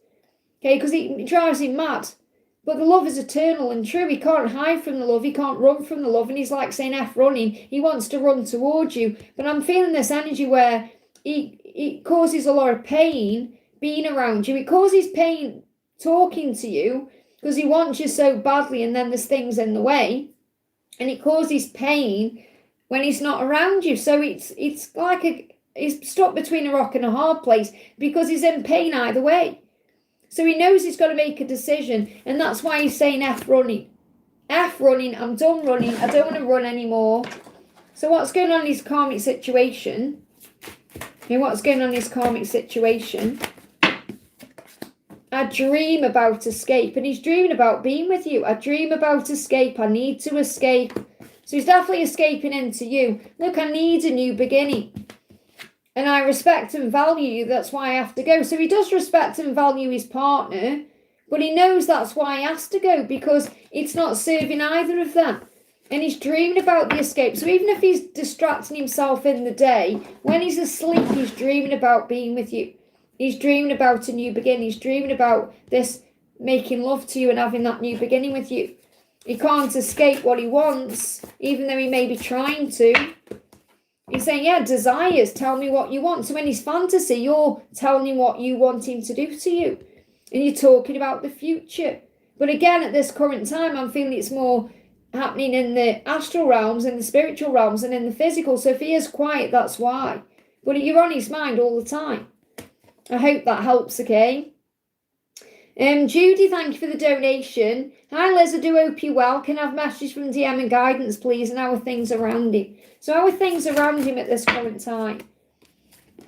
Okay, because it drives him mad. But the love is eternal and true. He can't hide from the love. He can't run from the love. And he's like saying F running. He wants to run towards you. But I'm feeling this energy where he it causes a lot of pain being around you. It causes pain talking to you because he wants you so badly, and then there's things in the way, and it causes pain when he's not around you. So it's like he's stuck between a rock and a hard place because he's in pain either way. So he knows he's got to make a decision, and that's why he's saying F running. F running, I'm done running, I don't want to run anymore. So what's going on in his karmic situation? Okay, what's going on in his karmic situation? I dream about escape, and he's dreaming about being with you. I dream about escape, I need to escape. So he's definitely escaping into you. Look, I need a new beginning. And I respect and value you, that's why I have to go. So he does respect and value his partner, but he knows that's why he has to go, because it's not serving either of them. And he's dreaming about the escape. So even if he's distracting himself in the day, when he's asleep, he's dreaming about being with you. He's dreaming about a new beginning. He's dreaming about this making love to you and having that new beginning with you. He can't escape what he wants, even though he may be trying to. He's saying, yeah, desires, tell me what you want. So in his fantasy, you're telling him what you want him to do to you. And you're talking about the future. But again, at this current time, I'm feeling it's more happening in the astral realms, in the spiritual realms, and in the physical. So if he is quiet, that's why. But you're on his mind all the time. I hope that helps, okay? Judy, thank you for the donation. Hi, Liz, I do hope you're well. Can I have messages from DM and guidance, please? And how are things around him? So how are things around him at this current time?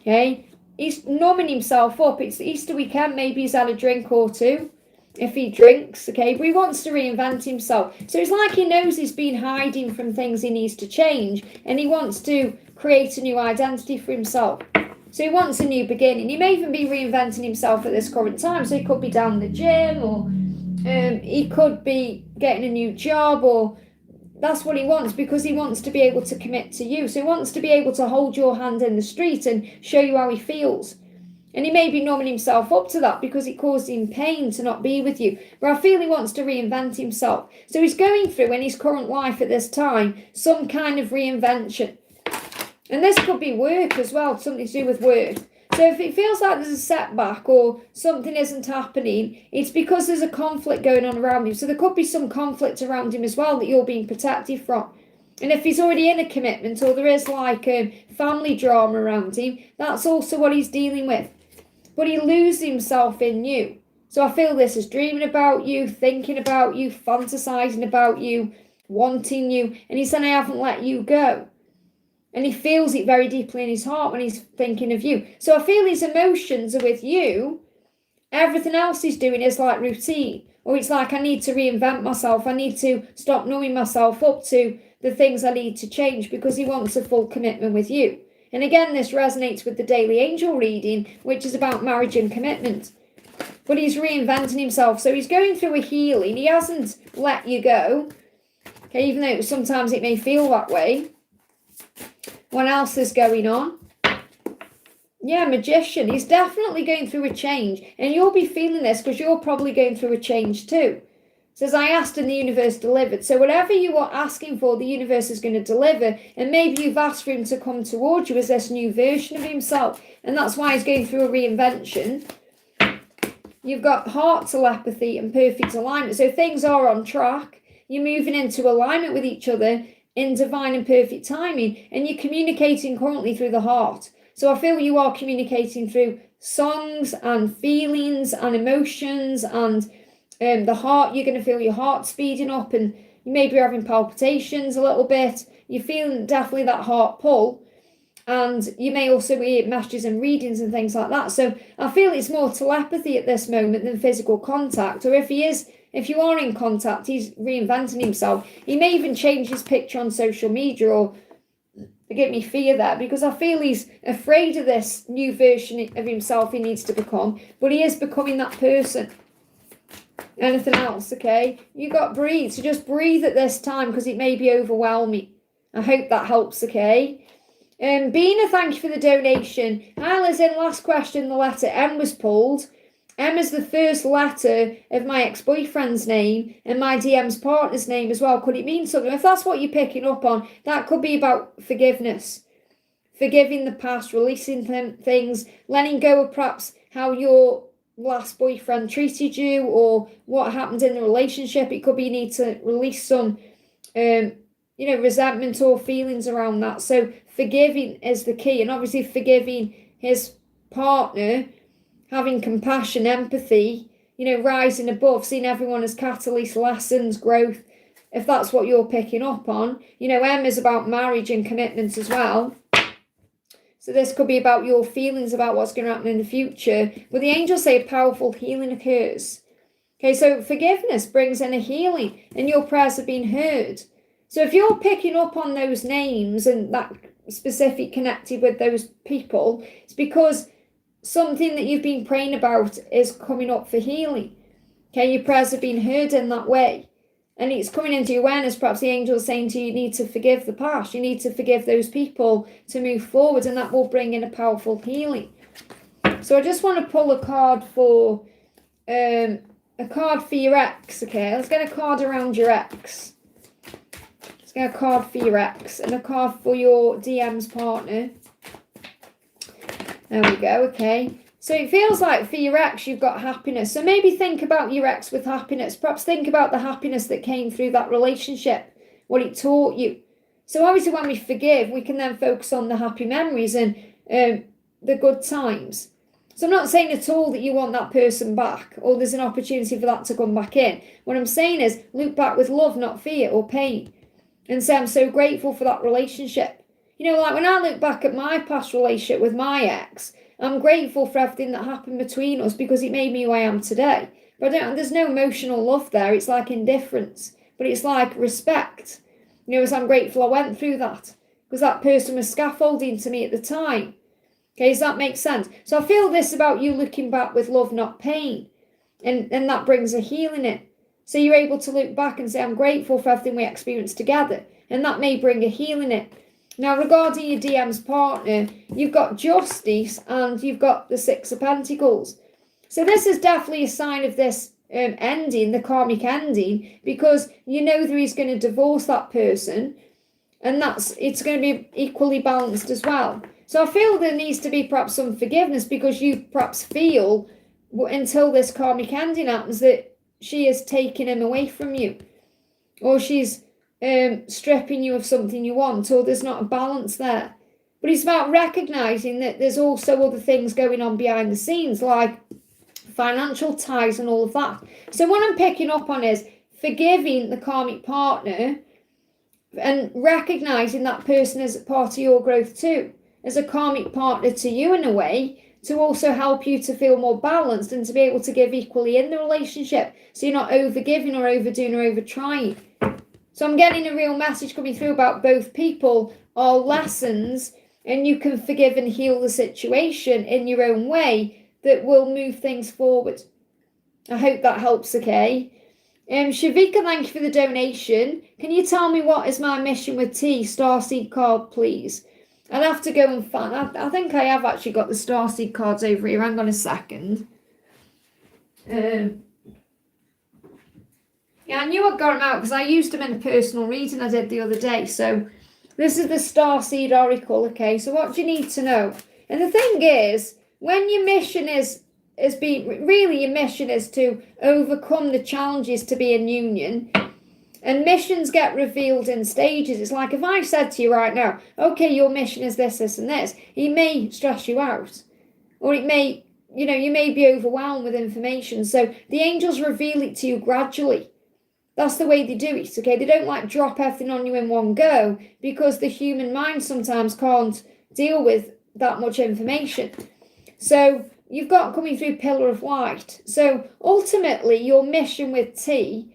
Okay? He's numbing himself up. It's Easter weekend. Maybe he's had a drink or two, if he drinks, okay? But he wants to reinvent himself. So it's like he knows he's been hiding from things he needs to change, and he wants to create a new identity for himself. So he wants a new beginning. He may even be reinventing himself at this current time. So he could be down the gym, or he could be getting a new job, or that's what he wants, because he wants to be able to commit to you. So he wants to be able to hold your hand in the street and show you how he feels. And he may be numbing himself up to that because it caused him pain to not be with you. But I feel he wants to reinvent himself. So he's going through, in his current life at this time, some kind of reinvention. And this could be work as well, something to do with work. So if it feels like there's a setback or something isn't happening, it's because there's a conflict going on around him. So there could be some conflict around him as well that you're being protected from. And if he's already in a commitment, or there is like family drama around him, that's also what he's dealing with. But he loses himself in you. So I feel this is dreaming about you, thinking about you, fantasizing about you, wanting you. And he's saying, I haven't let you go. And he feels it very deeply in his heart when he's thinking of you. So I feel his emotions are with you. Everything else he's doing is like routine. Or it's like, I need to reinvent myself. I need to stop numbing myself up to the things I need to change, because he wants a full commitment with you. And again, this resonates with the daily angel reading, which is about marriage and commitment. But he's reinventing himself. So he's going through a healing. He hasn't let you go. Okay, even though sometimes it may feel that way. What else is going on? Yeah, Magician. He's definitely going through a change. And you'll be feeling this because you're probably going through a change too. It says, I asked and the universe delivered. So whatever you are asking for, the universe is going to deliver. And maybe you've asked for him to come towards you as this new version of himself. And that's why he's going through a reinvention. You've got heart telepathy and perfect alignment. So things are on track. You're moving into alignment with each other in divine and perfect timing, and you're communicating currently through the heart. So I feel you are communicating through songs and feelings and emotions, and the heart. You're going to feel your heart speeding up, and you may be having palpitations a little bit. You're feeling definitely that heart pull, and you may also hear messages and readings and things like that. So I feel it's more telepathy at this moment than physical contact. Or if you are in contact, he's reinventing himself. He may even change his picture on social media, or forgive me, fear there, because I feel he's afraid of this new version of himself he needs to become, but he is becoming that person. Anything else, okay? You got breathe, so just breathe at this time because it may be overwhelming. I hope that helps, okay? Bena, thank you for the donation. Hi, Lizzie, last question, the letter M was pulled. M is the first letter of my ex-boyfriend's name and my DM's partner's name as well. Could it mean something? If that's what you're picking up on, that could be about forgiveness. forgiving the past, releasing things, letting go of perhaps how your last boyfriend treated you or what happened in the relationship. It could be you need to release some resentment or feelings around that. So forgiving is the key, and obviously forgiving his partner, having compassion, empathy, rising above, seeing everyone as catalyst, lessons, growth, if that's what you're picking up on. M is about marriage and commitment as well. So this could be about your feelings about what's going to happen in the future. But the angels say a powerful healing occurs. Okay, so forgiveness brings in a healing and your prayers have been heard. So if you're picking up on those names and that specific connected with those people, it's because something that you've been praying about is coming up for healing. Okay, your prayers have been heard in that way. And it's coming into your awareness, perhaps the angel is saying to you, you need to forgive the past. You need to forgive those people to move forward, and that will bring in a powerful healing. So I just want to pull a card for your ex, okay? Let's get a card around your ex. Let's get a card for your ex and a card for your DM's partner. There we go, okay. So it feels like for your ex, you've got happiness. So maybe think about your ex with happiness. Perhaps think about the happiness that came through that relationship, what it taught you. So obviously when we forgive, we can then focus on the happy memories and the good times. So I'm not saying at all that you want that person back or there's an opportunity for that to come back in. What I'm saying is look back with love, not fear or pain. And say, I'm so grateful for that relationship. Like when I look back at my past relationship with my ex, I'm grateful for everything that happened between us because it made me who I am today. But there's no emotional love there. It's like indifference. But it's like respect. As I'm grateful I went through that. Because that person was scaffolding to me at the time. Okay, does that make sense? So I feel this about you looking back with love, not pain. And that brings a healing in. So you're able to look back and say, I'm grateful for everything we experienced together. And that may bring a healing in. Now, regarding your DM's partner, you've got justice and you've got the Six of Pentacles. So this is definitely a sign of this ending, the karmic ending, because that he's going to divorce that person and it's going to be equally balanced as well. So I feel there needs to be perhaps some forgiveness because you perhaps feel until this karmic ending happens that she is taking him away from you or she's stripping you of something you want, or there's not a balance there. But it's about recognizing that there's also other things going on behind the scenes, like financial ties and all of that. So what I'm picking up on is forgiving the karmic partner and recognizing that person as part of your growth too, as a karmic partner to you in a way, to also help you to feel more balanced and to be able to give equally in the relationship. So you're not over-giving or overdoing or over-trying. So I'm getting a real message coming through about both people are lessons, and you can forgive and heal the situation in your own way that will move things forward. I hope that helps, okay? Shavika, thank you for the donation. Can you tell me what is my mission with T? Starseed card, please. I'll have to go and find. I think I have actually got the Starseed cards over here. Hang on a second. Yeah, I knew I'd got them out because I used them in a personal reading I did the other day. So this is the Starseed Oracle, okay? So what do you need to know? And the thing is, when your mission your mission is to overcome the challenges to be in union, and missions get revealed in stages. It's like if I said to you right now, okay, your mission is this, this, and this, it may stress you out. Or it may, you may be overwhelmed with information. So the angels reveal it to you gradually. That's the way they do it, okay? They don't like drop everything on you in one go because the human mind sometimes can't deal with that much information. So you've got coming through Pillar of Light. So ultimately your mission with T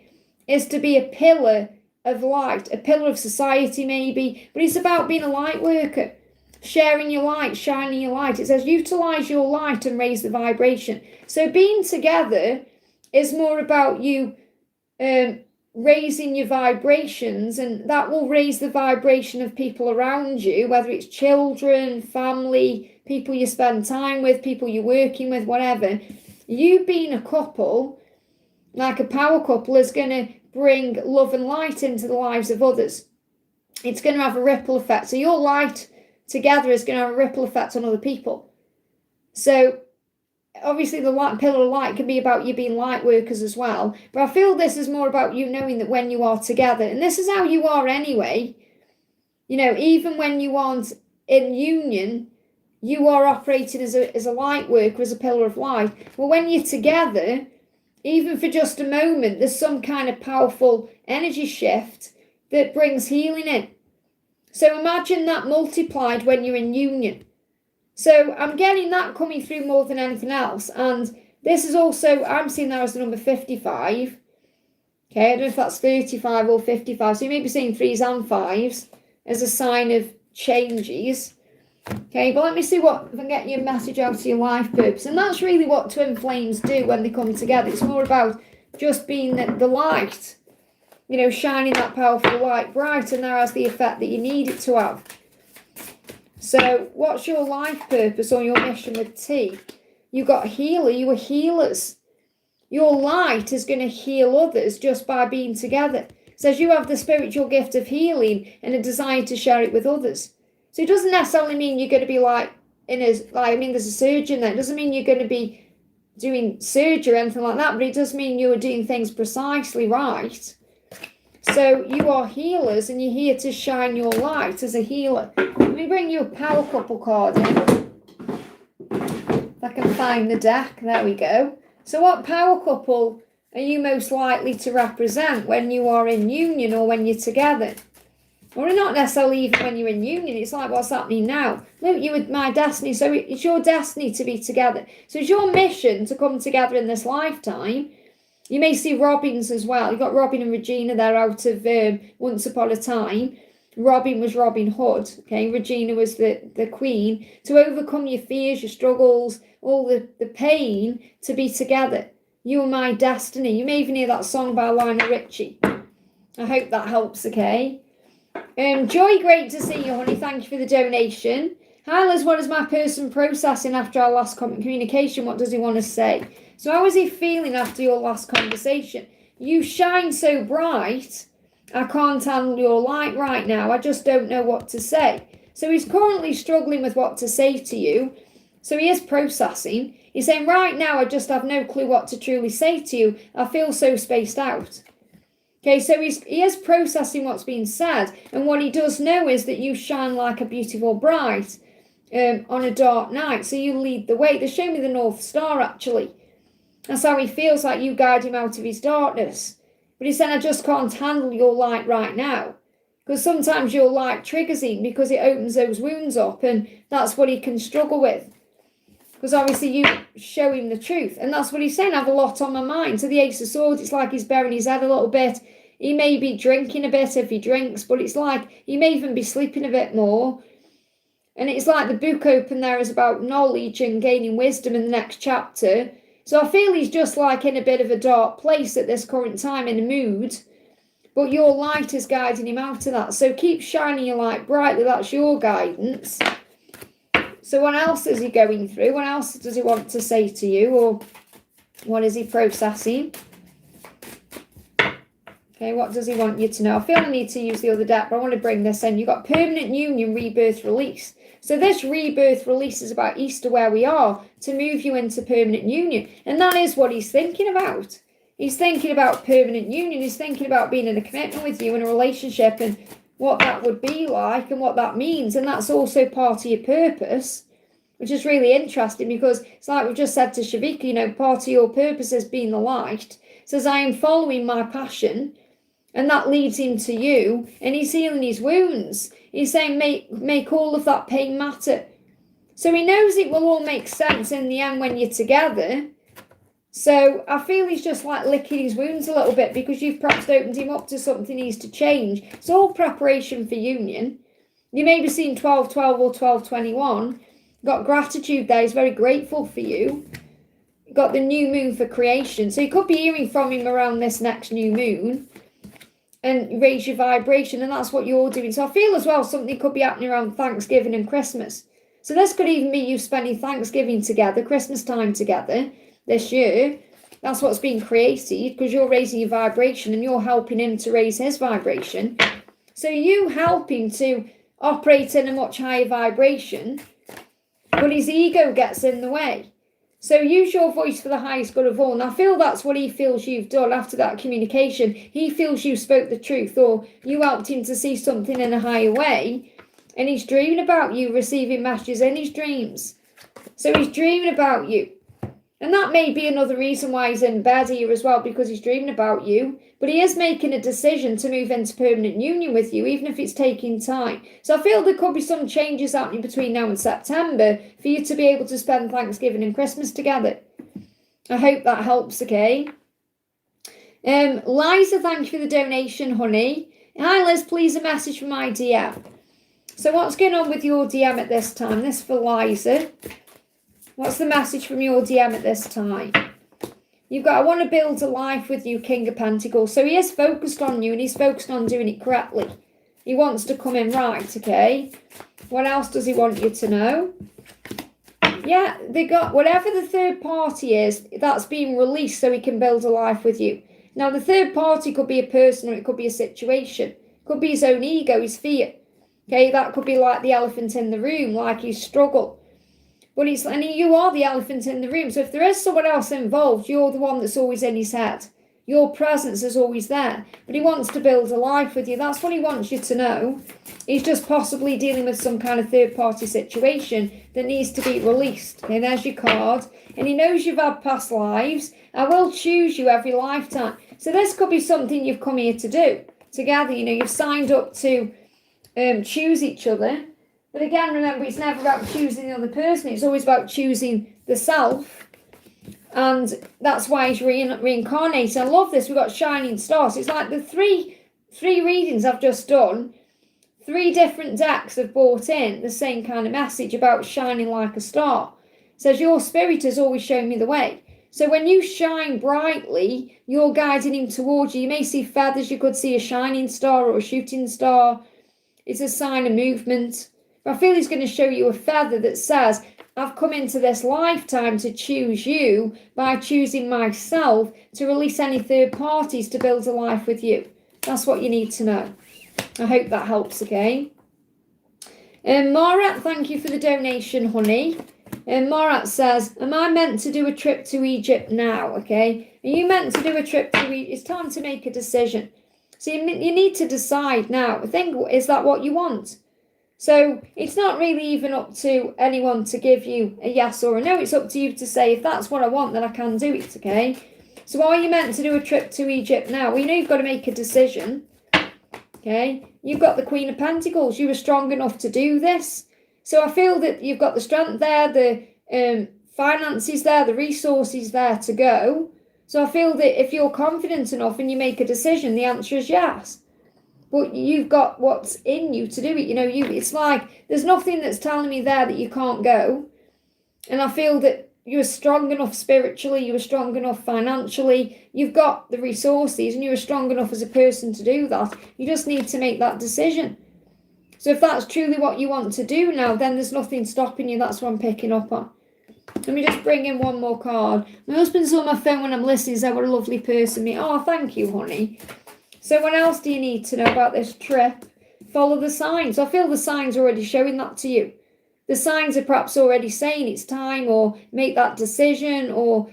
is to be a pillar of light, a pillar of society maybe, but it's about being a light worker, sharing your light, shining your light. It says utilize your light and raise the vibration. So being together is more about you raising your vibrations, and that will raise the vibration of people around you, whether it's children, family, people you spend time with, people you're working with, whatever. You being a couple, like a power couple, is going to bring love and light into the lives of others. It's going to have a ripple effect. So your light together is going to have a ripple effect on other people. So obviously the pillar of light can be about you being light workers as well. But I feel this is more about you knowing that when you are together, and this is how you are anyway, even when you aren't in union, you are operating as a light worker, as a pillar of light. Well, when you're together, even for just a moment, there's some kind of powerful energy shift that brings healing in. So imagine that multiplied when you're in union. So I'm getting that coming through more than anything else. And this is also, I'm seeing that as the number 55. Okay, I don't know if that's 35 or 55. So you may be seeing 3s and 5s as a sign of changes. Okay, but let me see if I can get you a message out to your life purpose. And that's really what twin flames do when they come together. It's more about just being the light, shining that powerful light bright, and that has the effect that you need it to have. So what's your life purpose or your mission with T? You got healer, you are healers. Your light is going to heal others just by being together. It says you have the spiritual gift of healing and a desire to share it with others. So it doesn't necessarily mean you're going to be there's a surgeon there. It doesn't mean you're going to be doing surgery or anything like that, but it does mean you're doing things precisely right. So you are healers and you're here to shine your light as a healer. Let me bring you a power couple card in. If I can find the deck, there we go. So what power couple are you most likely to represent when you are in union or when you're together? Or not necessarily even when you're in union, it's like what's happening now. Look, you with my destiny, so it's your destiny to be together. So it's your mission to come together in this lifetime. You may see Robins as well. You've got Robin and Regina there out of Once Upon a Time. Robin was Robin Hood, okay? Regina was the queen. To overcome your fears, your struggles, all the pain, to be together. You are my destiny. You may even hear that song by Lionel Richie. I hope that helps, okay? Joy, great to see you, honey. Thank you for the donation. Hi, Liz. What is my person processing after our last communication? What does he want to say? So how is he feeling after your last conversation? You shine so bright. I can't handle your light right now. I just don't know what to say. So he's currently struggling with what to say to you. So he is processing. He's saying, right now, I just have no clue what to truly say to you. I feel so spaced out. Okay, so he is processing what's being said. And what he does know is that you shine like a beautiful bright on a dark night. So you lead the way. They show me the North Star, actually. That's how he feels, like you guide him out of his darkness. But he said, I just can't handle your light right now. Because sometimes your light triggers him because it opens those wounds up. And that's what he can struggle with. Because obviously you show him the truth. And that's what he's saying, I have a lot on my mind. So the Ace of Swords, it's like he's burying his head a little bit. He may be drinking a bit if he drinks, but it's like he may even be sleeping a bit more. And it's like the book open there is about knowledge and gaining wisdom in the next chapter. So I feel he's just like in a bit of a dark place at this current time in a mood. But your light is guiding him out of that. So keep shining your light brightly. That's your guidance. So what else is he going through? What else does he want to say to you? Or what is he processing? Okay, what does he want you to know? I feel I need to use the other deck, but I want to bring this in. You've got permanent union, rebirth, release. So this rebirth release is about Easter, where we are, to move you into permanent union. And that is what he's thinking about. He's thinking about permanent union. He's thinking about being in a commitment with you in a relationship and what that would be like and what that means. And that's also part of your purpose, which is really interesting because it's like we've just said to Shavika, part of your purpose is being the light. It says, I am following my passion. And that leads him to you, and he's healing his wounds. He's saying, make all of that pain matter. So he knows it will all make sense in the end when you're together. So I feel he's just like licking his wounds a little bit because you've perhaps opened him up to something he needs to change. It's all preparation for union. You may be seeing 12-12 or 12-21. Got gratitude there. He's very grateful for you. Got the new moon for creation. So you could be hearing from him around this next new moon. And raise your vibration, and that's what you're doing. So I feel as well something could be happening around Thanksgiving and Christmas. So this could even be you spending Thanksgiving together, Christmas time together this year. That's what's being created because you're raising your vibration and you're helping him to raise his vibration. So you helping to operate in a much higher vibration, but his ego gets in the way. So use your voice for the highest good of all. And I feel that's what he feels you've done after that communication. He feels you spoke the truth, or you helped him to see something in a higher way. And he's dreaming about you, receiving messages in his dreams. So he's dreaming about you. And that may be another reason why he's in bed here as well, because he's dreaming about you. But he is making a decision to move into permanent union with you, even if it's taking time. So I feel there could be some changes happening between now and September for you to be able to spend Thanksgiving and Christmas together. I hope that helps, okay? Liza, thank you for the donation, honey. Hi, Liz, please a message from my DM. So what's going on with your DM at this time? This for Liza. What's the message from your DM at this time? You've got, I want to build a life with you, King of Pentacles. So he is focused on you and he's focused on doing it correctly. He wants to come in right, okay? What else does he want you to know? Yeah, they got, whatever the third party is, that's being released so he can build a life with you. Now, the third party could be a person or it could be a situation. It could be his own ego, his fear. Okay, that could be like the elephant in the room, like his struggle. But you are the elephant in the room. So if there is someone else involved, you're the one that's always in his head. Your presence is always there. But he wants to build a life with you. That's what he wants you to know. He's just possibly dealing with some kind of third-party situation that needs to be released. Okay, there's your card. And he knows you've had past lives. I will choose you every lifetime. So this could be something you've come here to do together. You know, you've signed up to choose each other. But again, remember, it's never about choosing the other person. It's always about choosing the self. And that's why he's reincarnating. I love this. We've got shining stars. It's like the three readings I've just done. 3 different decks have brought in the same kind of message about shining like a star. It says, your spirit has always shown me the way. So when you shine brightly, you're guiding him towards you. You may see feathers. You could see a shining star or a shooting star. It's a sign of movement. I feel he's going to show you a feather that says, I've come into this lifetime to choose you by choosing myself to release any third parties to build a life with you. That's what you need to know. I hope that helps, okay? Marat, thank you for the donation, honey. Marat says, am I meant to do a trip to Egypt now, okay? Are you meant to do a trip to Egypt? It's time to make a decision. So you need to decide now. Think, is that what you want? So it's not really even up to anyone to give you a yes or a no. It's up to you to say, if that's what I want, then I can do it, okay? So are you meant to do a trip to Egypt now? Well, you know you've got to make a decision, okay? You've got the Queen of Pentacles. You were strong enough to do this. So I feel that you've got the strength there, the finances there, the resources there to go. So I feel that if you're confident enough and you make a decision, the answer is yes. But you've got what's in you to do it. You know, it's like there's nothing that's telling me there that you can't go. And I feel that you're strong enough spiritually, you were strong enough financially, you've got the resources and you're strong enough as a person to do that. You just need to make that decision. So if that's truly what you want to do now, then there's nothing stopping you. That's what I'm picking up on. Let me just bring in one more card. My husband's on my phone when I'm listening, so what a lovely person. Oh, thank you, honey. So what else do you need to know about this trip? Follow the signs. I feel the signs are already showing that to you. The signs are perhaps already saying it's time, or make that decision, or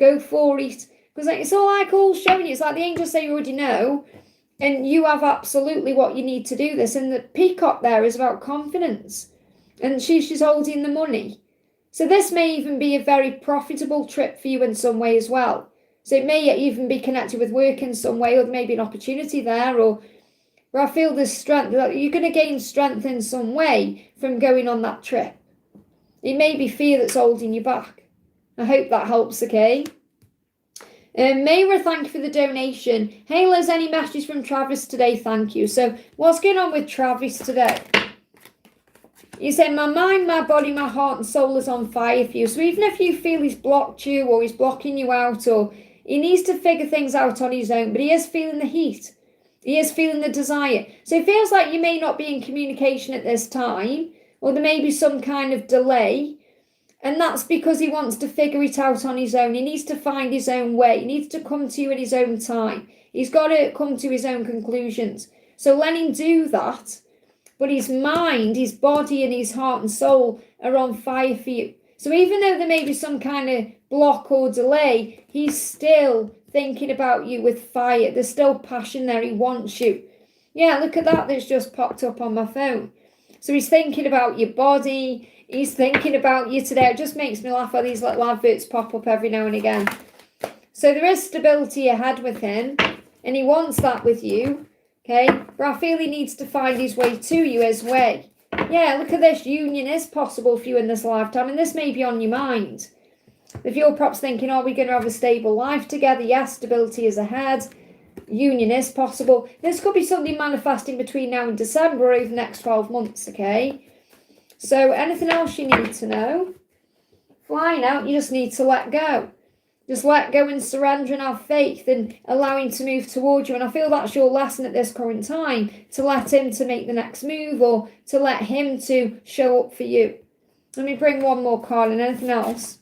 go for it. Because it's all showing you. It's like the angels say you already know, and you have absolutely what you need to do this. And the peacock there is about confidence. And she's holding the money. So this may even be a very profitable trip for you in some way as well. So it may even be connected with work in some way, or there may be an opportunity there, or I feel there's strength. You're going to gain strength in some way from going on that trip. It may be fear that's holding you back. I hope that helps, okay? Mayra, thank you for the donation. Hey, Liz, any messages from Travis today? Thank you. So what's going on with Travis today? You say, my mind, my body, my heart and soul is on fire for you. So even if you feel he's blocked you, or he's blocking you out, or he needs to figure things out on his own, but he is feeling the heat. He is feeling the desire. So it feels like you may not be in communication at this time, or there may be some kind of delay. And that's because he wants to figure it out on his own. He needs to find his own way. He needs to come to you at his own time. He's got to come to his own conclusions. So let him do that. but his mind, his body and his heart and soul are on fire for you. So even though there may be some kind of block or delay, he's still thinking about you with fire. There's still passion there. He wants you. Yeah, look at that. That's just popped up on my phone. So he's thinking about your body. He's thinking about you today. It just makes me laugh how these little adverts pop up every now and again. So there is stability ahead with him, and he wants that with you. Okay, but I feel he needs to find his way to you as way. Yeah, look at this. Union is possible for you in this lifetime, and this may be on your mind. If you're perhaps thinking, are we going to have a stable life together? Yes, stability is ahead. Union is possible. This could be something manifesting between now and December or over the next 12 months, okay? So anything else you need to know? Flying out, you just need to let go. Just let go and surrender and have faith and allowing to move towards you. And I feel that's your lesson at this current time, to let him to make the next move or to let him to show up for you. Let me bring one more card and anything else.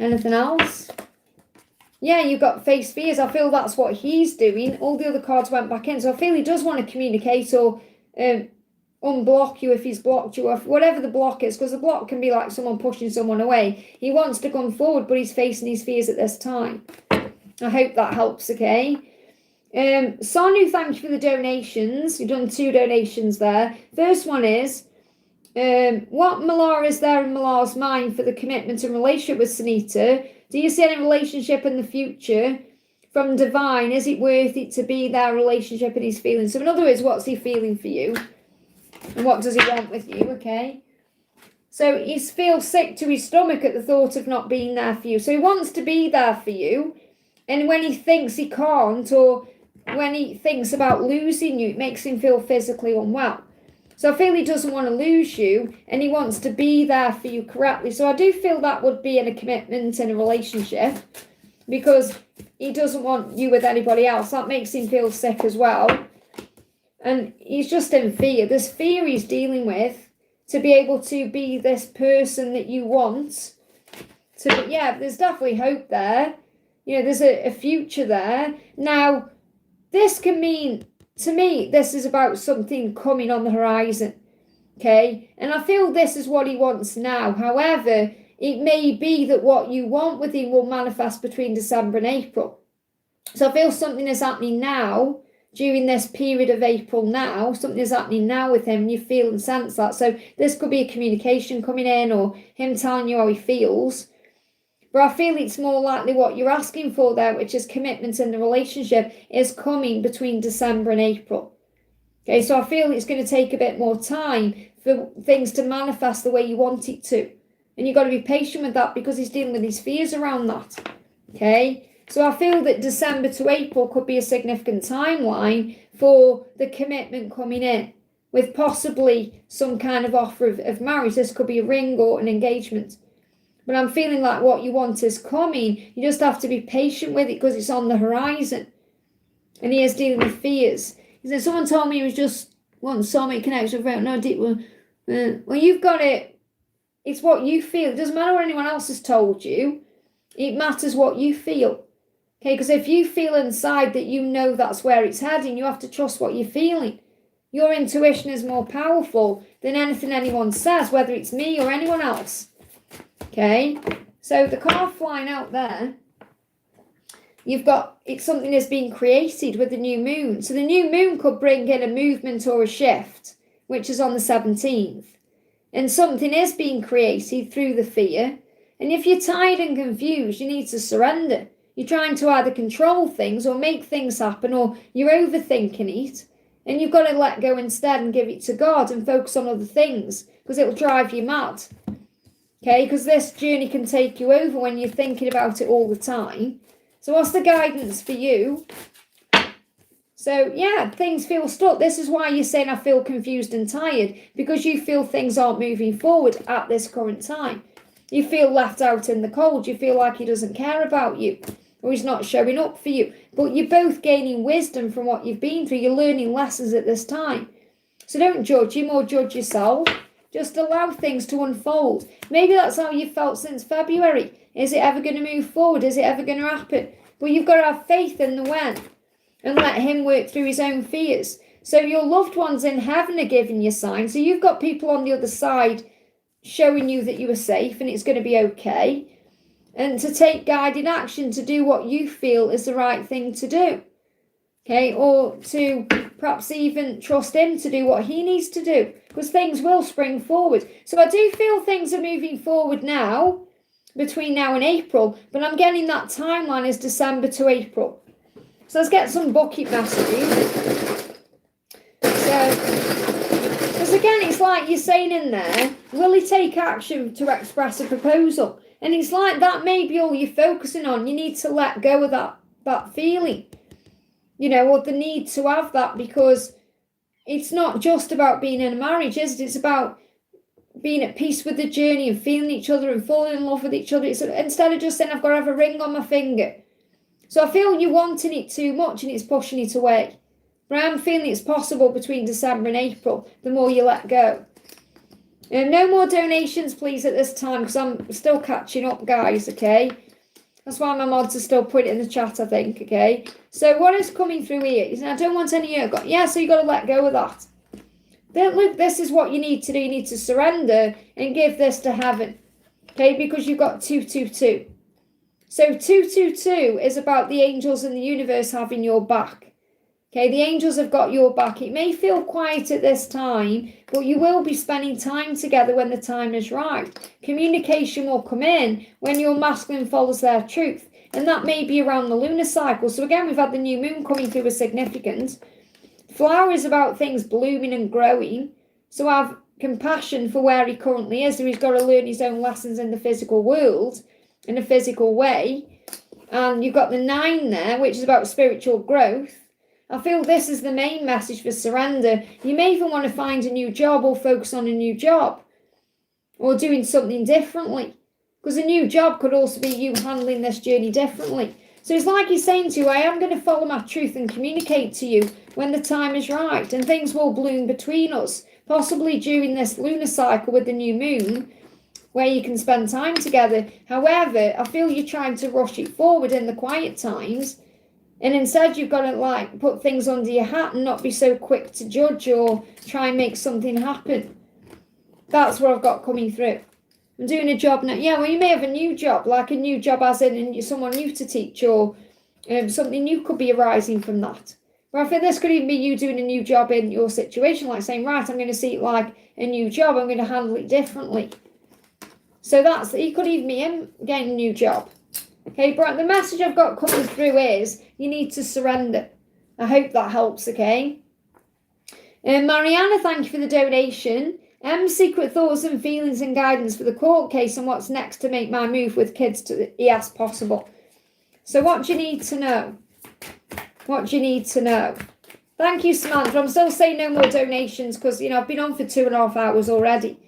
Anything else? Yeah, you've got face fears. I feel that's what he's doing. All the other cards went back in. So I feel he does want to communicate or unblock you if he's blocked you, or whatever the block is, because the block can be like someone pushing someone away. He wants to come forward, but he's facing his fears at this time. I hope that helps, okay? Sanu, thank you for the donations. You've done 2 donations there. First one is, what Malar is there in Malar's mind for the commitment and relationship with Sunita? Do you see any relationship in the future from divine? Is it worth it to be their relationship and his feelings? So in other words, what's he feeling for you? And what does he want with you, okay? So he feels sick to his stomach at the thought of not being there for you. So he wants to be there for you. And when he thinks he can't, or when he thinks about losing you, it makes him feel physically unwell. So I feel he doesn't want to lose you, and he wants to be there for you correctly. So I do feel that would be in a commitment in a relationship, because he doesn't want you with anybody else. That makes him feel sick as well. And he's just in fear. There's fear he's dealing with to be able to be this person that you want. So yeah, there's definitely hope there. You know, there's a future there. Now, this can mean, to me, this is about something coming on the horizon. Okay? And I feel this is what he wants now. However, it may be that what you want with him will manifest between December and April. So I feel something is happening now, during this period of April now. Something is happening now with him, and you feel and sense that. So this could be a communication coming in, or him telling you how he feels. But I feel it's more likely what you're asking for there, which is commitment in the relationship, is coming between December and April. Okay, so I feel it's going to take a bit more time for things to manifest the way you want it to. And you've got to be patient with that, because he's dealing with his fears around that. Okay, so I feel that December to April could be a significant timeline for the commitment coming in, with possibly some kind of offer of marriage. This could be a ring or an engagement. But I'm feeling like what you want is coming. You just have to be patient with it, because it's on the horizon. And he is dealing with fears. He said, someone told me he was just wanting soulmate connection. No, well, you've got it. It's what you feel. It doesn't matter what anyone else has told you. It matters what you feel. Okay, because if you feel inside that you know that's where it's heading, you have to trust what you're feeling. Your intuition is more powerful than anything anyone says, whether it's me or anyone else. Okay, so the card flying out there, you've got, it's something that's being created with the new moon. So the new moon could bring in a movement or a shift, which is on the 17th. And something is being created through the fear. And if you're tired and confused, you need to surrender. You're trying to either control things or make things happen, or you're overthinking it. And you've got to let go instead and give it to God and focus on other things, because it will drive you mad. Okay, because this journey can take you over when you're thinking about it all the time. So what's the guidance for you? So yeah, things feel stuck. This is why you're saying I feel confused and tired, because you feel things aren't moving forward at this current time. You feel left out in the cold. You feel like he doesn't care about you, or he's not showing up for you. But you're both gaining wisdom from what you've been through. You're learning lessons at this time. So don't judge him or judge yourself. Just allow things to unfold. Maybe that's how you've felt since February. Is it ever going to move forward? Is it ever going to happen? But you've got to have faith in the when, and let him work through his own fears. So your loved ones in heaven are giving you signs. So you've got people on the other side showing you that you are safe and it's going to be okay. And to take guided action to do what you feel is the right thing to do. Okay, or to perhaps even trust him to do what he needs to do, because things will spring forward. So I do feel things are moving forward now, between now and April, but I'm getting that timeline as December to April. So let's get some bucket messages. So, because again, it's like you're saying in there, will he take action to express a proposal? And it's like that may be all you're focusing on. You need to let go of that feeling, you know, or the need to have that, because it's not just about being in a marriage, is it? It's about being at peace with the journey and feeling each other and falling in love with each other. It's, instead of just saying, I've got to have a ring on my finger. So I feel you're wanting it too much and it's pushing it away. But I'm feeling it's possible between December and April, the more you let go. No more donations, please, at this time, because I'm still catching up, guys, okay? That's why my mods are still putting it in the chat, I think, okay? So what is coming through here is, I don't want any... Yeah, so you've got to let go of that. Then look, this is what you need to do. You need to surrender and give this to heaven, okay? Because you've got 222. So 222 is about the angels in the universe having your back. Okay, the angels have got your back. It may feel quiet at this time, but you will be spending time together when the time is right. Communication will come in when your masculine follows their truth. And that may be around the lunar cycle. So again, we've had the new moon coming through with significance. Flower is about things blooming and growing. So have compassion for where he currently is. So he's got to learn his own lessons in the physical world, in a physical way. And you've got the 9 there, which is about spiritual growth. I feel this is the main message for surrender. You may even want to find a new job or focus on a new job or doing something differently, because a new job could also be you handling this journey differently. So it's like he's saying to you, I am going to follow my truth and communicate to you when the time is right, and things will bloom between us, possibly during this lunar cycle with the new moon, where you can spend time together. However, I feel you're trying to rush it forward in the quiet times. And instead, you've got to like put things under your hat and not be so quick to judge or try and make something happen. That's what I've got coming through. I'm doing a job now. Yeah, well, you may have a new job, like a new job as in someone new to teach, or something new could be arising from that. But I think this could even be you doing a new job in your situation, like saying, right, I'm going to see it like a new job. I'm going to handle it differently. So you could even be him getting a new job. Okay, but the message I've got coming through is you need to surrender. I hope that helps, okay? Mariana, thank you for the donation. Secret thoughts and feelings and guidance for the court case and what's next to make my move with kids to the ES possible. So what do you need to know? What do you need to know? Thank you, Samantha. I'm still saying no more donations because, you know, I've been on for 2.5 hours already.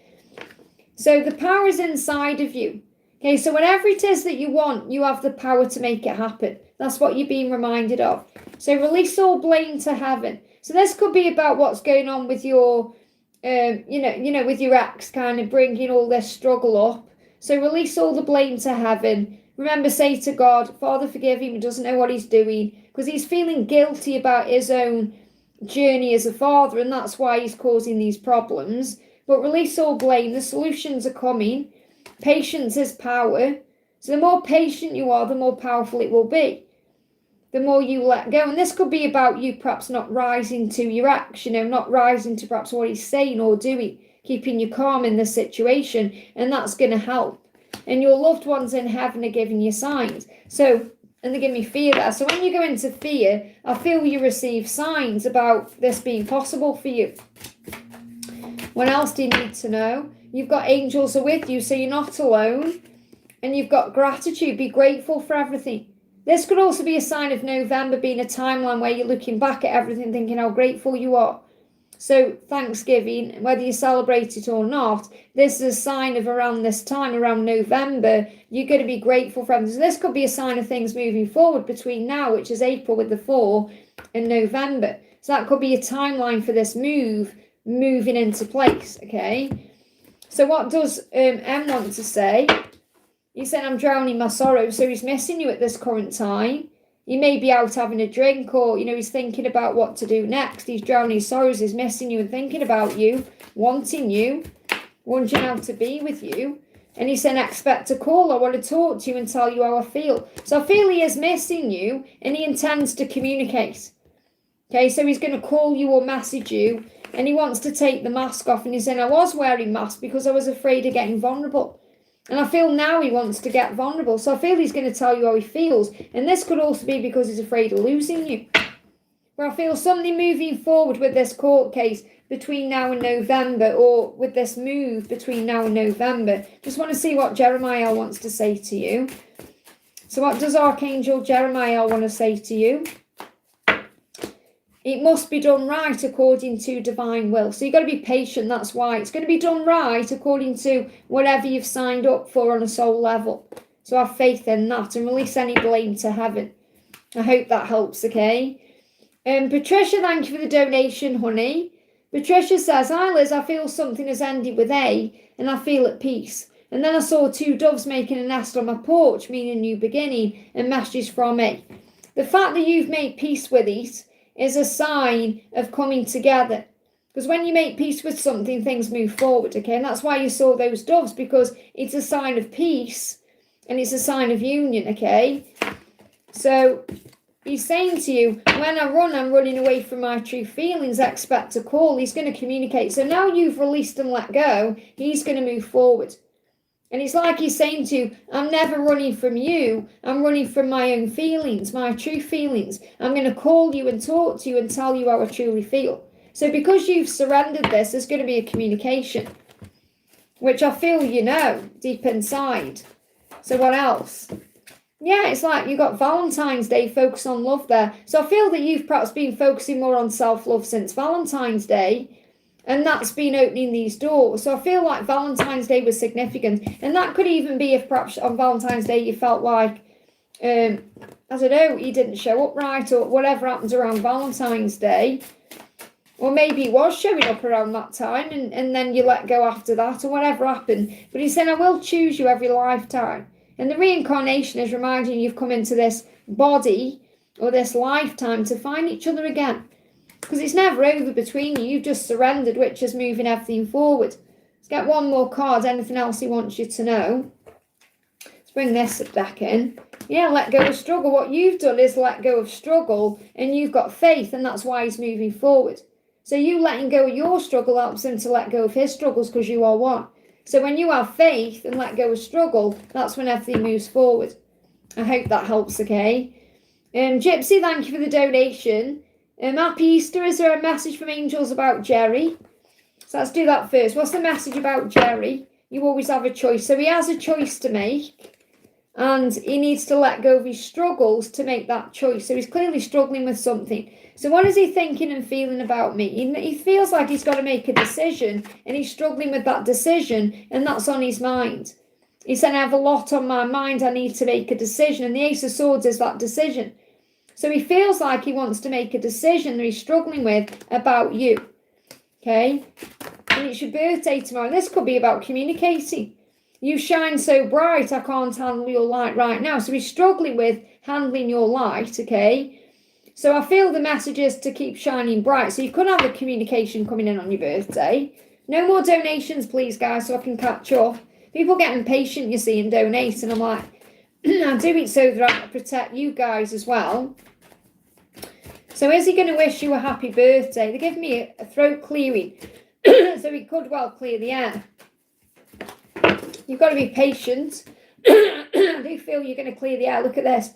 So the power is inside of you. Okay, so whatever it is that you want, you have the power to make it happen. That's what you're being reminded of. So release all blame to heaven. So this could be about what's going on with your, with your ex, kind of bringing all this struggle up. So release all the blame to heaven. Remember, say to God, Father, forgive him. He doesn't know what he's doing because he's feeling guilty about his own journey as a father, and that's why he's causing these problems. But release all blame. The solutions are coming. Patience is power. So the more patient you are, the more powerful it will be. The more you let go. And this could be about you perhaps not rising to your ex, not rising to perhaps what he's saying or doing, keeping you calm in the situation. And that's going to help. And your loved ones in heaven are giving you signs. So, and they give me fear there. So when you go into fear, I feel you receive signs about this being possible for you. What else do you need to know? You've got angels are with you, so you're not alone. And you've got gratitude. Be grateful for everything. This could also be a sign of November being a timeline where you're looking back at everything, thinking how grateful you are. So Thanksgiving, whether you celebrate it or not, this is a sign of around this time, around November, you're going to be grateful for everything. So this could be a sign of things moving forward between now, which is April with the 4, and November. So that could be a timeline for this moving into place, okay? So what does M want to say? He said, I'm drowning my sorrow. So he's missing you at this current time. He may be out having a drink, or, he's thinking about what to do next. He's drowning his sorrows, he's missing you and thinking about you, wanting you, wanting how to be with you. And he's saying, expect a call. I want to talk to you and tell you how I feel. So I feel he is missing you and he intends to communicate. Okay, so he's going to call you or message you, and he wants to take the mask off. And he's saying, I was wearing mask because I was afraid of getting vulnerable. And I feel now he wants to get vulnerable. So I feel he's going to tell you how he feels. And this could also be because he's afraid of losing you. But I feel something moving forward with this court case between now and November, or with this move between now and November. Just want to see what Jeremiah wants to say to you. So what does Archangel Jeremiah want to say to you? It must be done right according to divine will. So you've got to be patient, that's why. It's going to be done right according to whatever you've signed up for on a soul level. So have faith in that and release any blame to heaven. I hope that helps, okay? Patricia, thank you for the donation, honey. Patricia says, hi Liz, I feel something has ended with A and I feel at peace. And then I saw 2 doves making a nest on my porch, meaning a new beginning, and messages from A. The fact that you've made peace with it is a sign of coming together. Because when you make peace with something, things move forward, okay? And that's why you saw those doves, because it's a sign of peace and it's a sign of union, okay? So he's saying to you, when I run, I'm running away from my true feelings. Expect a call. He's going to communicate. So now you've released and let go, he's going to move forward. And it's like he's saying to you, I'm never running from you. I'm running from my own feelings, my true feelings. I'm going to call you and talk to you and tell you how I truly feel. So because you've surrendered this, there's going to be a communication, which I feel you know deep inside. So what else? Yeah, it's like you got Valentine's Day, focus on love there. So I feel that you've perhaps been focusing more on self-love since Valentine's Day. And that's been opening these doors. So I feel like Valentine's Day was significant. And that could even be if perhaps on Valentine's Day you felt like, I don't know, he didn't show up right, or whatever happens around Valentine's Day. Or maybe he was showing up around that time and then you let go after that, or whatever happened. But he's saying, I will choose you every lifetime. And the reincarnation is reminding you you've come into this body or this lifetime to find each other again. Because it's never over between you. You've just surrendered, which is moving everything forward. Let's get one more card. Anything else he wants you to know? Let's bring this back in. Yeah, let go of struggle. What you've done is let go of struggle, and you've got faith, and that's why he's moving forward. So you letting go of your struggle helps him to let go of his struggles, because you are one. So when you have faith and let go of struggle, that's when everything moves forward. I hope that helps, okay? Gypsy, thank you for the donation. Happy Easter. Is there a message from angels about Jerry? So let's do that first. What's the message about Jerry? You always have a choice. So he has a choice to make, and he needs to let go of his struggles to make that choice. So he's clearly struggling with something. So what is he thinking and feeling about me? He feels like he's got to make a decision, and he's struggling with that decision, and that's on his mind. He said, I have a lot on my mind. I need to make a decision. And the Ace of Swords is that decision. So he feels like he wants to make a decision that he's struggling with about you. Okay? And it's your birthday tomorrow. This could be about communicating. You shine so bright, I can't handle your light right now. So he's struggling with handling your light, okay? So I feel the message is to keep shining bright. So you could have a communication coming in on your birthday. No more donations, please, guys, so I can catch up. People get impatient, you see, and donate. And I'm like, I do it so that I can protect you guys as well. So is he going to wish you a happy birthday? They give me a throat clearing. So he could well clear the air. You've got to be patient. I do feel you're going to clear the air. Look at this.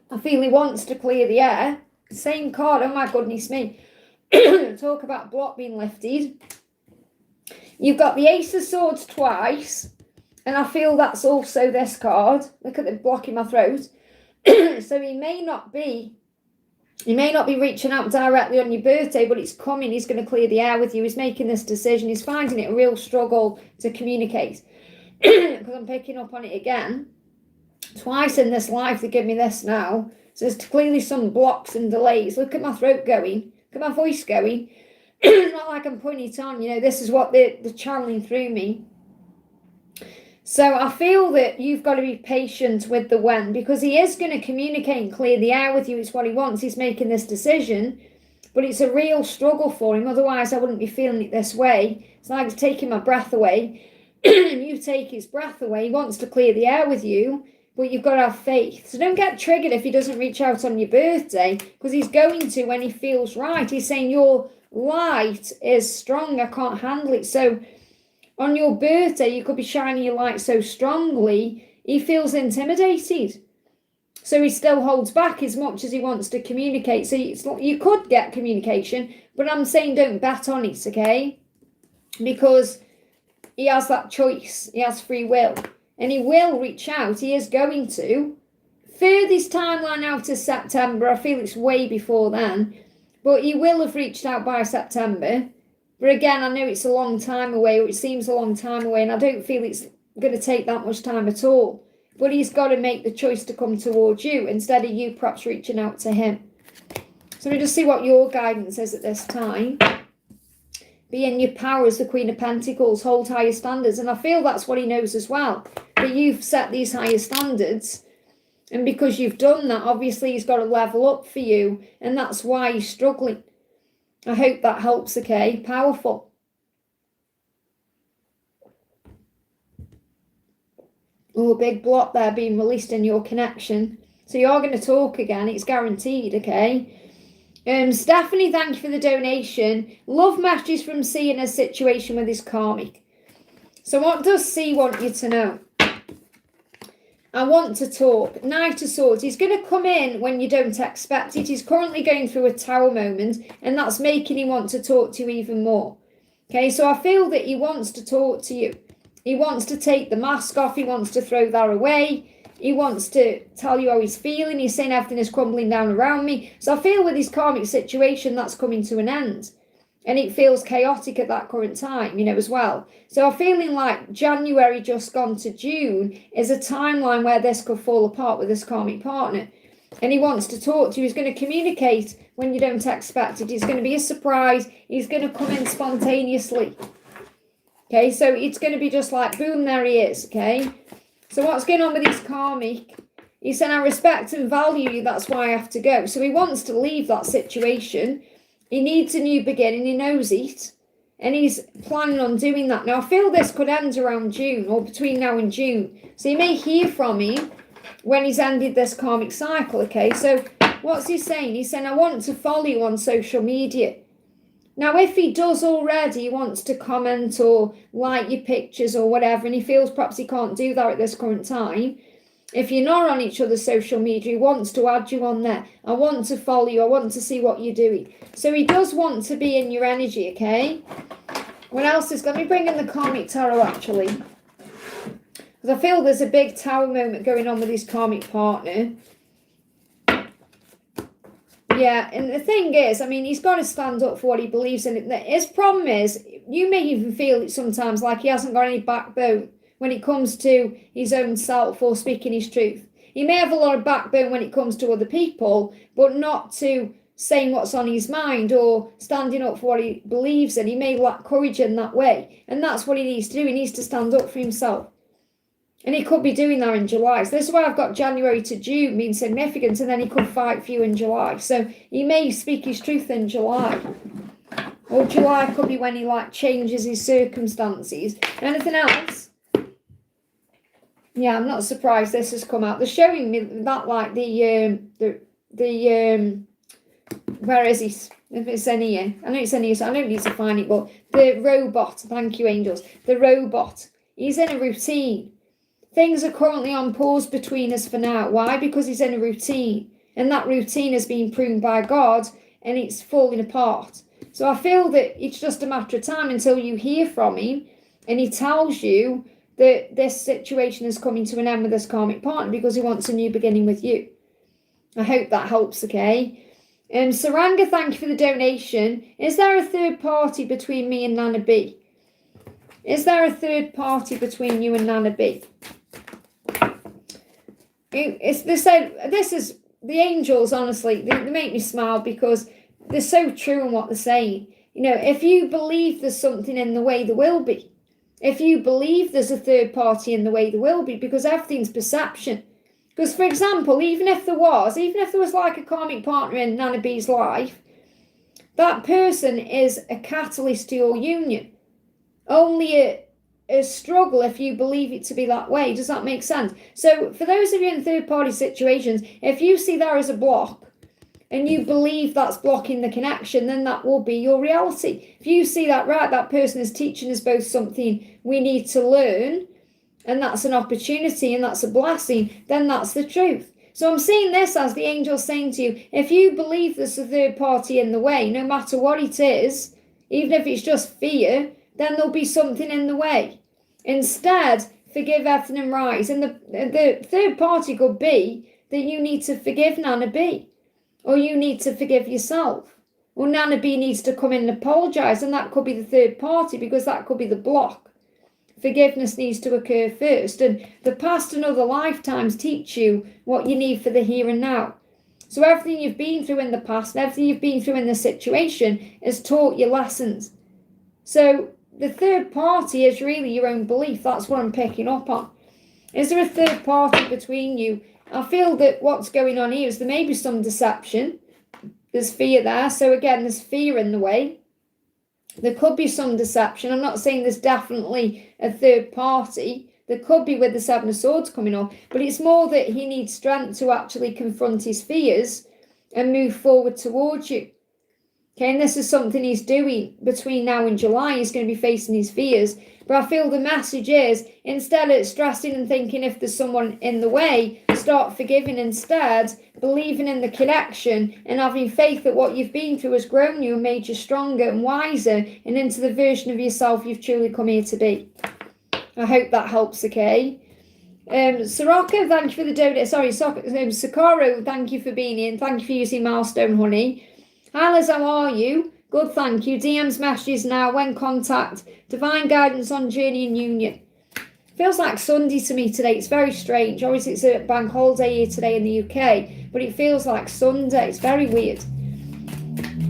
I feel he wants to clear the air. Same card. Oh my goodness me. Talk about block being lifted. You've got the Ace of Swords twice. And I feel that's also this card. Look at the block in my throat. So he may not be reaching out directly on your birthday, but it's coming. He's going to clear the air with you. He's making this decision. He's finding it a real struggle to communicate. Because I'm picking up on it again. Twice in this life they give me this now. So there's clearly some blocks and delays. Look at my throat going. Look at my voice going. It's not like I'm putting it on. You know, this is what they're channeling through me. So I feel that you've got to be patient with the when, because he is going to communicate and clear the air with you. It's what he wants. He's making this decision, but it's a real struggle for him. Otherwise, I wouldn't be feeling it this way. It's like it's taking my breath away. And you take his breath away. He wants to clear the air with you, but you've got to have faith. So don't get triggered if he doesn't reach out on your birthday, because he's going to when he feels right. He's saying your light is strong. I can't handle it. So on your birthday, you could be shining your light so strongly, he feels intimidated. So he still holds back as much as he wants to communicate. So you could get communication, but I'm saying don't bet on it, okay? Because he has that choice. He has free will. And he will reach out. He is going to. Furthest timeline out is September. I feel it's way before then. But he will have reached out by September. But again, I know it's a long time away, or it seems a long time away, and I don't feel it's going to take that much time at all. But he's got to make the choice to come towards you instead of you perhaps reaching out to him. So we just see what your guidance is at this time. Be in your power as the Queen of Pentacles, hold higher standards. And I feel that's what he knows as well, that you've set these higher standards. And because you've done that, obviously he's got to level up for you. And that's why he's struggling. I hope that helps, okay? Powerful. Oh, big block there being released in your connection. So you're going to talk again. It's guaranteed, okay? Stephanie, thank you for the donation. Love messages from C in a situation with his karmic. So what does C want you to know? I want to talk. Knight of Swords. He's going to come in when you don't expect it. He's currently going through a tower moment, and that's making him want to talk to you even more. Okay, so I feel that he wants to talk to you. He wants to take the mask off. He wants to throw that away. He wants to tell you how he's feeling. He's saying everything is crumbling down around me. So I feel with his karmic situation, that's coming to an end. And it feels chaotic at that current time, as well. So I'm feeling like January just gone to June is a timeline where this could fall apart with this karmic partner. And he wants to talk to you. He's going to communicate when you don't expect it. It's going to be a surprise. He's going to come in spontaneously. Okay, so it's going to be just like, boom, there he is, okay? So what's going on with his karmic? He said, I respect and value you, that's why I have to go. So he wants to leave that situation. He needs a new beginning, he knows it, and he's planning on doing that. Now, I feel this could end around June, or between now and June. So you may hear from him when he's ended this karmic cycle, okay? So what's he saying? He's saying, I want to follow you on social media. Now, if he does already, he wants to comment or like your pictures or whatever, and he feels perhaps he can't do that at this current time. If you're not on each other's social media, he wants to add you on there. I want to follow you. I want to see what you're doing. So he does want to be in your energy, okay? What else is... Let me bring in the karmic tarot, actually. Because I feel there's a big tower moment going on with his karmic partner. Yeah, and the thing is, he's got to stand up for what he believes in. His problem is, you may even feel it sometimes like he hasn't got any backbone when it comes to his own self or speaking his truth. He may have a lot of backbone when it comes to other people, but not to saying what's on his mind or standing up for what he believes in. He may lack courage in that way. And that's what he needs to do. He needs to stand up for himself. And he could be doing that in July. So this is why I've got January to June being significant, and then he could fight for you in July. So he may speak his truth in July. Or July could be when he changes his circumstances. Anything else? Yeah, I'm not surprised this has come out. They're showing me that where is he? If it's in here. I know it's in here, so I don't need to find it, but the robot, thank you, angels. The robot. He's in a routine. Things are currently on pause between us for now. Why? Because he's in a routine. And that routine has been pruned by God, and it's falling apart. So I feel that it's just a matter of time until you hear from him, and he tells you that this situation is coming to an end with this karmic partner because he wants a new beginning with you. I hope that helps, okay? Sarraco, thank you for the donation. Is there a third party between me and Nana B? Is there a third party between you and Nana B? They said, this is, the angels, honestly, they make me smile because they're so true in what they're saying. If you believe there's something in the way, there will be. If you believe there's a third party in the way, there will be, because everything's perception. Because, for example, even if there was like a karmic partner in Nana B's life, that person is a catalyst to your union. Only a struggle if you believe it to be that way. Does that make sense? So for those of you in third-party situations, if you see there as a block and you believe that's blocking the connection, then that will be your reality. If you see that, right, that person is teaching us both something we need to learn, and that's an opportunity and that's a blessing, then that's the truth. So I'm seeing this as the angel saying to you, if you believe there's a third party in the way, no matter what it is, even if it's just fear, then there'll be something in the way. Instead, forgive everything and rise. And the third party could be that you need to forgive Nana B, or you need to forgive yourself, or Nana B needs to come in and apologise, and that could be the third party, because that could be the block. Forgiveness needs to occur first, and the past and other lifetimes teach you what you need for the here and now. So everything you've been through in the past and everything you've been through in the situation has taught you lessons. So the third party is really your own belief. That's what I'm picking up on. Is there a third party between you? I feel that what's going on here is there may be some deception. There's fear there. So again, there's fear in the way. There could be some deception. I'm not saying there's definitely a third party. There could be with the Seven of Swords coming up. But it's more that he needs strength to actually confront his fears and move forward towards you. Okay, and this is something he's doing between now and July. He's going to be facing his fears. But I feel the message is, instead of stressing and thinking if there's someone in the way, start forgiving instead, believing in the connection and having faith that what you've been through has grown you and made you stronger and wiser and into the version of yourself you've truly come here to be. I hope that helps, okay? Sarraco, thank you for the donate. Sorry, Sakaro, thank you for being in. Thank you for using Milestone, honey. Hi Liz, how are you? Good, thank you. DMs, messages now, when contact, divine guidance on journey and union. Feels like Sunday to me today. It's very strange. Obviously, it's a bank holiday here today in the UK, but it feels like Sunday. It's very weird.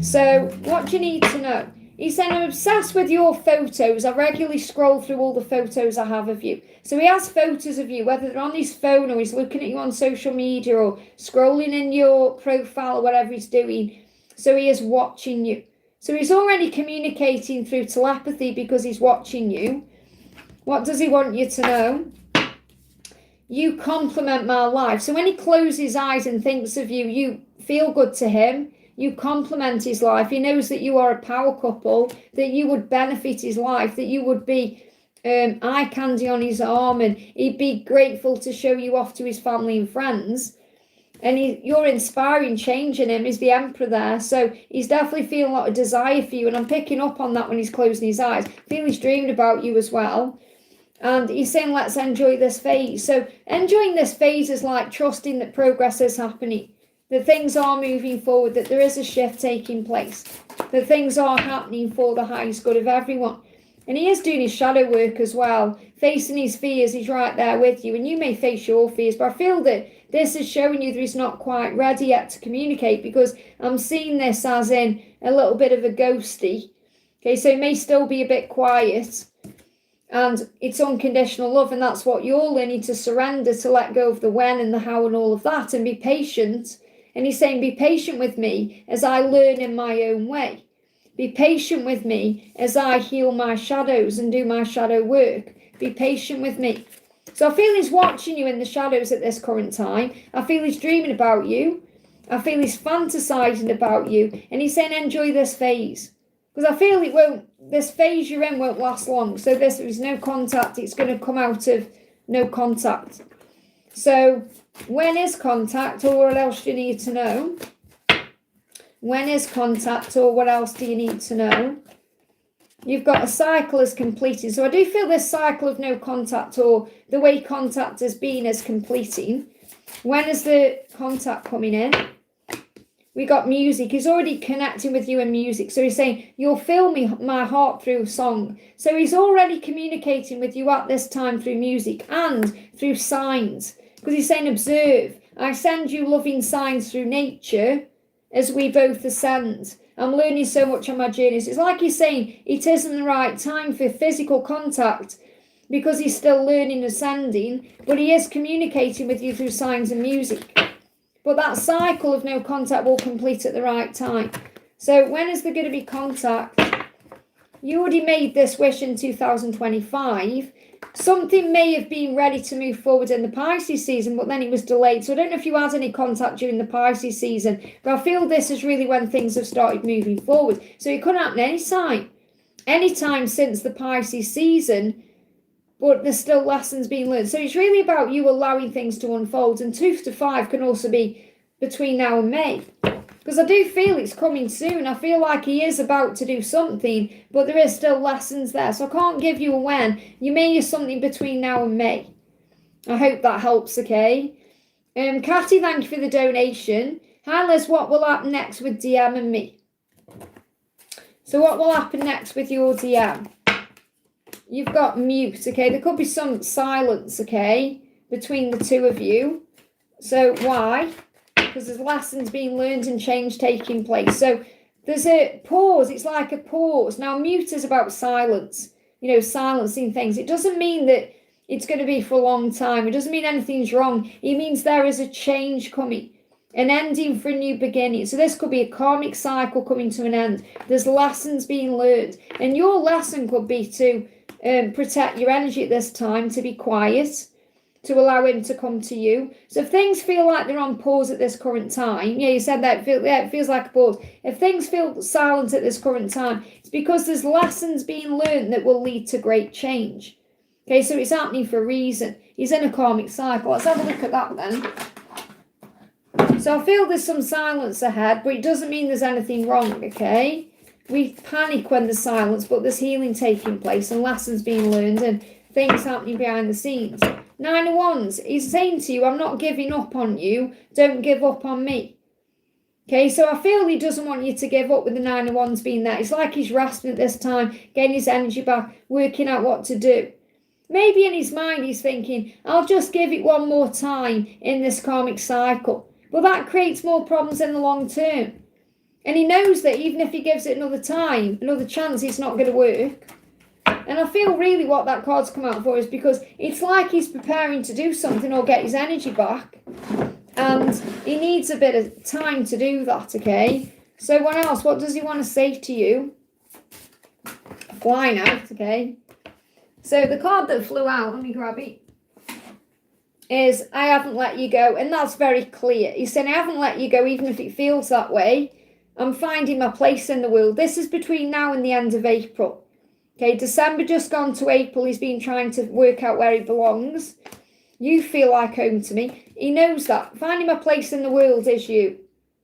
So, what do you need to know? He said, I'm obsessed with your photos. I regularly scroll through all the photos I have of you. So he has photos of you, whether they're on his phone or he's looking at you on social media or scrolling in your profile or whatever he's doing. So he is watching you. So he's already communicating through telepathy because he's watching you. What does he want you to know? You complement my life. So when he closes his eyes and thinks of you, you feel good to him. You complement his life. He knows that you are a power couple, that you would benefit his life, that you would be eye candy on his arm, and he'd be grateful to show you off to his family and friends. And you're inspiring change in him. He's the emperor there. So he's definitely feeling a lot of desire for you. And I'm picking up on that when he's closing his eyes. I feel he's dreaming about you as well. And he's saying, let's enjoy this phase. So enjoying this phase is like trusting that progress is happening, that things are moving forward, that there is a shift taking place, that things are happening for the highest good of everyone. And he is doing his shadow work as well, facing his fears. He's right there with you. And you may face your fears, but I feel that this is showing you that he's not quite ready yet to communicate, because I'm seeing this as in a little bit of a ghosty. Okay, so he may still be a bit quiet, and it's unconditional love, and that's what you're learning to surrender, to let go of the when and the how and all of that, and be patient. And he's saying, be patient with me as I learn in my own way. Be patient with me as I heal my shadows and do my shadow work. Be patient with me. So I feel he's watching you in the shadows at this current time. I feel he's dreaming about you. I feel he's fantasizing about you. And he's saying, enjoy this phase. Because I feel this phase you're in won't last long. So there's no contact. It's going to come out of no contact. So when is contact, or what else do you need to know? When is contact, or what else do you need to know? You've got a cycle is completing. So I do feel this cycle of no contact, or the way contact has been, is completing. When is the contact coming in? We got music. He's already connecting with you in music. So he's saying, you'll fill my heart through song. So he's already communicating with you at this time through music and through signs. Because he's saying, observe. I send you loving signs through nature as we both ascend. I'm learning so much on my journeys. It's like he's saying it isn't the right time for physical contact because he's still learning and ascending, but he is communicating with you through signs and music. But that cycle of no contact will complete at the right time. So when is there going to be contact? You already made this wish in 2025. Something may have been ready to move forward in the Pisces season, but then it was delayed. So I don't know if you had any contact during the Pisces season, but I feel this is really when things have started moving forward. So it could happen any time since the Pisces season, but there's still lessons being learned. So it's really about you allowing things to unfold. And 2 to 5 can also be between now and May. Because I do feel it's coming soon. I feel like he is about to do something, but there is still lessons there. So I can't give you a when. You may hear something between now and May. I hope that helps, okay? Catty, thank you for the donation. Hi, Liz, what will happen next with DM and me? So what will happen next with your DM? You've got mute, okay? There could be some silence, okay, between the two of you. So why? Because there's lessons being learned and change taking place. So there's a pause. It's like a pause. Now, mute is about silence, silencing things. It doesn't mean that it's going to be for a long time. It doesn't mean anything's wrong. It means there is a change coming, an ending for a new beginning. So this could be a karmic cycle coming to an end. There's lessons being learned. And your lesson could be to protect your energy at this time, to be quiet, to allow him to come to you. So if things feel like they're on pause at this current time, you said that it feels like a pause. If things feel silent at this current time, it's because there's lessons being learned that will lead to great change. Okay, so it's happening for a reason. He's in a karmic cycle. Let's have a look at that then. So I feel there's some silence ahead, but it doesn't mean there's anything wrong, okay? We panic when there's silence, but there's healing taking place and lessons being learned and things happening behind the scenes. 9 of Wands, he's saying to you, I'm not giving up on you. Don't give up on me. Okay, so I feel he doesn't want you to give up with the 9 of Wands being there. It's like he's resting at this time, getting his energy back, working out what to do. Maybe in his mind he's thinking, I'll just give it one more time in this karmic cycle. But that creates more problems in the long term. And he knows that even if he gives it another time, another chance, it's not going to work. And I feel really what that card's come out for is because it's like he's preparing to do something or get his energy back. And he needs a bit of time to do that, okay? So what else? What does he want to say to you? Flying out, okay? So the card that flew out, let me grab it, is I haven't let you go. And that's very clear. He's saying I haven't let you go even if it feels that way. I'm finding my place in the world. This is between now and the end of April. Okay, December just gone to April. He's been trying to work out where he belongs. You feel like home to me. He knows that. Finding my place in the world is you.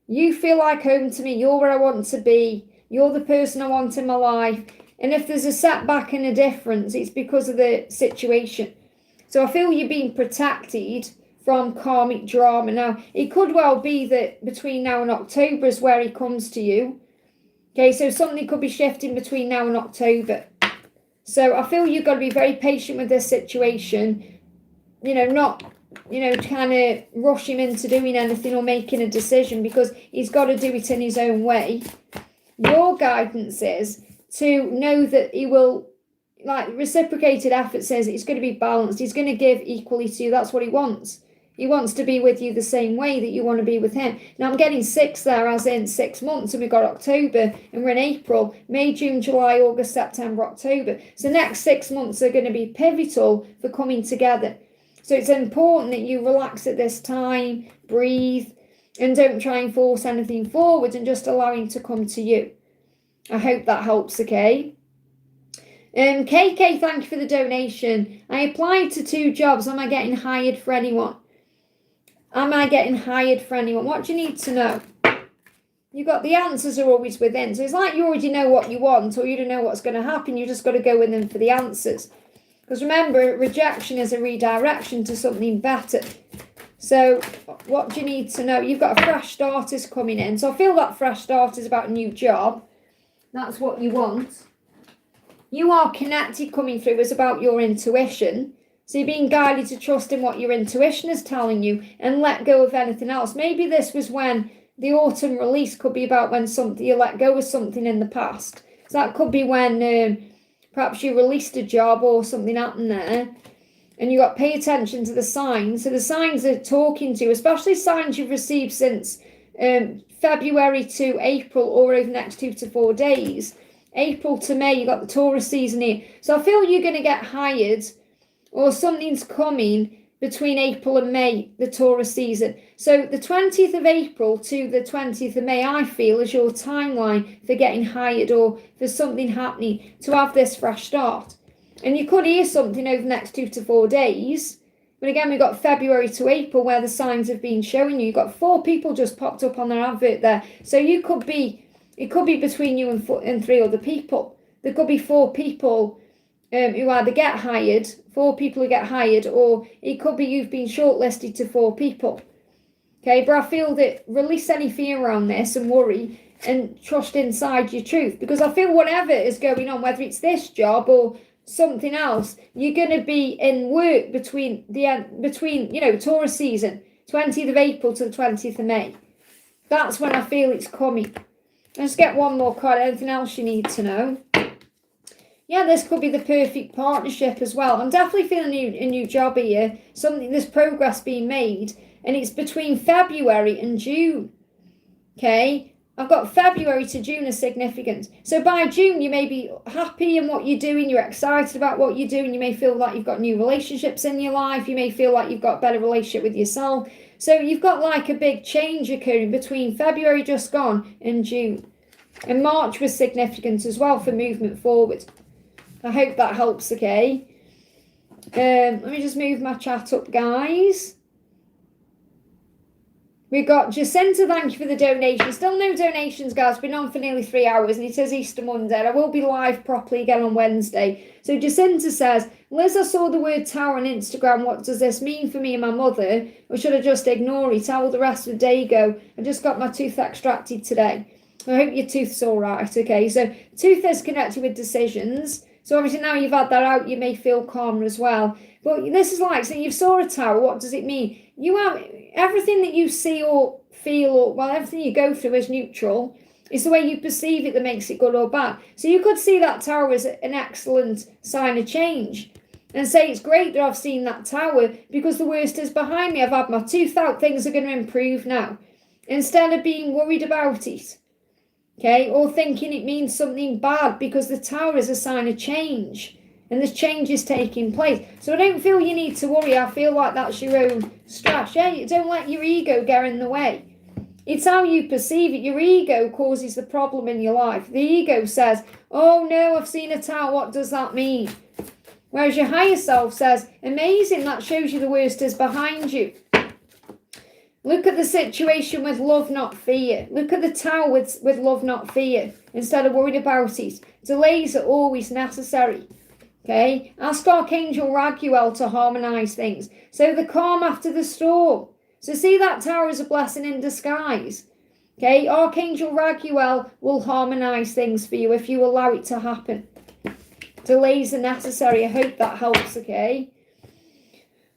You feel like home to me. You're where I want to be. You're the person I want in my life. And if there's a setback and a difference, it's because of the situation. So I feel you're being protected from karmic drama. Now, it could well be that between now and October is where he comes to you. Okay, so something could be shifting between now and October. So I feel you've got to be very patient with this situation. Not, kind of rush him into doing anything or making a decision because he's got to do it in his own way. Your guidance is to know that he will, like reciprocated effort says, it's going to be balanced. He's going to give equally to you. That's what he wants. He wants to be with you the same way that you want to be with him. Now, I'm getting 6 there, as in 6 months, and we've got October, and we're in April, May, June, July, August, September, October. So the next 6 months are going to be pivotal for coming together. So it's important that you relax at this time, breathe, and don't try and force anything forward and just allow him to come to you. I hope that helps, okay? KK, thank you for the donation. I applied to 2 jobs. Am I getting hired for anyone? Am I getting hired for anyone? What do you need to know? You've got the answers are always within. So it's like you already know what you want or you don't know what's going to happen. You just got to go with them for the answers. Because remember, rejection is a redirection to something better. So what do you need to know? You've got a fresh start is coming in. So I feel that fresh start is about a new job. That's what you want. You are connected coming through. It's about your intuition. So you're being guided to trust in what your intuition is telling you and let go of anything else. Maybe this was when the autumn release could be about when something you let go of something in the past. So that could be when perhaps you released a job or something happened there, and you got to pay attention to the signs. So the signs are talking to you, especially signs you've received since February to April or over the next 2 to 4 days. April to May, you got the Taurus season here. So I feel you're going to get hired, or something's coming between April and May, the Taurus season. So the 20th of April to the 20th of May, I feel, is your timeline for getting hired or for something happening to have this fresh start. And you could hear something over the next 2 to 4 days. But again, we've got February to April where the signs have been showing you. You've got 4 people just popped up on their advert there. So it could be between you and 3 other people. There could be 4 people who either get hired, 4 people who get hired, or it could be you've been shortlisted to 4 people. Okay, but I feel that release any fear around this and worry and trust inside your truth, because I feel whatever is going on, whether it's this job or something else, you're going to be in work between Taurus season, 20th of April to the 20th of May. That's when I feel it's coming. Let's get one more card. Anything else you need to know? Yeah, this could be the perfect partnership as well. I'm definitely feeling a new job here. There's progress being made, and it's between February and June. Okay, I've got February to June as significant. So by June, you may be happy in what you're doing. You're excited about what you're doing. You may feel like you've got new relationships in your life. You may feel like you've got a better relationship with yourself. So you've got like a big change occurring between February just gone and June. And March was significant as well for movement forward. I hope that helps, okay? Let me just move my chat up, guys. We've got Jacinta, thank you for the donation. Still no donations, guys. Been on for nearly 3 hours, and it is Easter Monday. I will be live properly again on Wednesday. So Jacinta says, Liz, I saw the word tower on Instagram. What does this mean for me and my mother? Or should I just ignore it? How will the rest of the day go? I just got my tooth extracted today. I hope your tooth's all right, okay? So tooth is connected with decisions. So obviously now you've had that out, you may feel calmer as well. But this is like saying you saw a tower. What does it mean? You have everything that you see or feel, or everything you go through is neutral. It's the way you perceive it that makes it good or bad. So you could see that tower as an excellent sign of change and say it's great that I've seen that tower because the worst is behind me. I've had my tooth out. Things are going to improve now. Instead of being worried about it. Okay, or thinking it means something bad, because the tower is a sign of change and there's changes taking place. So I don't feel you need to worry. I feel like that's your own stress. Yeah, don't let your ego get in the way. It's how you perceive it. Your ego causes the problem in your life. The ego says, oh no, I've seen a tower. What does that mean? Whereas your higher self says, amazing, that shows you the worst is behind you. Look at the situation with love, not fear. Look at the tower with love, not fear, instead of worried about it. Delays are always necessary. Okay? Ask Archangel Raguel to harmonise things. So the calm after the storm. So see that tower as a blessing in disguise. Okay? Archangel Raguel will harmonise things for you if you allow it to happen. Delays are necessary. I hope that helps, okay?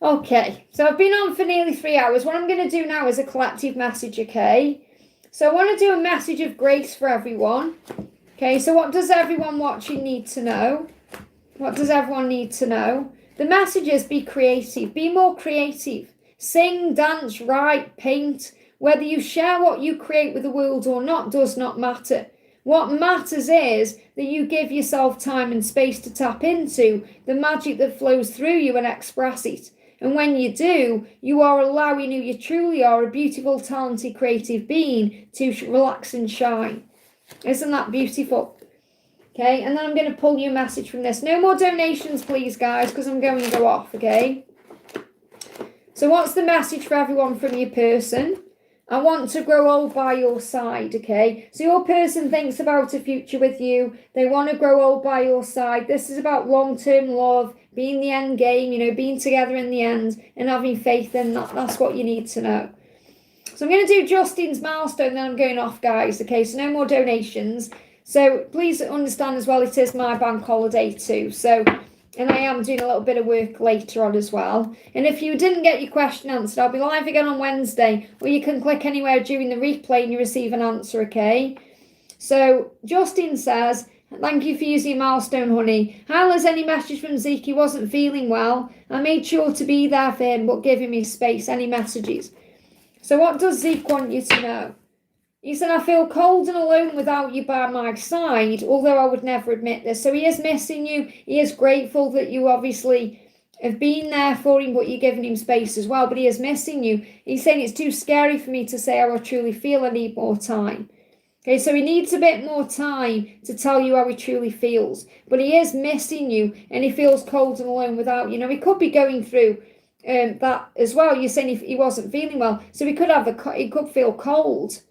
Okay, so I've been on for nearly 3 hours. What I'm going to do now is a collective message, okay? So I want to do a message of grace for everyone. Okay, so what does everyone watching need to know? What does everyone need to know? The message is be creative. Be more creative. Sing, dance, write, paint. Whether you share what you create with the world or not does not matter. What matters is that you give yourself time and space to tap into the magic that flows through you and express it. And when you do, you are allowing who you truly are, a beautiful, talented, creative being, to relax and shine. Isn't that beautiful? Okay, and then I'm going to pull you a message from this. No more donations, please, guys, because I'm going to go off, okay? So what's the message for everyone from your person? I want to grow old by your side, okay? So your person thinks about a future with you. They want to grow old by your side. This is about long-term love, being the end game, being together in the end and having faith in that. That's what you need to know. So I'm going to do Justin's milestone, then I'm going off, guys, okay? So no more donations. So please understand as well, it is my bank holiday too. So And I am doing a little bit of work later on as well. And if you didn't get your question answered, I'll be live again on Wednesday, or you can click anywhere during the replay and you receive an answer, okay? So Justin says, thank you for using milestone, honey. Hi, Liz, any message from Zeke? He wasn't feeling well. I made sure to be there for him, but give him his space. Any messages? So what does Zeke want you to know? He said, I feel cold and alone without you by my side, although I would never admit this. So he is missing you. He is grateful that you obviously have been there for him, but you're giving him space as well. But he is missing you. He's saying it's too scary for me to say how I truly feel. I need more time. Okay, so he needs a bit more time to tell you how he truly feels. But he is missing you, and he feels cold and alone without you. Now, he could be going through that as well. You're saying he wasn't feeling well. So he could feel cold.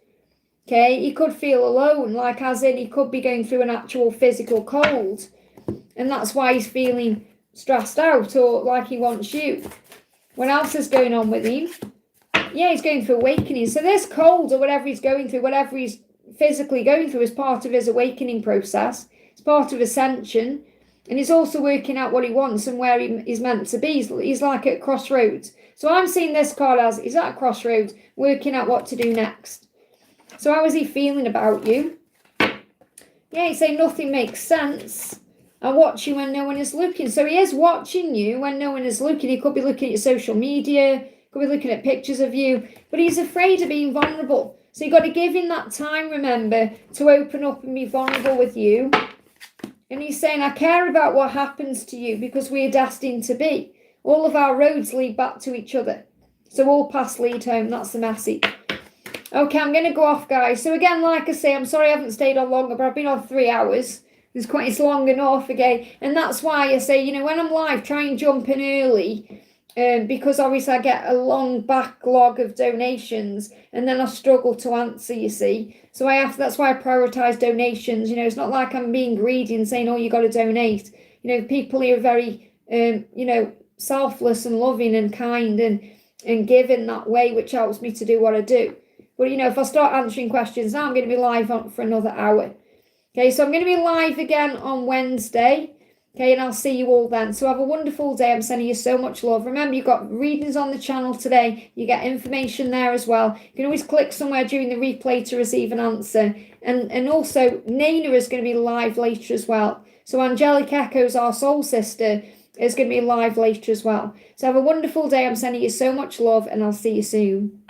Okay, he could feel alone, like as in he could be going through an actual physical cold. And that's why he's feeling stressed out or like he wants you. What else is going on with him? Yeah, he's going through awakening. So this cold or whatever he's going through, whatever he's physically going through is part of his awakening process. It's part of ascension. And he's also working out what he wants and where he's meant to be. He's like at crossroads. So I'm seeing this card as he's at a crossroads, working out what to do next. So how is he feeling about you? Yeah, he's saying nothing makes sense. I watch you when no one is looking. So he is watching you when no one is looking. He could be looking at your social media, could be looking at pictures of you, but he's afraid of being vulnerable. So you've got to give him that time, remember, to open up and be vulnerable with you. And he's saying, I care about what happens to you because we are destined to be. All of our roads lead back to each other. So all paths lead home. That's the message. Okay, I'm going to go off, guys. So again, like I say, I'm sorry I haven't stayed on longer, but I've been on 3 hours. It's long enough again. And that's why I say, when I'm live, try and jump in early. Because obviously I get a long backlog of donations and then I struggle to answer, you see. So that's why I prioritise donations. It's not like I'm being greedy and saying, oh, you got to donate. People here are very, selfless and loving and kind and giving that way, which helps me to do what I do. But, if I start answering questions now, I'm going to be live for another hour. Okay, so I'm going to be live again on Wednesday. Okay, and I'll see you all then. So have a wonderful day. I'm sending you so much love. Remember, you've got readings on the channel today. You get information there as well. You can always click somewhere during the replay to receive an answer. And also, Nana is going to be live later as well. So Angelic Echoes, our soul sister, is going to be live later as well. So have a wonderful day. I'm sending you so much love, and I'll see you soon.